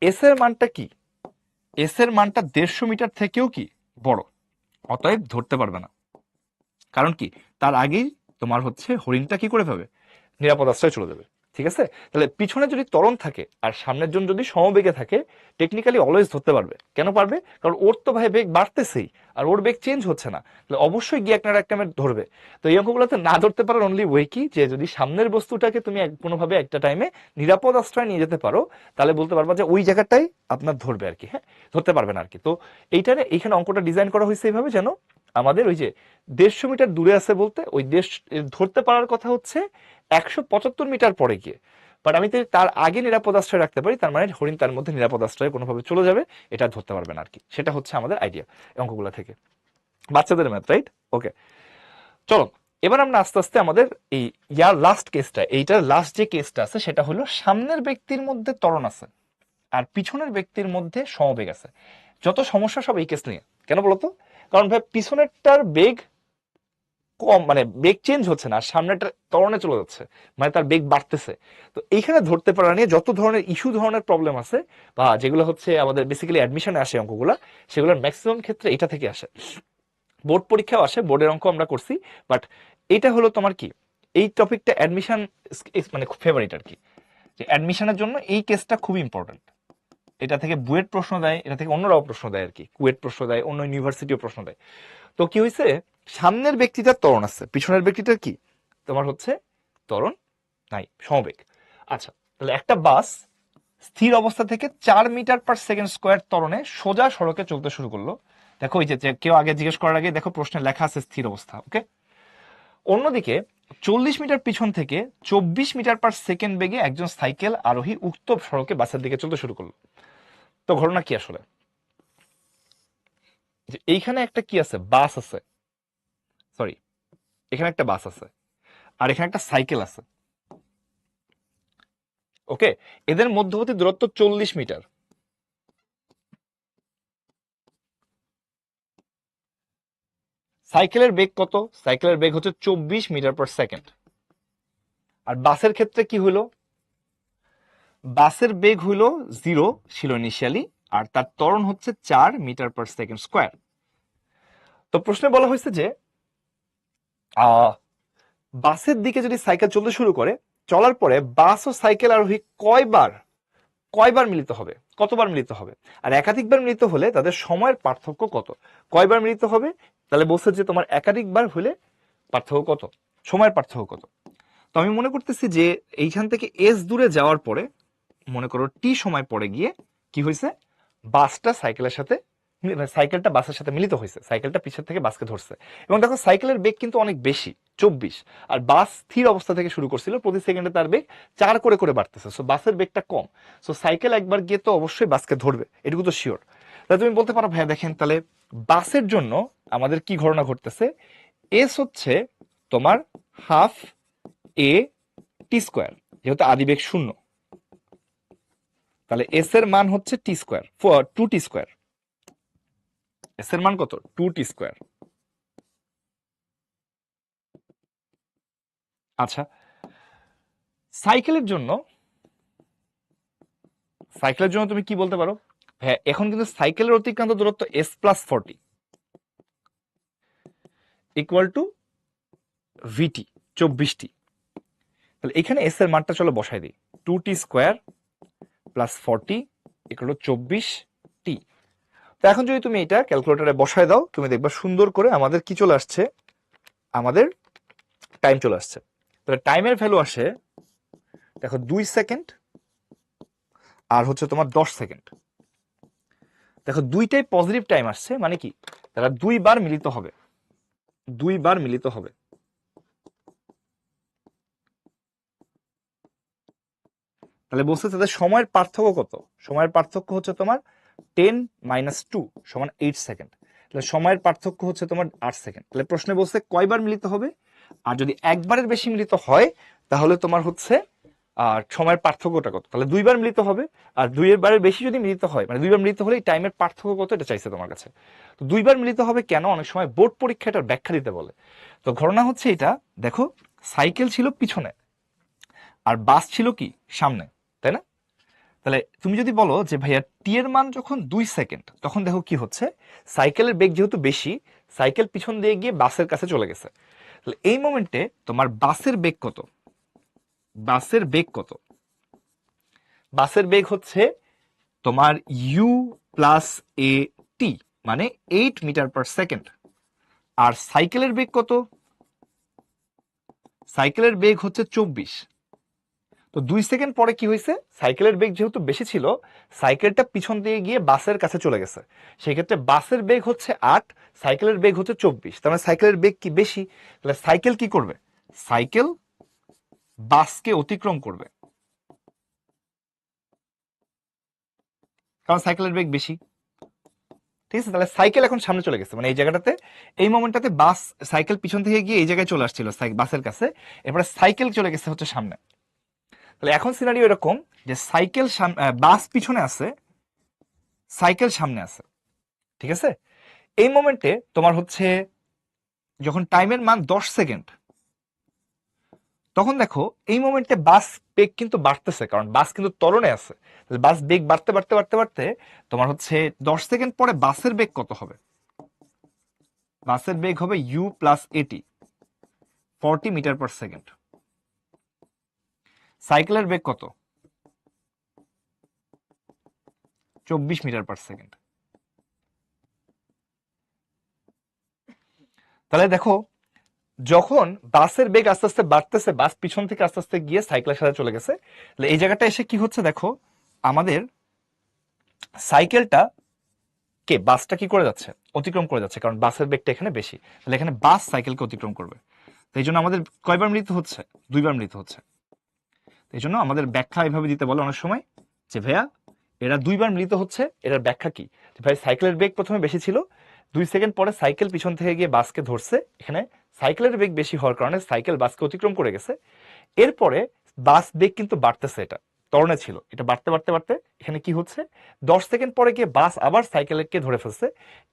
এস এর মানটা কি, এস এর মানটা 150 মিটার থেকেও কি বড়, অতএব ধরতে পারবে না। কারণ কি, তার আগেই তোমার হচ্ছে হরিণটা কি করে ফেলবে, নিরাপদ আশ্রয় চলে যাবে। ঠিক আছে, তাহলে পিছনে যদি ত্বরণ থাকে আর সামনের জন যদি সমবেগে থাকে, টেকনিক্যালি অলওয়েজ ধরতে পারবে। কেন পারবে? কারণ ওর তো ভাই বেগ বাড়তেছেই আর ওর বেগ চেঞ্জ হচ্ছে না, তাহলে অবশ্যই গিয়ে একটা ধরবে। তো এই অঙ্কগুলোতে না ধরতে পারার অনলি ওয়ে কি, যে যদি সামনের বস্তুটাকে তুমি কোনোভাবে একটা টাইমে নিরাপদ আশ্রয় নিয়ে যেতে পারো, তাহলে বলতে পারবা যে ওই জায়গাটাই আপনার ধরবে আর কি। হ্যাঁ, ধরতে পারবে না আর কি। তো এইটারে এইখানে অঙ্কটা ডিজাইন করা হয়েছে এইভাবে যেন আমাদের ওই যে 150 মিটার দূরে আছে বলতে ওই দেশ ধরতে পারার কথা হচ্ছে 175 মিটার পরে গিয়ে। বাট আমি যদি তার আগে নিরাপদ আশ্রয় রাখতে পারি, তার মানে হরিণ তার মধ্যে নিরাপদ আশ্রয়ে কোনোভাবে চলে যাবে, এটা ধরতে পারবে না আর কি। সেটা হচ্ছে আমাদের আইডিয়া অঙ্কগুলো থেকে, বাচ্চাদের ম্যাথ, রাইট? ওকে, চলো এবার আমরা আস্তে আস্তে আমাদের এই ইয়ার লাস্ট কেসটা, এইটার লাস্ট যে কেসটা আছে সেটা হলো সামনের ব্যক্তির মধ্যে ত্বরণ আছে আর পিছনের ব্যক্তির মধ্যে সমবেগ আছে। যত সমস্যা সব এই কেস নিয়ে। কেন বলতো? কারণ ভাই পিছনেরটার বেগ কম, মানে বেগ চেঞ্জ হচ্ছে না, আর সামনেটা ত্বরণে চলে যাচ্ছে, মানে তার বেগ বাড়তেছে। তো এইখানে ধরতে পারা নিয়ে যত ধরনের ইস্যু, ধরনের প্রবলেম আছে, বা যেগুলো হচ্ছে আমাদের বেসিক্যালি অ্যাডমিশনে আসে অঙ্কগুলা, সেগুলোর ম্যাক্সিমাম ক্ষেত্রে এটা থেকে আসে। বোর্ড পরীক্ষাও আসে, বোর্ডের অঙ্ক আমরা করছি, বাট এটা হলো তোমার কি, এই টপিকটা অ্যাডমিশন মানে খুব ফেভারিট আর কি, যে অ্যাডমিশনের জন্য এই কেসটা খুব ইম্পর্টেন্ট। এটা থেকে বুয়েট প্রশ্ন দেয়, এটা থেকে অন্যরাও প্রশ্ন দেয় আর কি, কুয়েট প্রশ্ন দেয়, অন্য ইউনিভার্সিটিও প্রশ্ন দেয়। তো কি হয়েছে, সামনের ব্যক্তিটার ত্বরণ আছে, পিছনের ব্যক্তিটার কি তোমার হচ্ছে ত্বরণ নাই, সমবেগ। আচ্ছা, তাহলে একটা বাস স্থির অবস্থা থেকে 4 মিটার/সেকেন্ড স্কোয়ার ত্বরণে সোজা সড়কে চলতে শুরু করলো। দেখো ওই যে কেউ আগে জিজ্ঞেস করার আগে দেখো প্রশ্নে লেখা আছে স্থির অবস্থা, ওকে। অন্যদিকে 40 মিটার পিছন থেকে 24 মিটার/সেকেন্ড বেগে একজন সাইকেল আরোহী উক্ত সড়কে বাসের দিকে চলতে শুরু করলো। তো ঘটনা কি আসলে, যে এইখানে একটা কি আছে, বাস আছে, সরি, এখানে একটা বাস আছে আর এখানে একটা সাইকেল আছে, ওকে। এদের মধ্যবর্তী দূরত্ব 40 মিটার। সাইকেলের বেগ কত? সাইকেলের বেগ হচ্ছে 24 মিটার/সেকেন্ড। আর বাসের ক্ষেত্রে কি হলো, বাসের বেগ হইল 0 ছিল ইনিশিয়ালি, আর তার ত্বরণ হচ্ছে 4 মিটার/সেকেন্ড স্কোয়ার। তো প্রশ্নে বলা হয়েছে যে বাসের দিকে যদি সাইকেল চলতে শুরু করে, চলার পরে বাস ও সাইকেল আরোহী কয়বার কয়বার মিলিত হবে, কতবার মিলিত হবে, আর একাধিকবার মিলিত হলে তাদের সময়ের পার্থক্য কত। কয়বার মিলিত হবে, তাহলে বলছে যে তোমার একাধিকবার হলে পার্থক্য কত, সময়ের পার্থক্য কত। তো আমি মনে করতেছি যে এইখান থেকে এস দূরে যাওয়ার পরে, মনে করো টি সময় পরে গিয়ে কি হয়েছে, বাসটা সাইকেলের সাথে সাইকেলটা বাসের সাথে মিলিত হয়েছে, সাইকেলটা পিছের থেকে বাসকে ধরছে। এবং দেখো সাইকেলের বেগ কিন্তু অনেক বেশি, 24, আর বাস স্থির অবস্থা থেকে শুরু করছিল, প্রতি সেকেন্ডে তার বেগ 4 করে করে বাড়তেছে, সো বাসের বেগটা কম, সো সাইকেল একবার গিয়ে তো অবশ্যই বাসকে ধরবে, এটুকু তো শিওর। তাহলে তুমি বলতে পারো ভাইয়া দেখেন তাহলে বাসের জন্য আমাদের কি ঘটনা ঘটতেছে, এস হচ্ছে তোমার হাফ এ টি স্কোয়ার, যেহেতু আদিবেগ 0, তাহলে এস এর মান হচ্ছে টি স্কোয়ার, 2t স্কোয়ার। এস এর মান কত, 2t স্কোয়ার। আচ্ছা, সাইকেলের জন্য, সাইকেলের জন্য তুমি কি বলতে পারো, হ্যাঁ এখন কিন্তু সাইকেলের অতিক্রান্ত দূরত্ব s+40 equal to VT, 24t। তাহলে এখানে এস এর মানটা চলো বসাই দিই, 2t² + 40 ইকুয়াল টু 24t। তো এখন যদি তুমি এটা ক্যালকুলেটরে বসায় দাও, তুমি দেখবা সুন্দর করে আমাদের কি চলে আসছে, আমাদের টাইম চলে আসছে। তাহলে টাইমের ভ্যালু আসে দেখো 2 সেকেন্ড আর হচ্ছে তোমার 10 সেকেন্ড। দেখো দুইটাই পজিটিভ টাইম আসছে, মানে কি তারা দুইবার মিলিত হবে, দুইবার মিলিত হবে। তাহলে বলছে তাদের সময়ের পার্থক্য কত, সময়ের পার্থক্য হচ্ছে তোমার 10 - 2 = 8 সেকেন্ড। তাহলে সময়ের পার্থক্য হচ্ছে তোমার 8 সেকেন্ড। তাহলে প্রশ্নে বলছে কয়বার মিলিত হবে, আর যদি একবারের বেশি মিলিত হয় তাহলে তোমার হচ্ছে সময়ের পার্থক্যটা কত। তাহলে দুইবার মিলিত হবে, আর দুইবারের বেশি যদি মিলিত হয়, মানে দুইবার মিলিত হলে টাইমের পার্থক্য কত এটা চাইছে তোমার কাছে। তো দুইবার মিলিত হবে কেন, অনেক সময় বোর্ড পরীক্ষাটার ব্যাখ্যা দিতে বলে। তো ঘটনা হচ্ছে এটা, দেখো সাইকেল ছিল পিছনে আর বাস ছিল কি সামনে, তাই না? তাহলে তুমি যদি বলো যে ভাইয়া টি এর মান যখন 2 সেকেন্ড, তখন দেখো কি হচ্ছে, সাইকেলের বেগ যেহেতু বেশি, সাইকেল পিছন দিয়ে গিয়ে বাসের কাছে চলে গেছে। তাহলে এই মোমেন্টে তোমার বাসের বেগ কত, বাসের বেগ কত, বাসের বেগ হচ্ছে তোমার u+a_t, মানে 8 মিটার/সেকেন্ড। আর সাইকেলের বেগ কত, সাইকেলের বেগ হচ্ছে 24। তো 2 সেকেন্ড পরে কি হয়েছে, সাইকেলের বেগ যেহেতু বেশি ছিল, সাইকেলটা পিছন দিয়ে গিয়ে বাসের কাছে চলে গেছে, সেই ক্ষেত্রে বাসের বেগ হচ্ছে 8, সাইকেলের বেগ হচ্ছে 24, তার মানে সাইকেলের বেগ কি বেশি। তাহলে সাইকেল কি করবে, সাইকেল বাসকে অতিক্রম করবে, কারণ সাইকেলের বেগ বেশি। ঠিক আছে, তাহলে সাইকেল এখন সামনে চলে গেছে, মানে এই জায়গাটাতে, এই মোমেন্টটাতে বাস, সাইকেল পিছন থেকে গিয়ে এই জায়গায় চলে আসছিল বাসের কাছে, এরপরে সাইকেল চলে গেছে হচ্ছে সামনে। তাহলে এখন সিনারিও এরকম যে সাইকেল বাস পিছনে আছে, সাইকেল সামনে আছে। ঠিক আছে, এই মোমেন্টে তোমার হচ্ছে যখন টাইমের মান 10 সেকেন্ড, তখন দেখো এই মোমেন্টে বাস বেগ কিন্তু বাড়তেছে, কারণ বাস কিন্তু ত্বরণে আছে। বাস বেগ বাড়তে বাড়তে বাড়তে বাড়তে তোমার হচ্ছে 10 সেকেন্ড পরে বাসের বেগ কত হবে? বাসের বেগ হবে ইউ প্লাস এটি, 40 মিটার/সেকেন্ড। সাইকেলের বেগ কত? 24 মিটার/সেকেন্ড। তাহলে দেখো, যখন বাসের বেগ আস্তে আস্তে বাড়তেছে, বাস পিছন থেকে আস্তে আস্তে গিয়ে সাইকেলের সাথে চলে গেছে, তাহলে এই জায়গাটা এসে কি হচ্ছে দেখো, আমাদের সাইকেলটা কে, বাসটা কি করে যাচ্ছে? অতিক্রম করে যাচ্ছে, কারণ বাসের বেগটা এখানে বেশি। তাহলে এখানে বাস সাইকেলকে অতিক্রম করবে। এই জন্য আমাদের কয়বার মিলিত হচ্ছে? 2বার মিলিত হচ্ছে। এই জন্য আমাদের ব্যাখ্যা এইভাবে দিতে বলে অনেক সময়, যে ভাইয়া এরা 2বার মিলিত হচ্ছে, এটার ব্যাখ্যা কি? ভাই সাইকেলের বেগ প্রথমে বেশি ছিল, 2 সেকেন্ড পরে সাইকেল পিছন থেকে গিয়ে বাসকে ধরছে, এখানে সাইকেলের বেগ বেশি হওয়ার কারণে সাইকেল বাসকে অতিক্রম করে গেছে। এরপরে বাস বেগ কিন্তু বাড়তেছে, এটা ত্বরণে ছিল, এটা বাড়তে বাড়তে বাড়তে এখানে কি হচ্ছে, 10 সেকেন্ড পরে গিয়ে বাস আবার সাইকেলকে ধরে ফেলছে।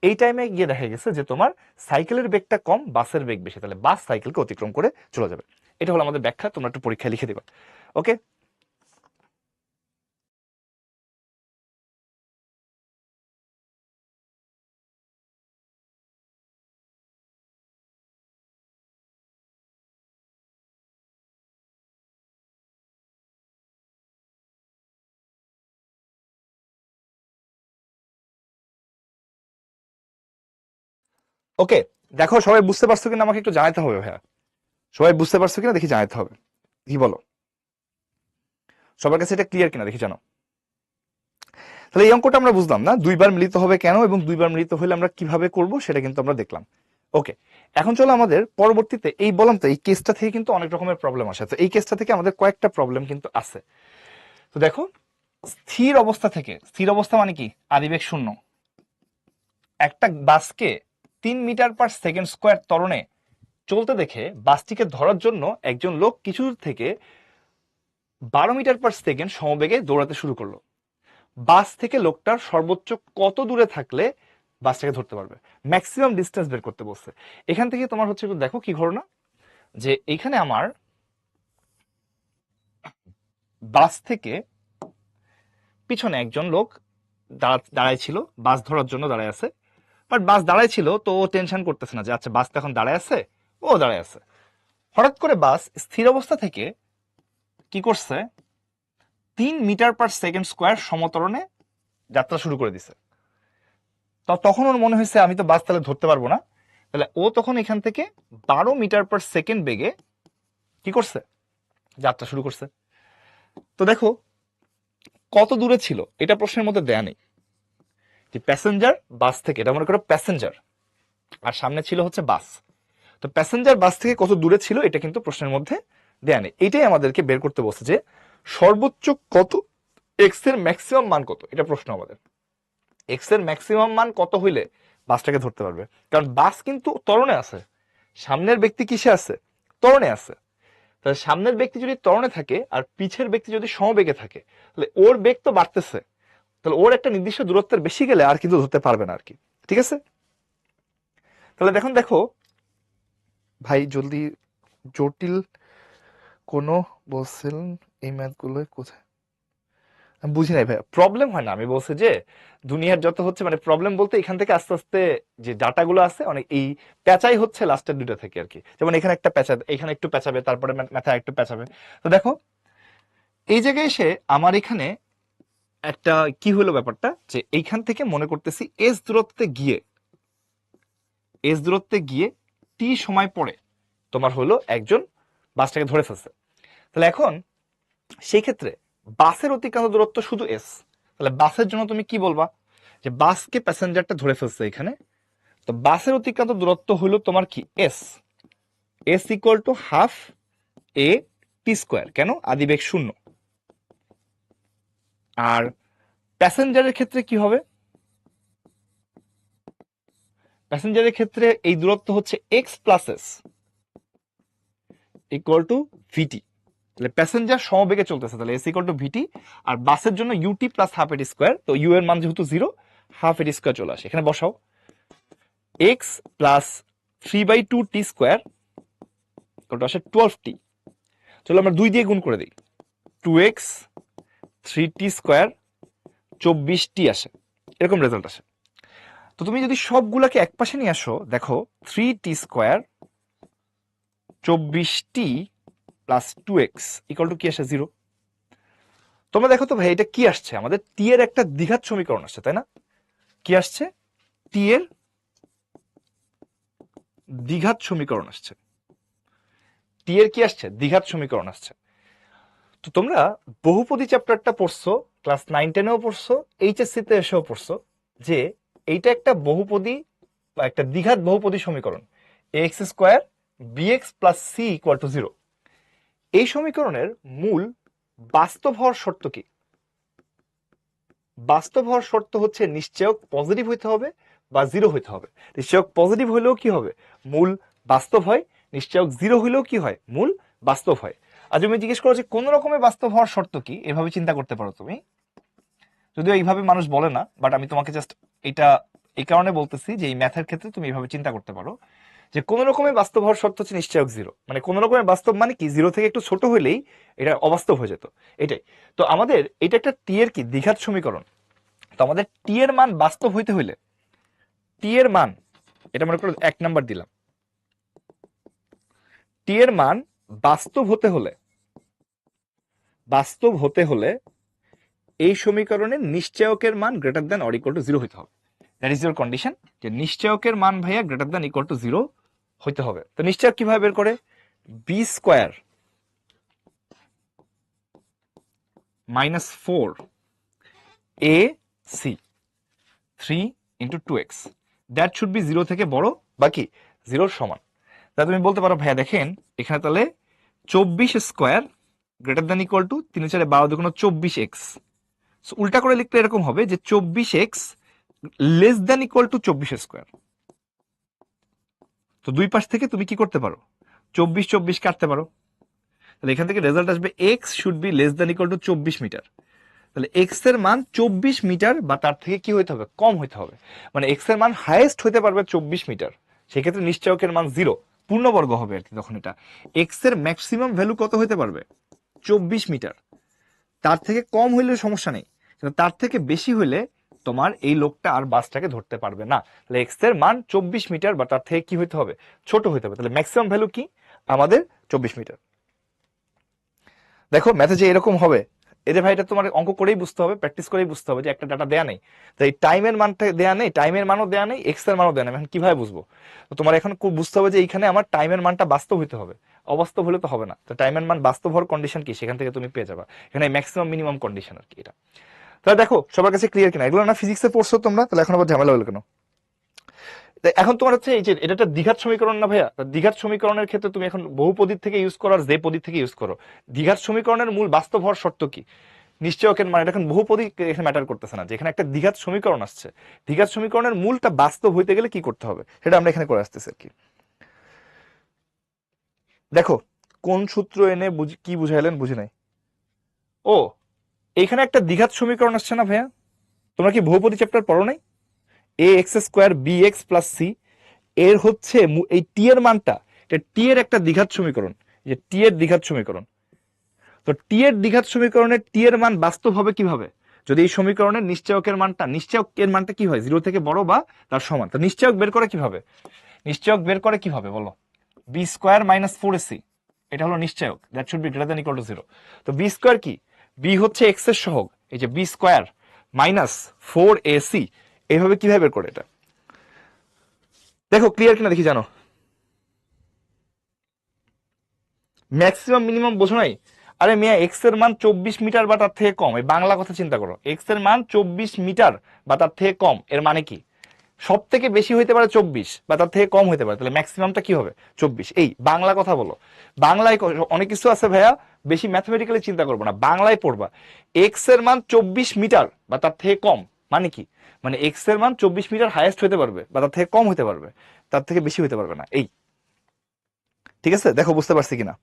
এই টাইমে গিয়ে দেখা গেছে যে তোমার সাইকেলের বেগটা কম, বাসের বেগ বেশি, তাহলে বাস সাইকেলকে অতিক্রম করে চলে যাবে। এটা হলো আমাদের ব্যাখ্যা, তোমরা একটু পরীক্ষায় লিখে দিবা। ওকে। ওকে, দেখো সবাই বুঝতে পারছো কিনা আমাকে একটু জানাতে হবে ভাইয়া। সবাই বুঝতে পারছো কিনা দেখি জানাতে হবে, কি বলো? সবার কাছে এটা ক্লিয়ার কিনা দেখি জানো। তাহলে এই অঙ্কটা আমরা বুঝলাম না 2বার মিলিত হবে কেন, এবং 2বার মিলিত হলে আমরা কিভাবে করব সেটা কিন্তু আমরা দেখলাম। ওকে, এখন চলো আমাদের পরবর্তীতে, এই বললাম তো এই কেসটা থেকে কিন্তু অনেক রকমের প্রবলেম আসে, তো এই কেসটা থেকে আমাদের কয়েকটা প্রবলেম কিন্তু আছে। তো দেখো, স্থির অবস্থা থেকে, স্থির অবস্থা মানে কি, আদিবেগ শূন্য, একটা বাসকে 3 মিটার/সেকেন্ড স্কোয়ার ত্বরণে চলতে দেখে বাসটিকে ধরার জন্য একজন লোক কিছু দূর থেকে 12 মিটার/সেকেন্ড সমবেগে দৌড়াতে শুরু করলো। বাস থেকে লোকটার সর্বোচ্চ কত দূরে থাকলে বাসটাকে ধরতে পারবে? ম্যাক্সিমাম ডিস্টেন্স বের করতে বলছে। এখান থেকে তোমার হচ্ছে একটু দেখো কি ঘটনা, যে এইখানে আমার বাস থেকে পিছনে একজন লোক দাঁড়ায় ছিল, বাস ধরার জন্য দাঁড়ায় আছে। বাট বাস দাঁড়ায় ছিল তো ও টেনশন করতেছে না যে আচ্ছা বাস তো এখন দাঁড়ায় আছে, ও দাঁড়ায় আছে। হঠাৎ করে বাস স্থির অবস্থা থেকে কি করছে, 3 মিটার/সেকেন্ড স্কোয়ার সমতরণে যাত্রা শুরু করে দিছে। তো তখন ওর মনে হয়েছে আমি তো বাস তাহলে ধরতে পারবো না, তাহলে ও তখন এখান থেকে 12 মিটার/সেকেন্ড বেগে কি করছে, যাত্রা শুরু করছে। তো দেখো কত দূরে ছিল এটা প্রশ্নের মধ্যে দেয়া নেই, যে প্যাসেঞ্জার বাস থেকে, এটা মনে করো প্যাসেঞ্জার, আর সামনে ছিল হচ্ছে বাস, তো প্যাসেঞ্জার বাস থেকে কত দূরে ছিল এটা কিন্তু প্রশ্নের মধ্যে দেয়া নেই। এটাই আমাদেরকে বের করতে বলছে যে সর্বোচ্চ কত, এক্স এর ম্যাক্সিমাম মান কত, এটা প্রশ্ন আমাদের। এক্স এর ম্যাক্সিমাম মান কত হইলে বাসটাকে ধরতে পারবে, কারণ বাস কিন্তু ত্বরণে আছে, সামনের ব্যক্তি কিসে আছে, ত্বরণে আছে। তাহলে সামনের ব্যক্তি যদি ত্বরণে থাকে আর পিছের ব্যক্তি যদি সমবেগে থাকে, তাহলে ওর বেগ তো বাড়তেছে, তাহলে ওর একটা নির্দিষ্ট দূরত্বের বেশি গেলে আর কিন্তু ধরতে পারবে না আর কি। ঠিক আছে, তাহলে দেখুন, দেখো ভাই জলদি, জটিল কোনো বলছেন এই ম্যাথগুলো কোথায়, আমি বুঝি নাই ভাই। প্রবলেম হয় না, আমি বলছি যে দুনিয়ার যত হচ্ছে, মানে প্রবলেম বলতে এখান থেকে আস্তে আস্তে যে ডাটাগুলো আছে অনেক এই প্যাঁচাই হচ্ছে লাস্টের দুটো থেকে আর কি। যেমন এখানে একটা প্যাঁচা, এখানে একটু প্যাঁচাবে, তারপরে মাথায় একটু প্যাঁচাবে। তো দেখো এই জায়গায় এসে আমার এখানে একটা কি হলো ব্যাপারটা, যে এইখান থেকে মনে করতেছি এস দূরত্বে গিয়ে টি সময় পরে তোমার হলো একজন বাসটাকে ধরে ফেলছে। তাহলে এখন সেই ক্ষেত্রে বাসের অতিক্রান্ত দূরত্ব শুধু এস, তাহলে বাসের জন্য তুমি কি বলবা, যে বাসকে প্যাসেঞ্জারটা ধরে ফেলছে এখানে, তো বাসের অতিক্রান্ত দূরত্ব হলো তোমার কি S, S equal to half A T square, কেন, আদিবেগ শূন্য। আর প্যাসেঞ্জারের ক্ষেত্রে কি হবে? প্যাসেঞ্জারের ক্ষেত্রে এই দূরত্ব হচ্ছে X plus S equal to V T. তাহলে প্যাসেঞ্জার সমবেগে চলতেছে, তাহলে এস ইকুয়াল টু ভিটি। আর বাসের জন্য U T plus half A T square, তো ইউ এর মান যেহেতু 0, হাফ এটি স্কোয়ার চলে আসে, এখানে বসাও। এক্স প্লাস 3/2 টি স্কোয়ার ওটা আসে 12t। চলো আমরা 2 দিয়ে গুণ করে দিই, 2x 3t স্কোয়ার 24t আসে, এরকম রেজাল্ট আসে। তো তুমি যদি সবগুলাকে এক পাশে নিয়ে আসো, দেখো 3t square 24t plus 2x equal to কি আসে? 0। তোমরা দেখো তো ভাই, এটা কি আসছে? আমাদের টি এর একটা দ্বিঘাত সমীকরণ আসছে, তাই না? কি আসছে? টি এর দ্বিঘাত সমীকরণ আসছে। টি এর কি আসছে? দ্বিঘাত সমীকরণ আসছে। তো তোমরা বহুপদী চ্যাপ্টারটা পড়ছো, ক্লাস 9-10-এও পড়ছো, এইচএসসি তে এসেও পড়ছো, যে এইটা একটা বহুপদী বা একটা দ্বিঘাত বহুপদী সমীকরণ, ax square bx plus C equal to 0। এই সমীকরণের মূল বাস্তব হওয়ার শর্ত কি? বাস্তব হওয়ার শর্ত হচ্ছে নিশ্চয়ক পজিটিভ হইতে হবে বা 0 হইতে হবে। নিশ্চয়ক পজিটিভ হইলেও কি হবে? মূল বাস্তব হয়। নিশ্চয়ক 0 হইলেও কি হয়? মূল বাস্তব হয়। আর তুমি জিজ্ঞেস করো যে কোন রকমের বাস্তব হওয়ার শর্ত কি, এভাবে চিন্তা করতে পারো তুমি। যদিও এইভাবে মানুষ বলে না, বাট আমি তোমাকে জাস্ট এটা এই কারণে বলতেছি যে এই ম্যাথের ক্ষেত্রে তুমি এইভাবে চিন্তা করতে পারো যে কোন রকমের বাস্তব হওয়ার শর্ত হচ্ছে নিশ্চয়ক 0। মানে কোন রকমের বাস্তব মানে কি? 0 থেকে একটু ছোট হইলেই এটা অবাস্তব হয়ে যেত, এটাই। তো আমাদের এটা একটা টি এর কি দ্বিঘাত সমীকরণ। তো আমাদের টি এর মান বাস্তব হইতে হইলে, টি এর মান, এটা মনে করো 1 নাম্বার দিলাম, টি এর মান বাস্তব হতে হলে, বাস্তব হতে হলে এই সমীকরণের নিশ্চয়কের মান greater than or equal to 0 হইতে হবে। দ্যাট ইজ ইউর কন্ডিশন, যে নিশ্চয়কের মান ভাইয়া গ্রেটার দ্যান ইকুয়াল টু 0 হইতে হবে। তো নিশ্চয়ক কিভাবে বের করে? B square minus 4 A C 3 into 2x, that should be 0 থেকে বড় বাকি 0 সমান। তা তুমি বলতে পারো ভাইয়া দেখেন এখানে তাহলে 24 square greater than equal two 3 4 12 দুগুণ 24x। উল্টা করে লিখলে এরকম হবে যে 24x less than equal to 24 square. তো দুই পাশ থেকে তুমি কি করতে পারো? 24 24 কাটতে পারো, তাহলে এখান থেকে রেজাল্ট আসবে x should be less than equal to 24 metre. তাহলে x এর মান 24 মিটার বা তার থেকে কি হইতে হবে? কম হইতে হবে। মানে x এর মান হাইয়েস্ট হইতে পারবে 24 মিটার, সেক্ষেত্রে নিশ্চয়কের মান 0, পূর্ণবর্গ হবে আর কি। তখন এটা x এর ম্যাক্সিমাম ভ্যালু কত হইতে পারবে? 24 মিটার। তার থেকে কম হইলে সমস্যা নেই, কিন্তু তার থেকে বেশি হইলে তোমার এই লোকটা আর বাসটাকে ধরতে পারবে না। তাহলে এক্স এর মান 24 মিটার বা তার থেকে কি হইতে হবে? ছোট হইতে হবে। তাহলে ম্যাক্সিমাম ভ্যালু কি আমাদের? 24 মিটার। দেখো ম্যাথে যে এরকম হবে, এই যে ভাই এটা তোমার অঙ্ক করেই বুঝতে হবে, প্র্যাকটিস করেই বুঝতে হবে যে একটা ডাটা দেয়া নেই, তো এই টাইমের মানটা দেয়া নেই, টাইমের মানও দেয়া নেই, এক্স এর মানও দেয়া নেই, এখন কিভাবে বুঝবো? তো তোমার এখন বুঝতে হবে যে এইখানে আমার টাইমের মানটা বাস্তব হইতে হবে, অবাস্তব হলে তো হবে না। তো টাইমের মান বাস্তব হওয়ার কন্ডিশন কি, সেখান থেকে তুমি পেয়ে যাবা। এখানে ম্যাক্সিমাম মিনিমাম কন্ডিশন আর কি এটা। তাহলে দেখো সবার কাছে ক্লিয়ার কিনা? এগুলো না ফিজিক্সে পড়ছো তোমরা, তাহলে এখন আবার ঝামেলা হলো কেন? এখন তোমার হচ্ছে এই যে এটা একটা দ্বিঘাত সমীকরণ না ভাইয়া, দ্বিঘাত সমীকরণের ক্ষেত্রে তুমি এখন বহুপদীর থেকে ইউজ করো আর যে পদী থেকে ইউজ করো, দ্বিঘাত সমীকরণের মূল বাস্তব হওয়ার শর্ত কি? নিশ্চয়কের মানে এখন বহুপদী এখানে ম্যাটার করতেছে না, যেখানে একটা দ্বিঘাত সমীকরণ আসছে, দ্বিঘাত সমীকরণের মূলটা বাস্তব হইতে গেলে কি করতে হবে সেটা আমরা এখানে করে আসতেছি আর কি। দেখো কোন সূত্র এনে কি বুঝাইলেন বুঝি নাই। ও, এখানে একটা দ্বিঘাত সমীকরণ আসছে না ভাইয়া? তোমরা কি বহুপদী চ্যাপ্টার পড়ো নাই? A X square B X plus C, এর হচ্ছে এই টি এর মানটা, এটা টি এর একটা দ্বিঘাত সমীকরণ, যে টি এর দ্বিঘাত সমীকরণ। তো টি এর দ্বিঘাত সমীকরণের টি এর মান বাস্তব হবে কিভাবে? যদি এই সমীকরণের নিশ্চয়কের মানটা, নিশ্চয়কের মানটা কি হয়? 0 থেকে বড় বা তার সমান। তো নিশ্চয়ক বের করে কিভাবে? নিশ্চয়ক বের করে কিভাবে বলো? বি স্কোয়ার মাইনাস 4ac, এটা হলো নিশ্চয়ক, that should be greater than equal to 0। তো বি স্কোয়ার কি? বি হচ্ছে এক্স এর সহগ, এই যে বি স্কোয়ার মাইনাস 4ac, এইভাবে কিভাবে বের করে এটা? দেখো ক্লিয়ার কিনা দেখি জানো? ম্যাক্সিমাম মিনিমাম বোঝো নাই? আরে মিয়া এক্স এর মান 24 মিটার বা তার থেকে কম, এই বাংলা কথা চিন্তা করো, এক্স এর মান 24 মিটার বা তার থেকে কম, এর মানে কি? সব থেকে বেশি হইতে পারে 24 বা তার থেকে কম হইতে পারে, তাহলে ম্যাক্সিমামটা কি হবে? 24। এই বাংলা কথা বলো, বাংলায় অনেক কিছু আছে ভাইয়া, বেশি ম্যাথমেটিক্যালি চিন্তা করবো না, বাংলায় পড়বা। এক্স এর মান 24 মিটার বা তার থেকে কম মানে কি? মানে এক্স এর মান 24 মিটার হাইয়েস্ট হতে পারবে বা তার থেকে কম হতে পারবে, তার থেকে বেশি হতে পারবে না। এই ঠিক আছে, দেখো বুঝতে পারছি কিনা।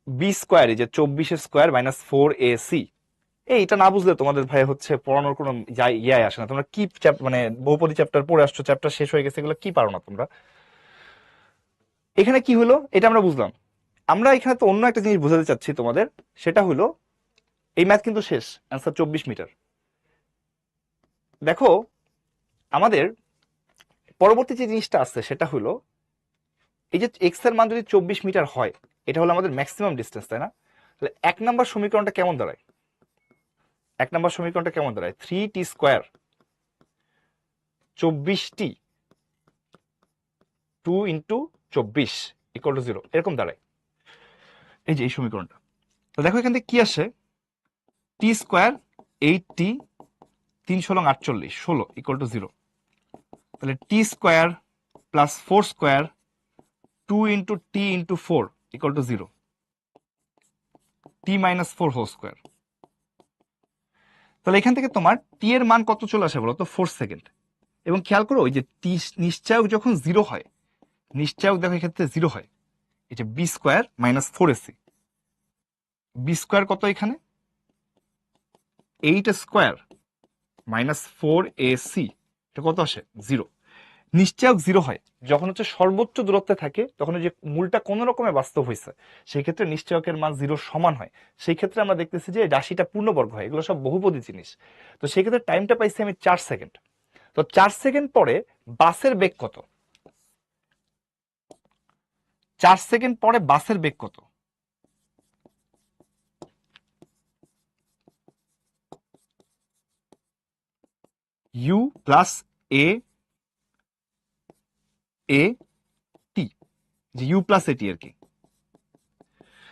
বি স্কোয়ার, এই যে 24 স্কোয়ার মাইনাস 4ac, এইটা না বুঝলে তোমাদের ভাই হচ্ছে পড়ানোর কোনো ইয়ে আসে না। তোমরা কি মানে বহুপদী চ্যাপ্টার পড়ে আসছো, চ্যাপ্টার শেষ হয়ে গেছে, এগুলো কি পারো না তোমরা? এখানে কি হলো এটা আমরা বুঝলাম। আমরা এখানে তো অন্য একটা জিনিস বোঝাতে চাচ্ছি তোমাদের, সেটা হলো এই ম্যাথ কিন্তু শেষ, অ্যান্সার 24 মিটার। দেখো আমাদের পরবর্তী যে জিনিসটা আছে সেটা হলো, এই যে এক্স এর মান যদি 24 মিটার হয়, এটা হলো আমাদের ম্যাক্সিমাম ডিস্টেন্স, তাই না? তাহলে 1 নম্বর সমীকরণটা কেমন দাঁড়ায়? 1 নম্বর সমীকরণটা কেমন দাঁড়ায়? 3t square 24t 2 into 24 equal to 0, এরকম দাঁড়ায়। এই যে এই সমীকরণটা, তো দেখো এখান থেকে কি আসে? T square 8t 3 × 48 16 equal to 0। তাহলে T square plus 4 square 2 into T into 4 equal to 0, T minus 4 whole square. তাহলে এখান থেকে তোমার টি এর মান কত চলে আসে বলো তো? 4 সেকেন্ড। এবং খেয়াল করো ওই যে টি নিশ্চয়ক যখন 0 হয়, নিশ্চয়ক দেখো এক্ষেত্রে 0 হয়, এই যে B square minus 4ac, B square কত এখানে? 8 স্কোয়ার মাইনাস 4ac, এটা কত আসে? 0। নিশ্চয়ক 0 হয় যখন হচ্ছে সর্বোচ্চ দূরত্বে থাকে, তখন যে মূলটা কোন রকমে বাস্তব হয়েছে, সেই ক্ষেত্রে নিশ্চয়কের মান 0 সমান হয়। সেই ক্ষেত্রে আমরা দেখতেছি যে রাশিটা পূর্ণবর্গ হয়, এগুলো সব বহুপদী জিনিস। তো সেই ক্ষেত্রে টাইমটা পাইছি আমি 4 সেকেন্ড। তো 4 সেকেন্ড পরে বাসের বেগ কত? 4 সেকেন্ড পরে বাসের বেগ কত? ইউ প্লাস এ এ টি, যে ইউ প্লাস এটি আর কি।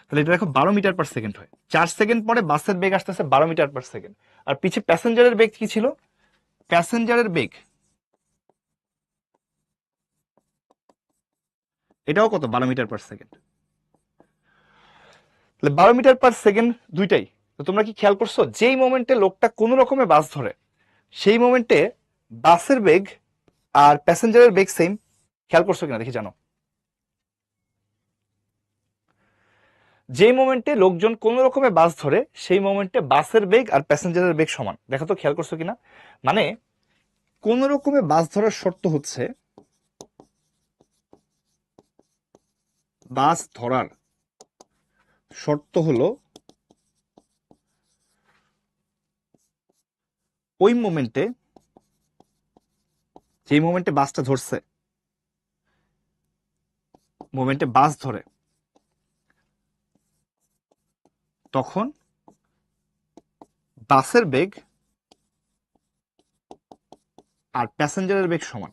তাহলে এটা দেখো 12 মিটার পার সেকেন্ড হয়। 4 সেকেন্ড পরে বাসের বেগ আসতেছে 12 মিটার পার সেকেন্ড। আর পিছে প্যাসেঞ্জারের বেগ কি ছিল? প্যাসেঞ্জারের বেগ এটাও কত? 12 মিটার পার সেকেন্ড। তাহলে 12 মিটার পার সেকেন্ড দুইটাই। তো তোমরা কি খেয়াল করছো, যেই মোমেন্টে লোকটা কোনো রকমে বাস ধরে, সেই মোমেন্টে বাসের বেগ আর প্যাসেঞ্জারের বেগ সেম? খেয়াল করছো কিনা দেখি জানো। যেই মোমেন্টে লোকজন কোনো রকমে বাস ধরে, সেই মোমেন্টে বাসের বেগ আর প্যাসেঞ্জারের বেগ সমান। দেখো তো খেয়াল করছো কিনা। মানে কোন রকমে বাস ধরার শর্ত হচ্ছে, বাস ধরার শর্ত হলো ওই মোমেন্টে, যেই মোমেন্টে বাসটা ধরছে, মোমেন্টে বাস ধরে, তখন বাসের বেগ আর প্যাসেঞ্জারের বেগ সমান।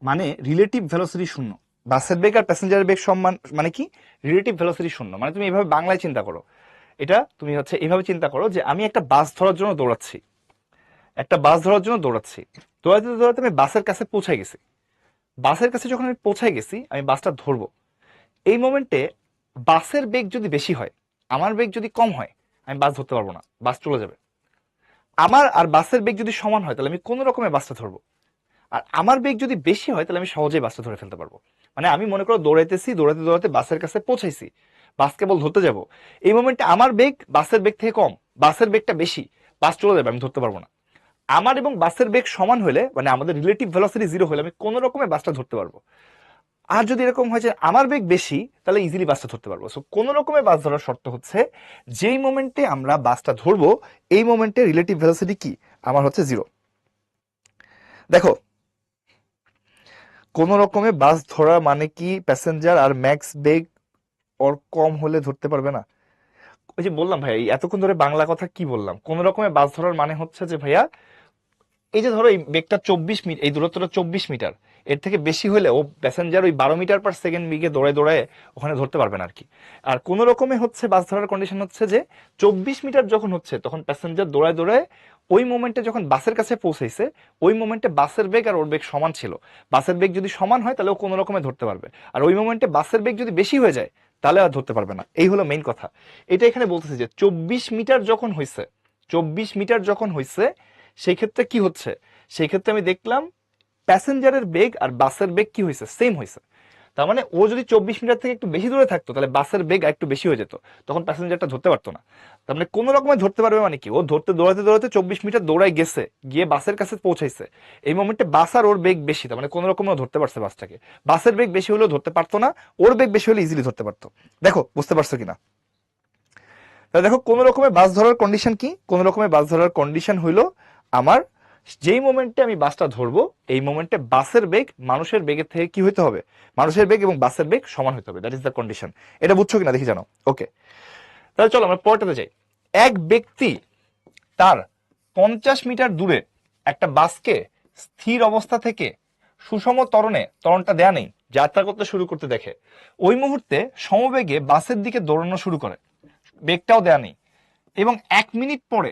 মানে রিলেটিভ ভেলোসিটি শূন্য। বাসের বেগ আর প্যাসেঞ্জারের বেগ সমান মানে কি? রিলেটিভ ভেলোসিটি শূন্য। মানে তুমি এইভাবে বাংলায় চিন্তা করো, এটা তুমি হচ্ছে এইভাবে চিন্তা করো যে আমি একটা বাস ধরার জন্য দৌড়াচ্ছি, একটা বাস ধরার জন্য দৌড়াচ্ছি, দৌড়াতে দৌড়াতে আমি বাসের কাছে পৌঁছায় গেছি। বাসের কাছে যখন আমি পৌঁছায় গেছি, আমি বাসটা ধরবো। এই মোমেন্টে বাসের বেগ যদি বেশি হয়, আমার বেগ যদি কম হয়, আমি বাস ধরতে পারবো না, বাস চলে যাবে। আমার আর বাসের বেগ যদি সমান হয়, তাহলে আমি কোনো রকমের বাসটা ধরবো। আর আমার বেগ যদি বেশি হয়, তাহলে আমি সহজেই বাসটা ধরে ফেলতে পারবো। মানে আমি মনে করো দৌড়াইতেছি, দৌড়াতে দৌড়াতে বাসের কাছে পৌঁছাইছি, বাস কেবল ধরতে যাব। এই মোমেন্টে আমার বেগ বাসের বেগ থেকে কম, বাসের বেগটা বেশি, বাস চলে যাবে, আমি ধরতে পারবো না। আমার এবং বাসের বেগ সমান হলে, মানে আমাদের রিলেটিভ ভেলোসিটি 0 হলে, আমি কোনো রকমের বাসটা ধরতে পারবো। আর যদি এরকম হয় যে আমার বেগ বেশি, তাহলে ইজিলি বাসটা ধরতে পারবো। সো কোনো রকমের বাস ধরার শর্ত হচ্ছে, যেই মোমেন্টে আমরা বাসটা ধরবো, এই মোমেন্টে রিলেটিভ ভেলোসিটি কি? আমার হচ্ছে 0। দেখো কোন রকমে বাস ধরা মানে কি প্যাসেঞ্জার আর ম্যাক্স বেগ ওর কম হলে ধরতে পারবে না। ওই যে বললাম ভাইয়া, এতক্ষণ ধরে বাংলা কথা কি বললাম, কোন রকমে বাস ধরার মানে হচ্ছে যে ভাইয়া এই যে ধরো এই বেগটা 24 মিটার, এই দূরত্বটা 24 মিটার, এর থেকে বেশি হলে ও প্যাসেঞ্জার ওই 12 মিটার/সেকেন্ড বেগে দৌড়ায় দৌড়ায় ওখানে ধরতে পারবে না আর কি। আর কোন রকমে হচ্ছে বাস ধরার কন্ডিশন হচ্ছে যে 24 মিটার যখন হচ্ছে তখন প্যাসেঞ্জার দৌড়ায় দৌড়ায় ওই মোমেন্টে যখন বাসের কাছে পৌঁছাইছে ওই মোমেন্টে বাসের বেগ আর ওর বেগ সমান ছিল। বাসের বেগ যদি সমান হয় তাহলে ও কোনো রকমে ধরতে পারবে, আর ওই মোমেন্টে বাসের বেগ যদি বেশি হয়ে যায় তাহলে আর ধরতে পারবে না। এই হলো মেইন কথা। এটা এখানে বলতেছে যে 24 মিটার যখন হয়েছে, 24 মিটার যখন হয়েছে সেই ক্ষেত্রে কি হচ্ছে, সেই ক্ষেত্রে আমি দেখলাম প্যাসেঞ্জারের বেগ আর বাসের বেগ কি হয়েছে, সেম হয়েছে। তার মানে ও যদি 24 মিটার থেকে একটু বেশি দূরে থাকতো তাহলে বাসের বেগ একটু বেশি হয়ে যেত, তখন প্যাসেঞ্জারটা ধরতে পারতো না। তার মানে কোনো রকমে ধরতে পারবে মানে কি, ও ধরতে দৌড়াতে দৌড়াতে 24 মিটার দৌড়ায় গেছে, গিয়ে বাসের কাছে পৌঁছাইছে। এই মোমেন্টে বাস আর ওর বেগ বেশি, তার মানে কোনো রকমে ও ধরতে পারছে বাসটাকে। বাসের বেগ বেশি হলেও ধরতে পারতো না, ওর বেগ বেশি হলে ইজিলি ধরতে পারতো। দেখো বুঝতে পারছো কিনা? তাহলে দেখো কোন রকমের বাস ধরার কন্ডিশন কি, কোন রকমের বাস ধরার কন্ডিশন হইলো আমার যেই মোমেন্টে আমি বাসটা ধরবো এই মোমেন্টে বাসের বেগ মানুষের বেগের থেকে কি হইতে হবে, মানুষের বেগ এবং বাসের বেগ সমান হইতে হবে। That is the condition. এটা বুঝছো কিনা দেখি জানো? ওকে, তাহলে চলো আমরা পরেরটাতে যাই। এক ব্যক্তি তার 50 মিটার দূরে একটা বাসকে স্থির অবস্থা থেকে সুষম ত্বরণটা দেয়া নেই যাত্রা করতে শুরু করতে দেখে। ওই মুহূর্তে সমবেগে বাসের দিকে দৌড়ানো শুরু করে, বেগটাও দেয়া নেই, এবং 1 মিনিট পরে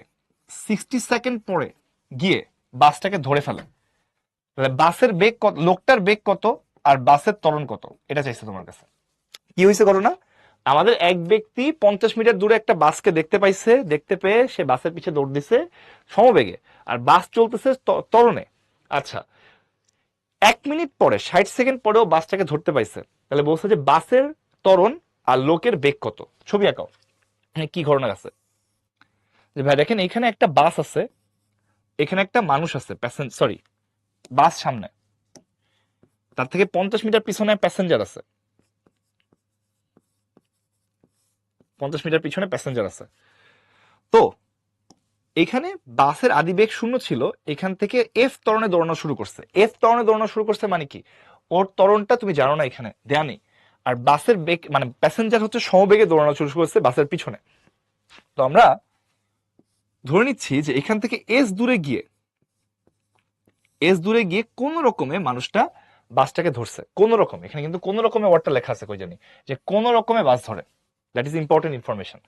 60 সেকেন্ড পরে গিয়ে বাসটাকে ধরে ফেলে। তাহলে বাসের বেগ কত, লোকটার বেগ কত আর বাসের ত্বরণ কত, এটা চাইছে তোমার কাছে। কি হয়েছে ঘটনা? আমাদের এক ব্যক্তি 50 মিটার দূরে একটা বাসকে দেখতে পাইছে, দেখতে পেয়ে সে বাসের পিছে দৌড় দিছে সমবেগে, আর বাস চলতেছে ত্বরণে। আচ্ছা, 1 মিনিট পরে 60 সেকেন্ড পরেও বাসটাকে ধরতে পাইছে। তাহলে বলছে যে বাসের ত্বরণ আর লোকের বেগ কত। ছবি আঁকাও। কি ঘটনা আছে যে ভাই দেখেন এখানে একটা বাস আছে, এখানে একটা মানুষ আছে, সরি বাস সামনে, তার থেকে 50 মিটার পিছনে প্যাসেঞ্জার আছে, 50 মিটার পিছনে প্যাসেঞ্জার আছে। তো এখানে বাসের আদিবেগ 0 ছিল, এখান থেকে এফ ত্বরণে দৌড়ানো শুরু করছে। এফ ত্বরণে দৌড়ানো শুরু করছে মানে কি, ওর ত্বরণটা তুমি জানো না, এখানে দেয়া নেই। আর বাসের বেগ মানে প্যাসেঞ্জার হচ্ছে সমবেগে দৌড়ানো শুরু করছে বাসের পিছনে। তো আমরা ধরে নিচ্ছি যে এখান থেকে এস দূরে গিয়ে কোন রকমে মানুষটা বাসটাকে ধরছে, কোন রকম, এখানে কিন্তু কোন রকমে ওয়ার্ডটা লেখা আছে কই জানি, যে কোন রকমে বাস ধরে। That is important information.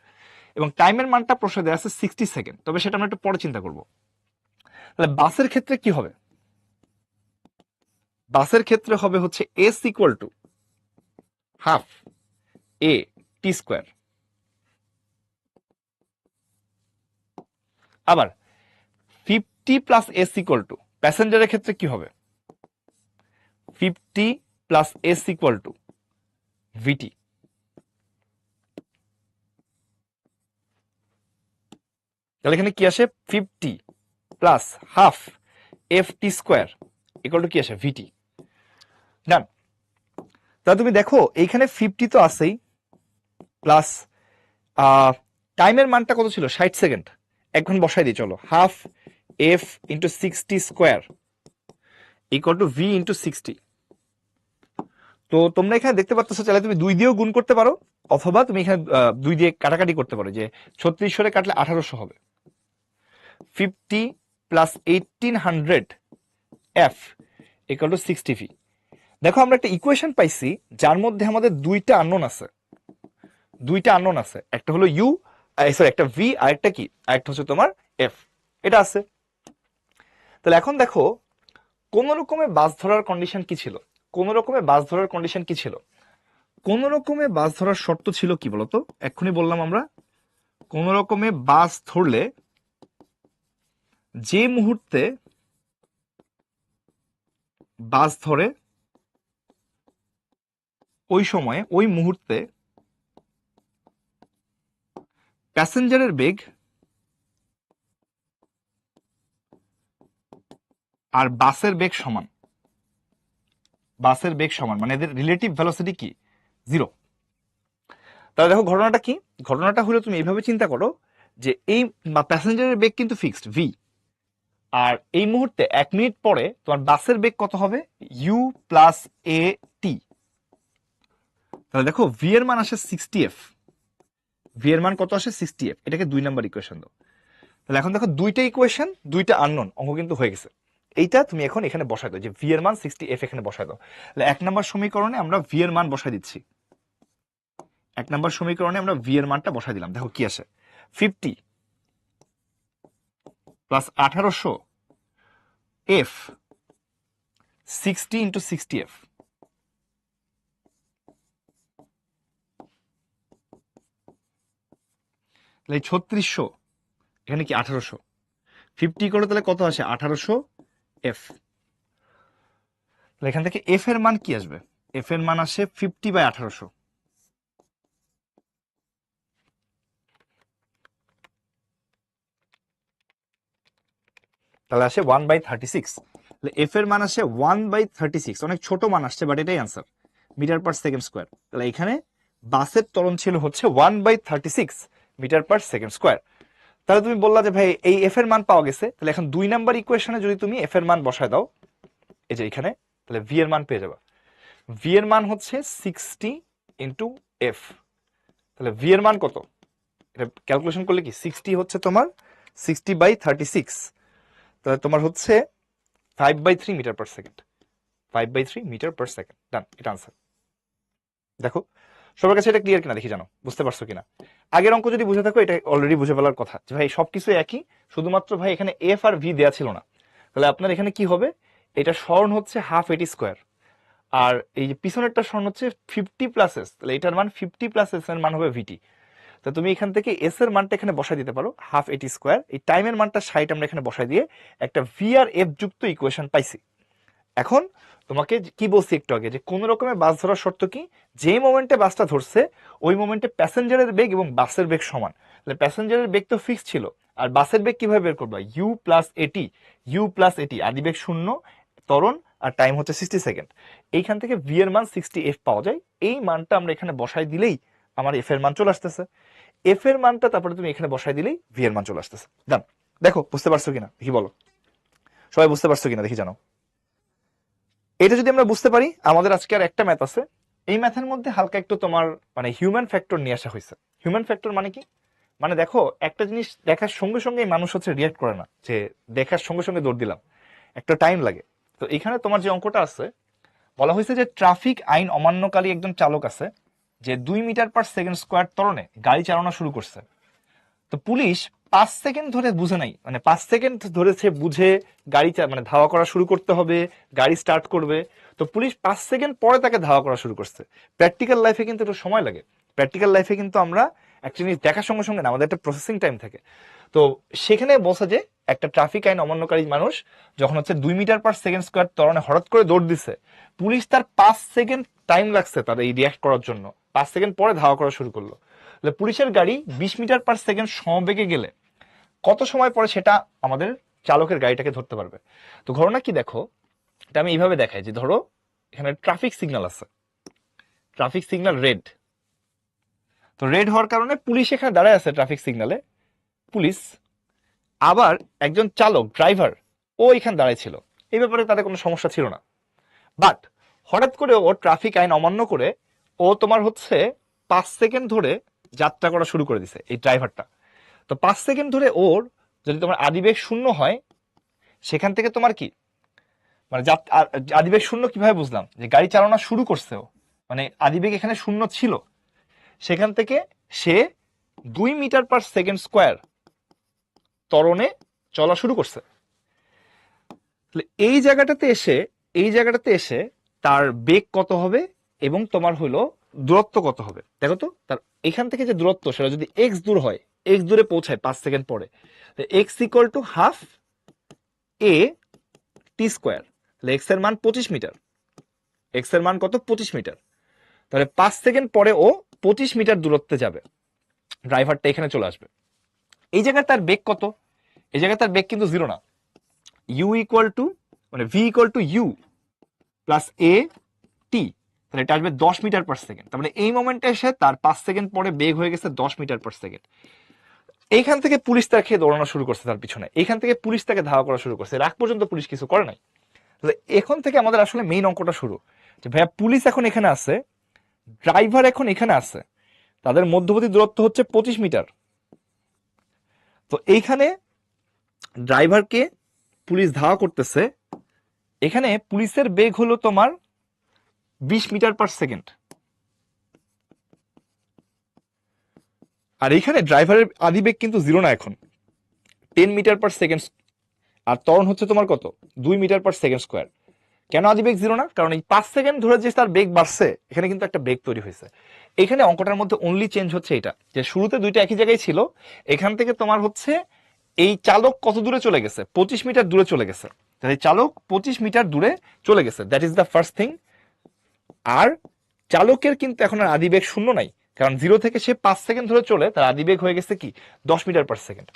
এবং টাইমের মানটা প্রশ্নে দেওয়া আছে 60 সেকেন্ড, তবে সেটা আমরা একটু পরে চিন্তা করব। তাহলে বাসের ক্ষেত্রে কি হবে, বাসের ক্ষেত্রে হবে হচ্ছে S equal to half A T square. আবার 50 প্লাস এস ইকুয়াল টু, প্যাসেঞ্জারের ক্ষেত্রে কি হবে, 50 plus S equal to V T. তাহলে এখানে কি আসে, 50 plus half F T square equal two কি আসে, ভিটি। ডান। তাহলে তুমি দেখো এইখানে 50 তো আছেই, প্লাস টাইমের মানটা কত ছিল, 60 সেকেন্ড। এখন বসাই দিই চলো, half F into 60 square equal two V into 60। তো তোমরা এখানে দেখতে পাচ্ছ, চাইলে তুমি 2 দিয়েও গুণ করতে পারো, অথবা তুমি এখানে 2 দিয়ে কাটাকাটি করতে পারো, যে 3600 কাটলে 1800 হবে। 50 plus 1800 F equal to 60 V. দেখো আমরা একটা ইকুয়েশন পাইছি যার মধ্যে আমাদের দুইটা আননোন আছে, একটা হলো ইউ, সরি একটা ভি, আর একটা কি, আরেকটা হচ্ছে তোমার এফ, এটা আছে। তাহলে এখন দেখো কোন রকমে বাস ধরার কন্ডিশন কি ছিল, কোন রকমে বাস ধরার কন্ডিশন কি ছিল, কোন রকমে বাস ধরার শর্ত ছিল কি বলতো, এক্ষুনি বললাম আমরা, কোন রকমে বাস ধরলে যে মুহূর্তে বাস ধরে ওই সময়ে ওই মুহূর্তে প্যাসেঞ্জারের বেগ আর বাসের বেগ সমান, বাসের বেগ সমান মানে এদের রিলেটিভ ভেলোসিটি কি, 0। তাহলে দেখো ঘটনাটা কি, ঘটনাটা হলো তুমি এইভাবে চিন্তা করো যে এই প্যাসেঞ্জারের বেগ কিন্তু ফিক্সড ভি, আর এই মুহূর্তে 1 মিনিট পরে তোমার বাসের বেগ কত হবে, ইউ প্লাস এ টি। তাহলে দেখো ভি এর মান আসে 60 এফ, ভি এর মান কত আসে 60 এফ, এটাকে 2 নাম্বার ইকুয়েশন দাও। তাহলে এখন দেখো দুইটা ইকুয়েশন, দুইটা আননোন, অঙ্ক কিন্তু হয়ে গেছে। এইটা তুমি এখন এখানে বসাই দাও, যে ভি এর মান 60f এখানে বসাই দাও। তাহলে 1 নম্বর সমীকরণে আমরা ভি এর মান বসাই দিচ্ছি। 1 নম্বর সমীকরণে আমরা ভি এর মানটা বসাই দিলাম। দেখো কি আসে, 50 প্লাস 1800 f 60 ইন্টু 60f, তাহলে 3600, এখানে কি 1800, 50 করলে তাহলে কত আসে 1800f। তাহলে এখান থেকে এফ এর মান কি আসবে, এফ এর মান আসে 50/1800, তাহলে আসে 1/36। তাহলে এফ এর মান আসে 1/36, অনেক ছোট মান আসছে, বাট এটাই answer, metre per second square. তাহলে এখানে বাসের ত্বরণ ছিল হচ্ছে 1/36 মিটার পার সেকেন্ড স্কোয়ার। তাহলে তুমি বললা যে ভাই এই এফ এর মান পাওয়া গেছে, তাহলে এখন 2 নম্বর ইকুয়েশনে যদি তুমি এফ এর মান বসায় দাও, এই যে এখানে, তাহলে ভি এর মান পেয়ে যাবা। ভি এর মান হচ্ছে 60 ইন্টু এফ। তাহলে ভি এর মান কত, এটা ক্যালকুলেশন করলে কি 60 হচ্ছে তোমার 60/36, তাহলে তোমার হচ্ছে 5/3 metre per second, 5/3 metre per second. Done, এটা আনসার। দেখো সবার কাছে এটা ক্লিয়ার কিনা দেখি, জানো বুঝতে পারছো কিনা। আগের অঙ্ক যদি বুঝে থাকো, এটা অলরেডি বুঝে ফেলার কথা যে ভাই সবকিছু একই, শুধুমাত্র ভাই এখানে এফ আর ভি দেওয়া ছিল না। তাহলে আপনার এখানে কি হবে, এটা স্মরণ হচ্ছে হাফ এটি স্কোয়ার, আর এই যে পিছনেরটা স্মরণ হচ্ছে 50+s, তাহলে এটার মান 50+s এর মান হবে ভিটি। তো তুমি এখান থেকে এস এর মানটা এখানে বসাই দিতে পারো, হাফ এটি স্কোয়ার, এই টাইমের মানটা 60 আমরা এখানে বসাই দিয়ে একটা ভি আর এফ যুক্ত ইকুয়েশন পাইছি। এখন তোমাকে কি বলছি একটু আগে, যে কোন রকমের বাস ধরার শর্ত কি, যে মোমেন্টে বাসটা ধরছে ওই মোমেন্টে প্যাসেঞ্জারের বেগ এবং বাসের বেগ সমান। তাহলে প্যাসেঞ্জারের বেগ তো ফিক্স ছিল, আর বাসের বেগ কিভাবে বের করবা, ইউ প্লাস এটি, আদি বেগ 0, ত্বরণ আর টাইম হচ্ছে 60 সেকেন্ড। এইখান থেকে ভি এর মান 60f পাওয়া যায়, এই মানটা আমরা এখানে বসাই দিলেই আমার এফ এর মান চলে আসতেছে। এফ এর মানটা তারপরে তুমি এখানে বসাই দিলেই ভি এর মান চলে আসতেছে। ডান। দেখো বুঝতে পারছো কিনা দেখি, বলো সবাই বুঝতে পারছো কিনা দেখি, জানো। এটা যদি আমরা বুঝতে পারি, আমাদের আজকে আর একটা ম্যাথ আছে, এই ম্যাথের মধ্যে হালকা একটু তোমার মানে হিউম্যান ফ্যাক্টর নিয়ে আসা হয়েছে। হিউম্যান ফ্যাক্টর মানে কি, মানে দেখো একটা জিনিস দেখার সঙ্গে সঙ্গে মানুষ হচ্ছে রিয়াক্ট করে না, যে দেখার সঙ্গে সঙ্গে দৌড় দিলাম, একটা টাইম লাগে। তো এখানে তোমার যে অঙ্কটা আছে, বলা হয়েছে যে ট্রাফিক আইন অমান্যকারী একজন চালক আছে, যে 2 মিটার পার সেকেন্ড স্কোয়ার ত্বরণে গাড়ি চালানো শুরু করছে। তো পুলিশ 5 সেকেন্ড ধরে বুঝে নাই, মানে 5 সেকেন্ড ধরেছে বুঝে গাড়ি মানে ধাওয়া করা শুরু করতে হবে, গাড়ি স্টার্ট করবে। তো পুলিশ 5 সেকেন্ড পরে তাকে ধাওয়া করা শুরু করছে। প্র্যাকটিক্যাল লাইফে কিন্তু একটু সময় লাগে, প্র্যাকটিক্যাল লাইফে কিন্তু আমরা একটা জিনিস দেখার সঙ্গে সঙ্গে না, আমাদের একটা প্রসেসিং টাইম থাকে। তো সেখানে বলছে যে একটা ট্রাফিক আইন অমান্যকারী মানুষ যখন হচ্ছে 2 মিটার পার সেকেন্ড স্কোয়ার ত্বরণে হঠাৎ করে দৌড় দিছে, পুলিশ তার 5 সেকেন্ড টাইম লাগছে তার এই রিয়াক্ট করার জন্য, 5 সেকেন্ড পরে ধাওয়া করা শুরু করলো। পুলিশের গাড়ি 20 মিটার পার সেকেন্ড সমবেগে গেলে কত সময় পরে সেটা আমাদের চালকের গাড়িটাকে ধরতে পারবে। তো ঘটনা কি দেখো, এটা আমি এইভাবে দেখাই, যে ধরো এখানে ট্রাফিক সিগন্যাল আছে, ট্রাফিক সিগন্যাল রেড। তো রেড হওয়ার কারণে পুলিশ এখানে দাঁড়ায় আছে ট্রাফিক সিগন্যালে, পুলিশ। আবার একজন চালক ড্রাইভার ও এখানে দাঁড়ায় ছিল, এই ব্যাপারে তাদের কোনো সমস্যা ছিল না। বাট হঠাৎ করে ও ট্রাফিক আইন অমান্য করে ও তোমার হচ্ছে 5 সেকেন্ড ধরে যাত্রা করা শুরু করে দিছে এই ড্রাইভারটা। তো 5 সেকেন্ড ধরে ওর যদি তোমার আদিবেগ 0 হয়, সেখান থেকে তোমার কি মানে আদিবেগ 0 কিভাবে বুঝলাম, যে গাড়ি চালানো শুরু করছে ও, মানে আদিবেগ এখানে 0 ছিল, সেখান থেকে সে 2 মিটার পার সেকেন্ড স্কোয়ার ত্বরণে চলা শুরু করছে। এই জায়গাটাতে এসে, এই জায়গাটাতে এসে তার বেগ কত হবে এবং তোমার হলো দূরত্ব কত হবে, দেখো তো। তার এখান থেকে যে দূরত্ব, সেটা যদি এক্স দূর হয়, এক্স দূরে পৌঁছায় 5 সেকেন্ড পরে, x equal to half A T square. তাহলে এক্স এর মান 25 মিটার, এক্স এর মান কত 25 মিটার। তাহলে 5 সেকেন্ড পরে ও 25 মিটার দূরত্বে যাবে, ড্রাইভারটা এখানে চলে আসবে। এই জায়গায় তার বেগ কত, এই জায়গায় তার বেগ কিন্তু 0 না, ইউ ইকুয়াল টু মানে V equal to U plus A T. তাহলে এটা আসবে 10 মিটার পার সেকেন্ড। তার মানে এই মোমেন্টে এসে তার 5 সেকেন্ড পরে বেগ হয়ে গেছে 10 মিটার পার সেকেন্ড। এইখান থেকে পুলিশ তাকে দৌড়ানো শুরু করছে তার পিছনে, এইখান থেকে পুলিশ তাকে ধাওয়া করা শুরু করছে, রাগ পর্যন্ত পুলিশ কিছু করে নাই। তাহলে এখন থেকে আমাদের আসলে মেইন অঙ্কটা শুরু, যে ভাইয়া পুলিশ এখন এখানে আছে, ড্রাইভার এখন এখানে আছে, তাদের মধ্যবর্তী দূরত্ব হচ্ছে 25 মিটার। তো এইখানে ড্রাইভারকে পুলিশ ধাওয়া করতেছে, এখানে পুলিশের বেগ হলো তোমার 20 মিটার/সেকেন্ড, আর এইখানে ড্রাইভারের আদিবেগ কিন্তু 0 না, এখন 10 মিটার/সেকেন্ড, আর ত্বরণ হচ্ছে তোমার কত, 2 মিটার/সেকেন্ড স্কোয়ার। কেন আদিবেগ 0 না? কারণ এই 5 সেকেন্ড ধরে যে তার বেগ বাড়ছে, এখানে কিন্তু একটা বেগ তৈরি হয়েছে। এখানে অঙ্কটার মধ্যে অনলি চেঞ্জ হচ্ছে এটা, যে শুরুতে দুইটা একই জায়গায় ছিল, এখান থেকে তোমার হচ্ছে এই চালক কত দূরে চলে গেছে, 25 মিটার দূরে চলে গেছে। তাহলে চালক 25 মিটার দূরে চলে গেছে, that is the first thing. আর চালকের কিন্তু এখন আর আদিবেগ 0 নাই, কারণ 0 থেকে সে 5 সেকেন্ড ধরে চলে, তার আদিবেগ হয়ে গেছে কি 10 মিটার/সেকেন্ড।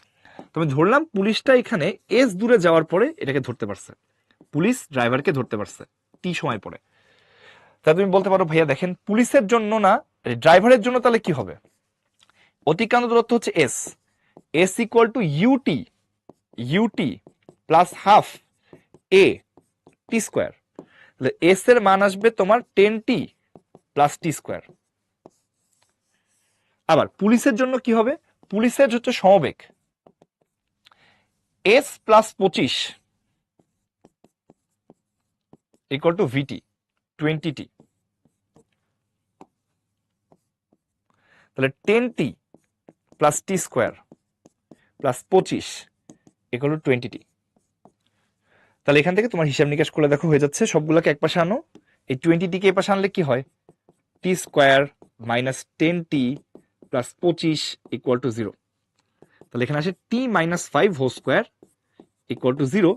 তুমি ধরলাম পুলিশটা এখানে এস দূরে যাওয়ার পরে এটাকে ধরতে পারছে, পুলিশ ড্রাইভারকে ধরতে পারছে টি সময় পরে। তা তুমি বলতে পারো ভাইয়া দেখেন পুলিশের জন্য না, ড্রাইভারের জন্য তাহলে কি হবে? অতিক্রান্ত দূরত্ব হচ্ছে S, S equal to UT, UT plus half A T square. তাহলে এস এর মান আসবে তোমার 10t প্লাস টি স্কোয়ার। আবার পুলিশের জন্য কি হবে? পুলিশের হচ্ছে সমবেগ, S plus 25 equal to VT 20t। তাহলে 10t plus T square plus 25 equal to 20t। তাহলে এখান থেকে তোমার হিসাব নিকাশ করে দেখো হয়ে যাচ্ছে, সবগুলোকে এক পাশে আনো, এই 20t কে এই পাশে আনলে কি হয়, T square minus 10t plus 25 equal to 0। তাহলে এখানে আসে t minus 5 whole square equal to 0,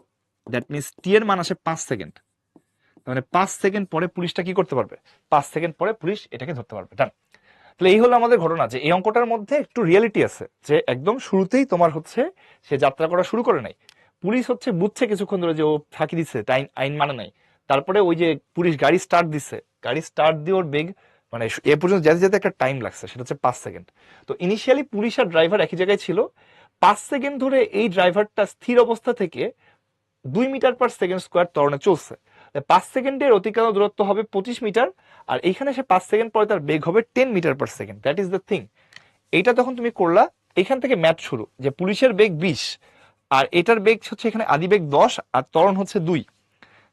that means T এর মান আসে 5 সেকেন্ড। মানে 5 সেকেন্ড পরে পুলিশটা কি করতে পারবে, 5 সেকেন্ড পরে পুলিশ এটাকে ধরতে পারবে। ডান। তাহলে এই হলো আমাদের ঘটনা, যে এই অঙ্কটার মধ্যে একটু রিয়েলিটি আছে, যে একদম শুরুতেই তোমার হচ্ছে সে যাত্রা করা শুরু করে নাই, পুলিশ হচ্ছে বুঝছে কিছুক্ষণ ধরে যে ও ফাঁকি দিচ্ছে, আইন মানে নাই। তারপরে ওই যে পুলিশ গাড়ি স্টার্ট দিচ্ছে, গাড়ি স্টার্ট দিয়ে ওর বেগ মানে এ পর্যন্ত যেতে যেতে একটা টাইম লাগছে, সেটা হচ্ছে 5 সেকেন্ড। তো ইনিশিয়ালি পুলিশ আর ড্রাইভার একই জায়গায় ছিল, 5 সেকেন্ড ধরে এই ড্রাইভারটা স্থির অবস্থা থেকে 2 মিটার/সেকেন্ড স্কোয়ার ত্বরণে চলছে। 5 সেকেন্ডের অতিক্রান্ত দূরত্ব হবে 25 মিটার, আর এইখানে সে 5 সেকেন্ড পরে তার বেগ হবে 10 metre per second. That is the thing. এইটা তখন তুমি করলা, এখান থেকে ম্যাথ শুরু, যে পুলিশের বেগ 20 আর এটার বেগ হচ্ছে এখানে আদি বেগ 10 আর ত্বরণ হচ্ছে 2,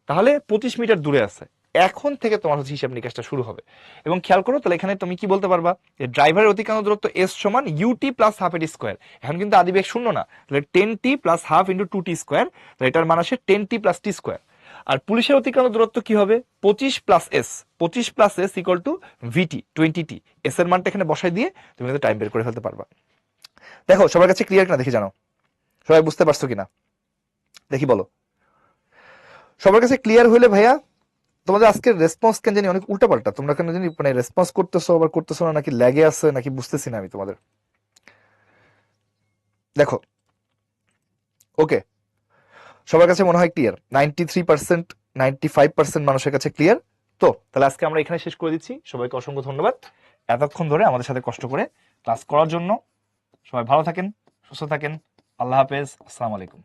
তাহলে 25 মিটার দূরে আছে। এখন থেকে তোমার হচ্ছে হিসাব নিকাশটা শুরু হবে। এবং খেয়াল করো, তাহলে এখানে তুমি কি বলতে পারবা, যে ড্রাইভারের অতিক্রান্ত দূরত্ব এস সমান ইউটি প্লাস হাফ এর স্কোয়ার। এখন কিন্তু আদিবেগ 0 না, তাহলে 10t plus half into 2t square, তাহলে এটার মান আসে 10t প্লাস টি স্কোয়ার। আর পুলিশের অতিক্রান্ত দূরত্ব কি হবে, 25 plus S, 25 plus S equal to VT 20t। S এর মানটা এখানে বসাই দিয়ে তুমি কিন্তু টাইম বের করে ফেলতে পারবা। দেখো সবার কাছে ক্লিয়ার কিনা দেখি, জানো সবাই বুঝতে পারছো কিনা দেখি বলো। সবার কাছে ক্লিয়ার হইলে ভাইয়া, তোমাদের আজকের রেসপন্স কেন জানি অনেক উল্টাপাল্টা, তোমরা কেন জানি মানে রেসপন্স করতেছো আবার করতেছো না, নাকি ল্যাগে আছে নাকি বুঝতেছি না আমি তোমাদের। দেখো ওকে, সবার কাছে মনে হয় ক্লিয়ার, 93%, 95% মানুষের কাছে ক্লিয়ার। তো তাহলে আজকে আমরা এখানে শেষ করে দিচ্ছি। সবাইকে অসংখ্য ধন্যবাদ এতক্ষণ ধরে আমাদের সাথে কষ্ট করে ক্লাস করার জন্য। সবাই ভালো থাকেন, সুস্থ থাকেন, আল্লাহ হাফেজ, আসসালামু আলাইকুম।